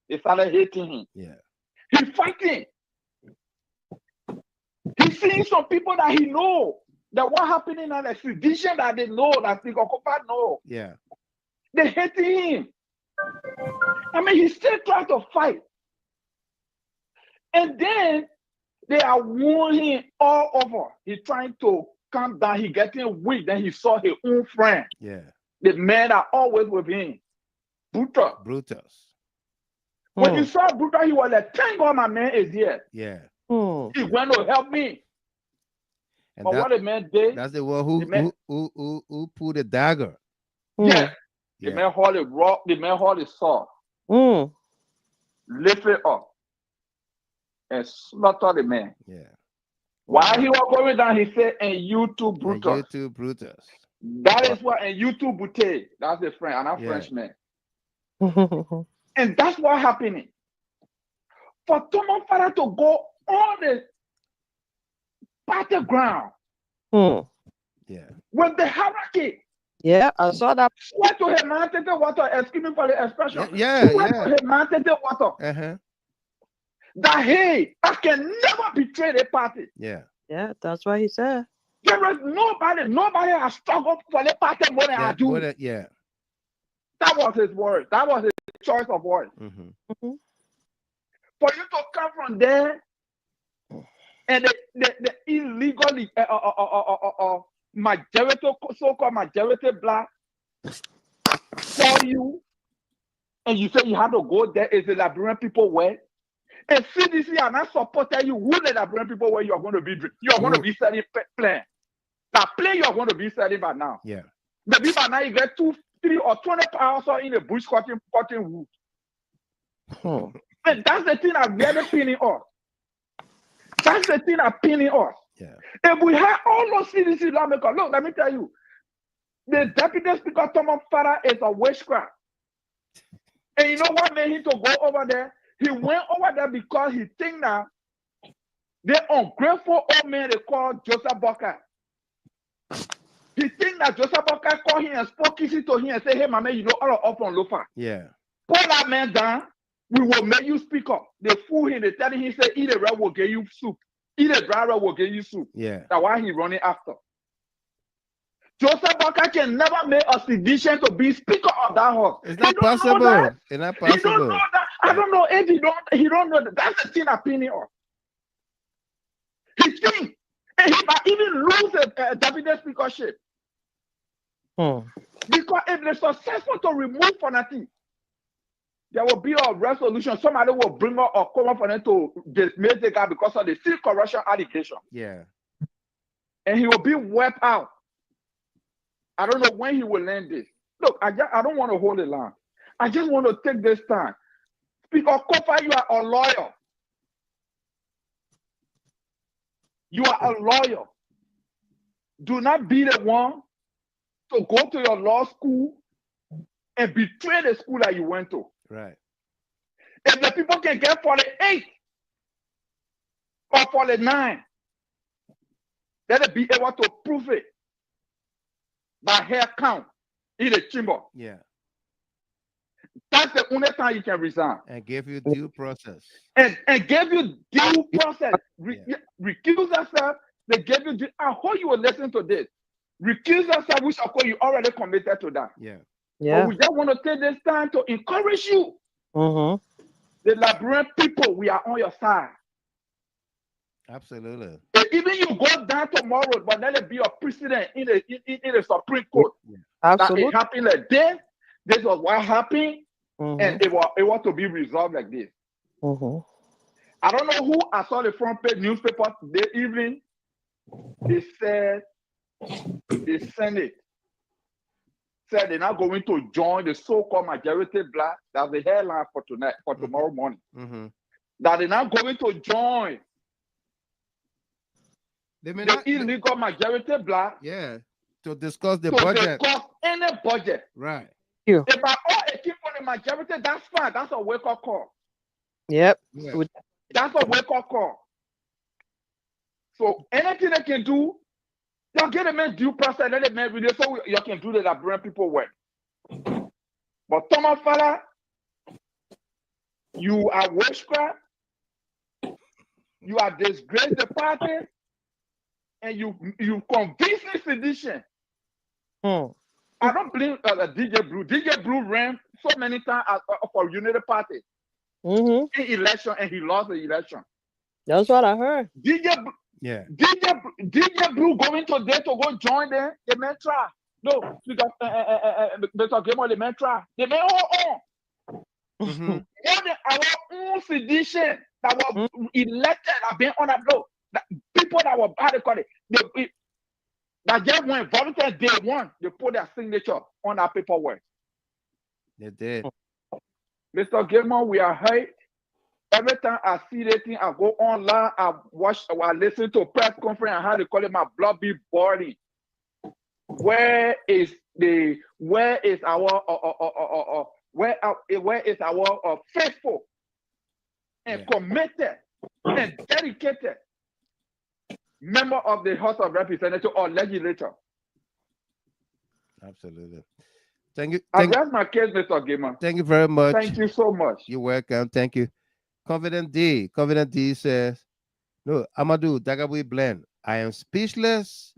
They started hitting him. Yeah. He's fighting. He's seeing some people that he know. That what happening at the sedition that they know, that the Koffa know. Yeah. They hating him. I mean, he still trying to fight. And then they are warning him all over. He's trying to calm down. He getting weak. Then he saw his own friend. Yeah. The man that always with him. Brutus. When he saw Brutus, he was like, thank God my man is here. Yeah. He's going to help me. And but what the man did, that's the one who pulled the dagger. Yeah. The man hold the rock, the man hold the sword. Lift it up and slaughter the man. Yeah. While he was going down, he said, and you too, Brutus. And you too, Brutus. That is what, and you too, Boutte. That's the friend, another Frenchman. And that's what happening. For Thomas Father to go on the battleground. Yeah. With the hierarchy. Yeah, I saw that. Went to him, mounted the water, excuse me for the expression. Yeah. Went to him, mounted the water. That hey, I can never betray the party. Yeah. Yeah, that's what he said. There is nobody has struggled for the party more than I do. Yeah. That was his word. That was his choice of words. For you to come from there and the illegal majority, so-called majority black tell you, and you say you have to go there, is the Liberian people where? And CDC are not supporting you who the Liberian people where you are going to be. You are going to be selling plan. That plane you are going to be selling by now. Yeah. Maybe by now you get 2, 3, or 20 pounds in the bush cutting wood. And And that's the thing that really pinning us. That's the thing that pinning us. Yeah. If we have all those CDC lawmakers, look, let me tell you, the deputy speaker, Thomas Father, is a witchcraft. And you know what made him to go over there? He went over there because he think that the ungrateful old man they call Joseph Boca. He think that Joseph Boca called him and spoke easy to him and say, hey, my man, you know all up on Lofa. Yeah. Pull that man down. We will make you speak up. They fool him. They tell him, he said, eat a red will give you soup. Eat a dry red will give you soup. Yeah. That's why he running after. Joseph Boca can never make a sedition to be speaker of that house. It's not possible. It's not possible. He don't know that. I don't know if he don't know that. That's the thing opinion of. He think, and he might even lose a deputy speakership. Because if they're successful to remove Fonati, there will be a resolution. Somebody will bring up a cover for them to dismiss the guy because of the still corruption allegation. Yeah. And he will be wiped out. I don't know when he will land this. Look, I don't want to hold the line. I just want to take this time. Speaker Koffa, you are a lawyer. You are a lawyer. Do not be the one to go to your law school and betray the school that you went to. Right. If the people can get 48 or 49, let it be able to prove it by hair count in the chamber. Yeah. That's the only time you can resign. And give you due process. And give you due process. Recuse yourself. They give you due. I hope you will listen to this. Recuse yourself, which of course you already committed to that. Yeah. Yeah. But we just want to take this time to encourage you. The Liberian people, we are on your side. Absolutely. And even you go down tomorrow, but let it be a precedent in the Supreme Court. Absolutely. That it happened like this. This was what happened, and it was to be resolved like this. I don't know who I saw the front page newspaper today evening. They said the Senate said they're not going to join the so-called majority black. That's the headline for tonight, for tomorrow morning. That they're not going to join the illegal majority black. Yeah. To discuss the budget. Discuss any budget. Right. If I all a keep on the majority, that's fine. That's a wake-up call. Yep. Yeah. That's a wake-up call. So anything they can do, y'all get a man due process, let it man video so y'all can do the Liberian people work. But Thomas Fala, you are witchcraft, you are disgraced the party, and you convince the sedition. I don't blame DJ Blue. DJ Blue ran so many times for Unity Party in election, and he lost the election. That's what I heard. DJ Blue going today to go join them. The men try. No, because Mr. Game on the men try. The men all on. More than our own sedition that was elected have been on that blow. People that were, how they call it, that just went volunteer day one, they put their signature on that paperwork. They did. Mr. Gilmore, we are hurt. Every time I see that thing, I go online, I listen to a press conference and how they call it, my blood be boiling. Where is our faithful and committed and dedicated member of the House of Representatives or legislature? Absolutely. Thank you. I rest my case, Mr. Gamer. Thank you very much. Thank you so much. You're welcome. Thank you. Confident D says, no, Amadou Dagabui Blend. I am speechless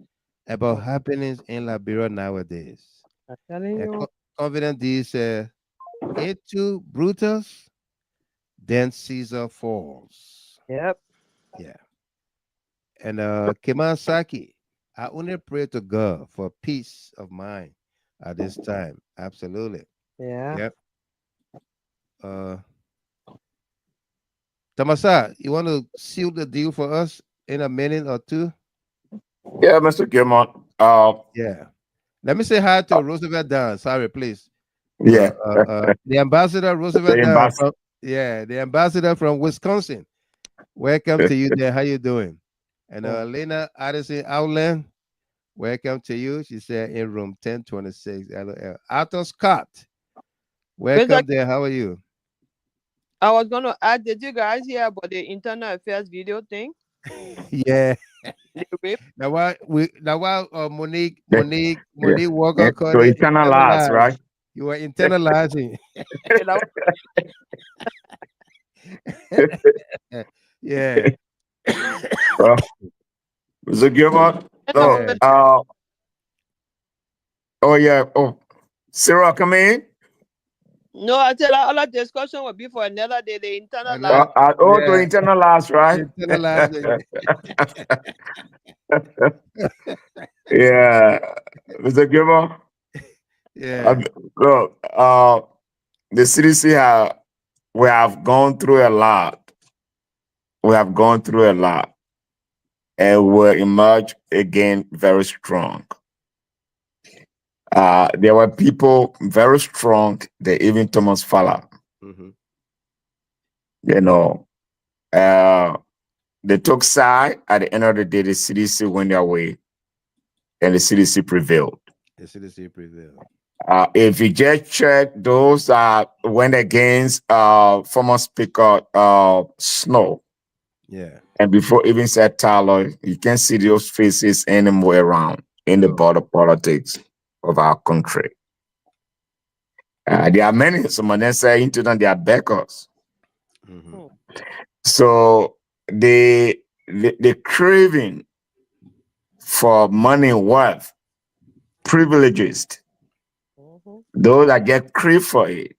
about happenings in Liberia nowadays. I'm telling you. Confident D says, into Brutus, then Caesar falls. Yep. Yeah. And Keman Saki, I only pray to God for peace of mind at this time. Absolutely. Yeah. Yep. Tamasa, you want to seal the deal for us in a minute or two? Yeah, Mr. Gilmore. Yeah. Let me say hi to Roosevelt Dunn. Sorry, please. Yeah. The ambassador, Roosevelt Dunn Yeah, the ambassador from Wisconsin. Welcome to you there. How you doing? And Lena Addison Outland, welcome to you. She said in room 1026. LOL. Arthur Scott, welcome there. How are you? I was going to ask, did you guys hear about the internal affairs video thing? Yeah. Now while Monique Walker called to it internalize, right? You were internalizing. Yeah. Was it Gilmore? No. Oh yeah. Oh, Sarah, come in. No, I tell all that discussion will be for another day. The internal to internalize, right? Yeah. Mr. Gilmore? Yeah. Look, the CDC we have gone through a lot. We have gone through a lot. And we'll emerge again very strong. There were people very strong, even Thomas Fowler. You know, they took side. At the end of the day, the CDC went their way, and the CDC prevailed. The CDC prevailed. If you just check, those went against former Speaker Snow. Yeah. And before even said Tyler, you can't see those faces anymore around in the border politics of our country. There are many, some of them say into them, they are backers. So the craving for money and wealth, privileges, those that get crave for it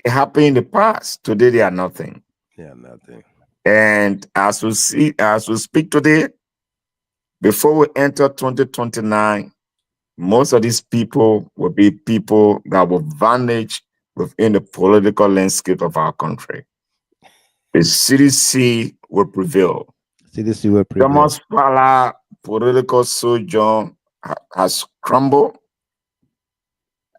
happened in the past. Today they are nothing. Yeah, nothing. And as we speak today, before we enter 2029, most of these people will be people that will vanish within the political landscape of our country. The CDC will prevail. CDC will prevail. Thomas Fowler political sojourn has crumbled,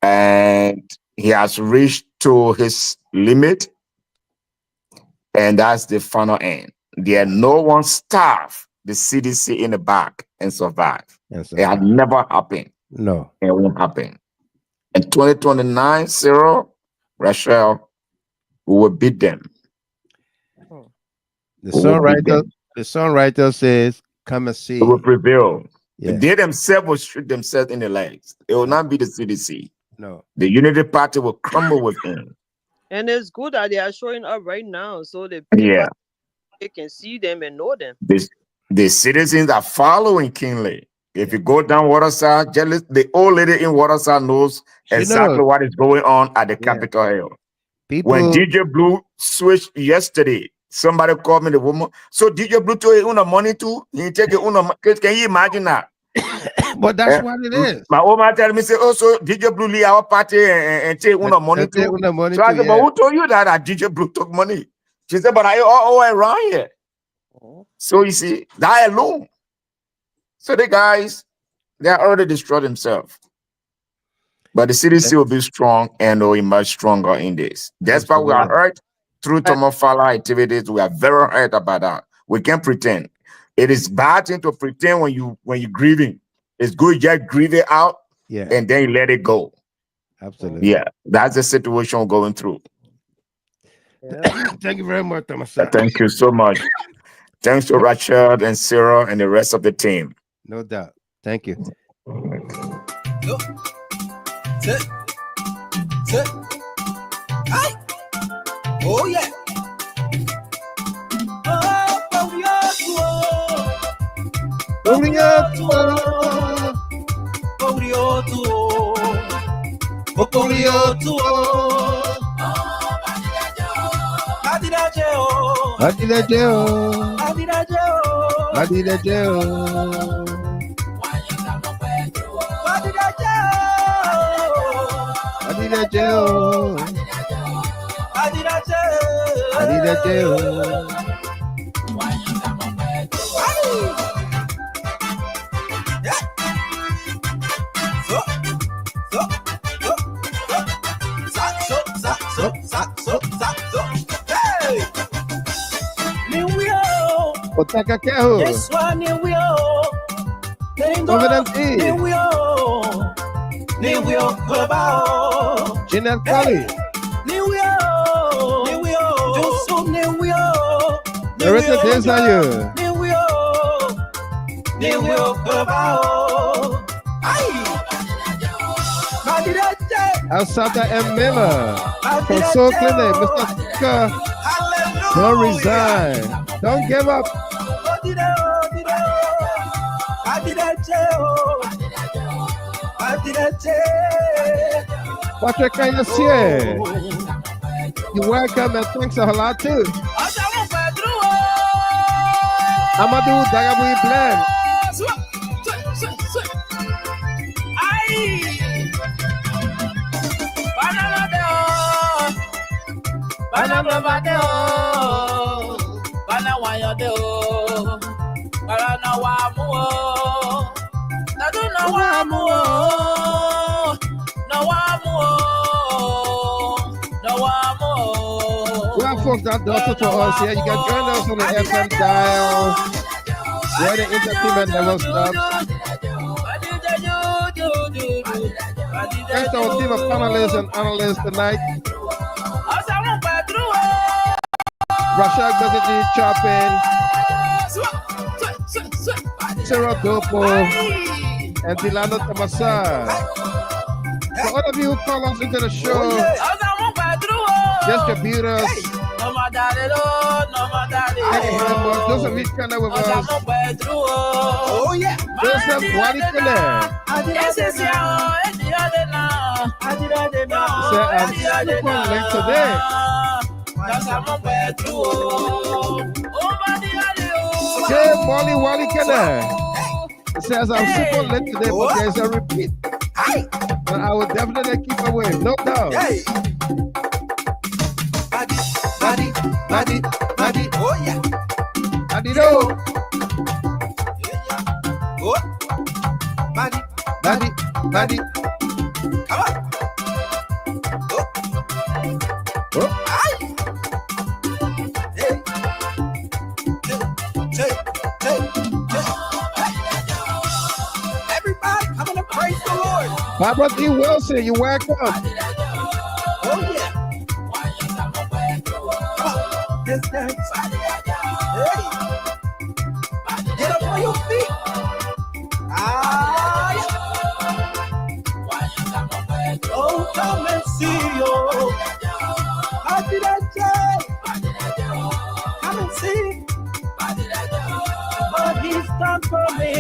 and he has reached to his limit. And that's the final end. There no one starve the CDC in the back and survive. It had never happened. No. It won't happen. In 2029, Rachel, we will beat them. The songwriter says, come and see. We will prevail. Yeah. They themselves will shoot themselves in the legs. It will not be the CDC. No. The Unity Party will crumble with him. And it's good that they are showing up right now so the people they can see them and know them. The citizens are following Kinley. If you go down Waterside, the old lady in Waterside knows exactly what is going on at the Capitol Hill. When DJ Blue switched yesterday, somebody called me, the woman. So DJ Blue took your money too? You take your own money? Can you imagine that? But that's what it is. My old man tell me, say, oh, so DJ Blue leave our party and take money too. So I said, but who told you that DJ Blue took money? She said, but I all around here. So you see, that alone. So the guys, they are already destroyed themselves. But the CDC will be strong and will emerge stronger in this. That's why we are hurt through Thomas Fowler activities. We are very hurt about that. We can't pretend. It is bad thing to pretend when you're grieving. It's good just grieve it out and then you let it go. Absolutely. Yeah, that's the situation we're going through. Thank you very much, Thomas. Thank you so much. Thanks to Rachel and Sarah and the rest of the team. No doubt. Thank you. Oh yeah. Takakehu. Yes, one new wheel. Covenant E. New wheel. New wheel. Global. Jeanette Kelly. New wheel. New wheel. Just so new wheel. Narrator Desayu. New wheel. New wheel. Global. Aye. Alsata M. Miller. From Soul Clinic. Mr. Tucker. Don't resign. Don't give up. Patrick Kayasier. You're welcome and thanks a lot too. Amadou Dagabui Blend. Well, folks, that does it for us here. You can join us on the FM dial, where the entertainment never stops. Thanks to our team of panelists and analysts tonight. Rashad Bezati Chopin, Sarah Dopo, and Dilano Tamasa. For all of you who call us into the show, distributors, those of you connect with us. Oh yeah. Joseph Wadikele. Say I'm super late today. Say Molly Wadikele. It says I'm super late today, but there's a repeat. But I will definitely keep away, no doubt. Body, oh yeah. Body, no. Oh. Body. Come on. Oh. Aye. Hey. Everybody, come on and praise the Lord. Barbara D. Wilson, you're welcome. Oh yeah. This dance. Hey. Get up on your feet. Oh, come and see you. How did I say? Come and see. But he's done for me.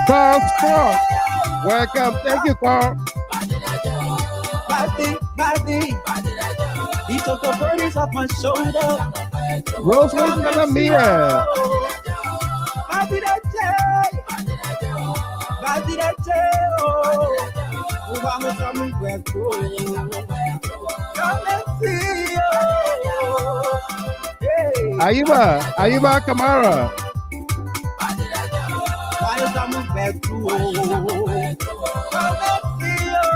Carl Scott, welcome. Thank you, Carl. Body. He took the burdens off my shoulder. Rosemary Calamia. Body. Oh, I'm coming back to come and see you. Hey. Ayuba Kamara. Why is I'm back to come and see you?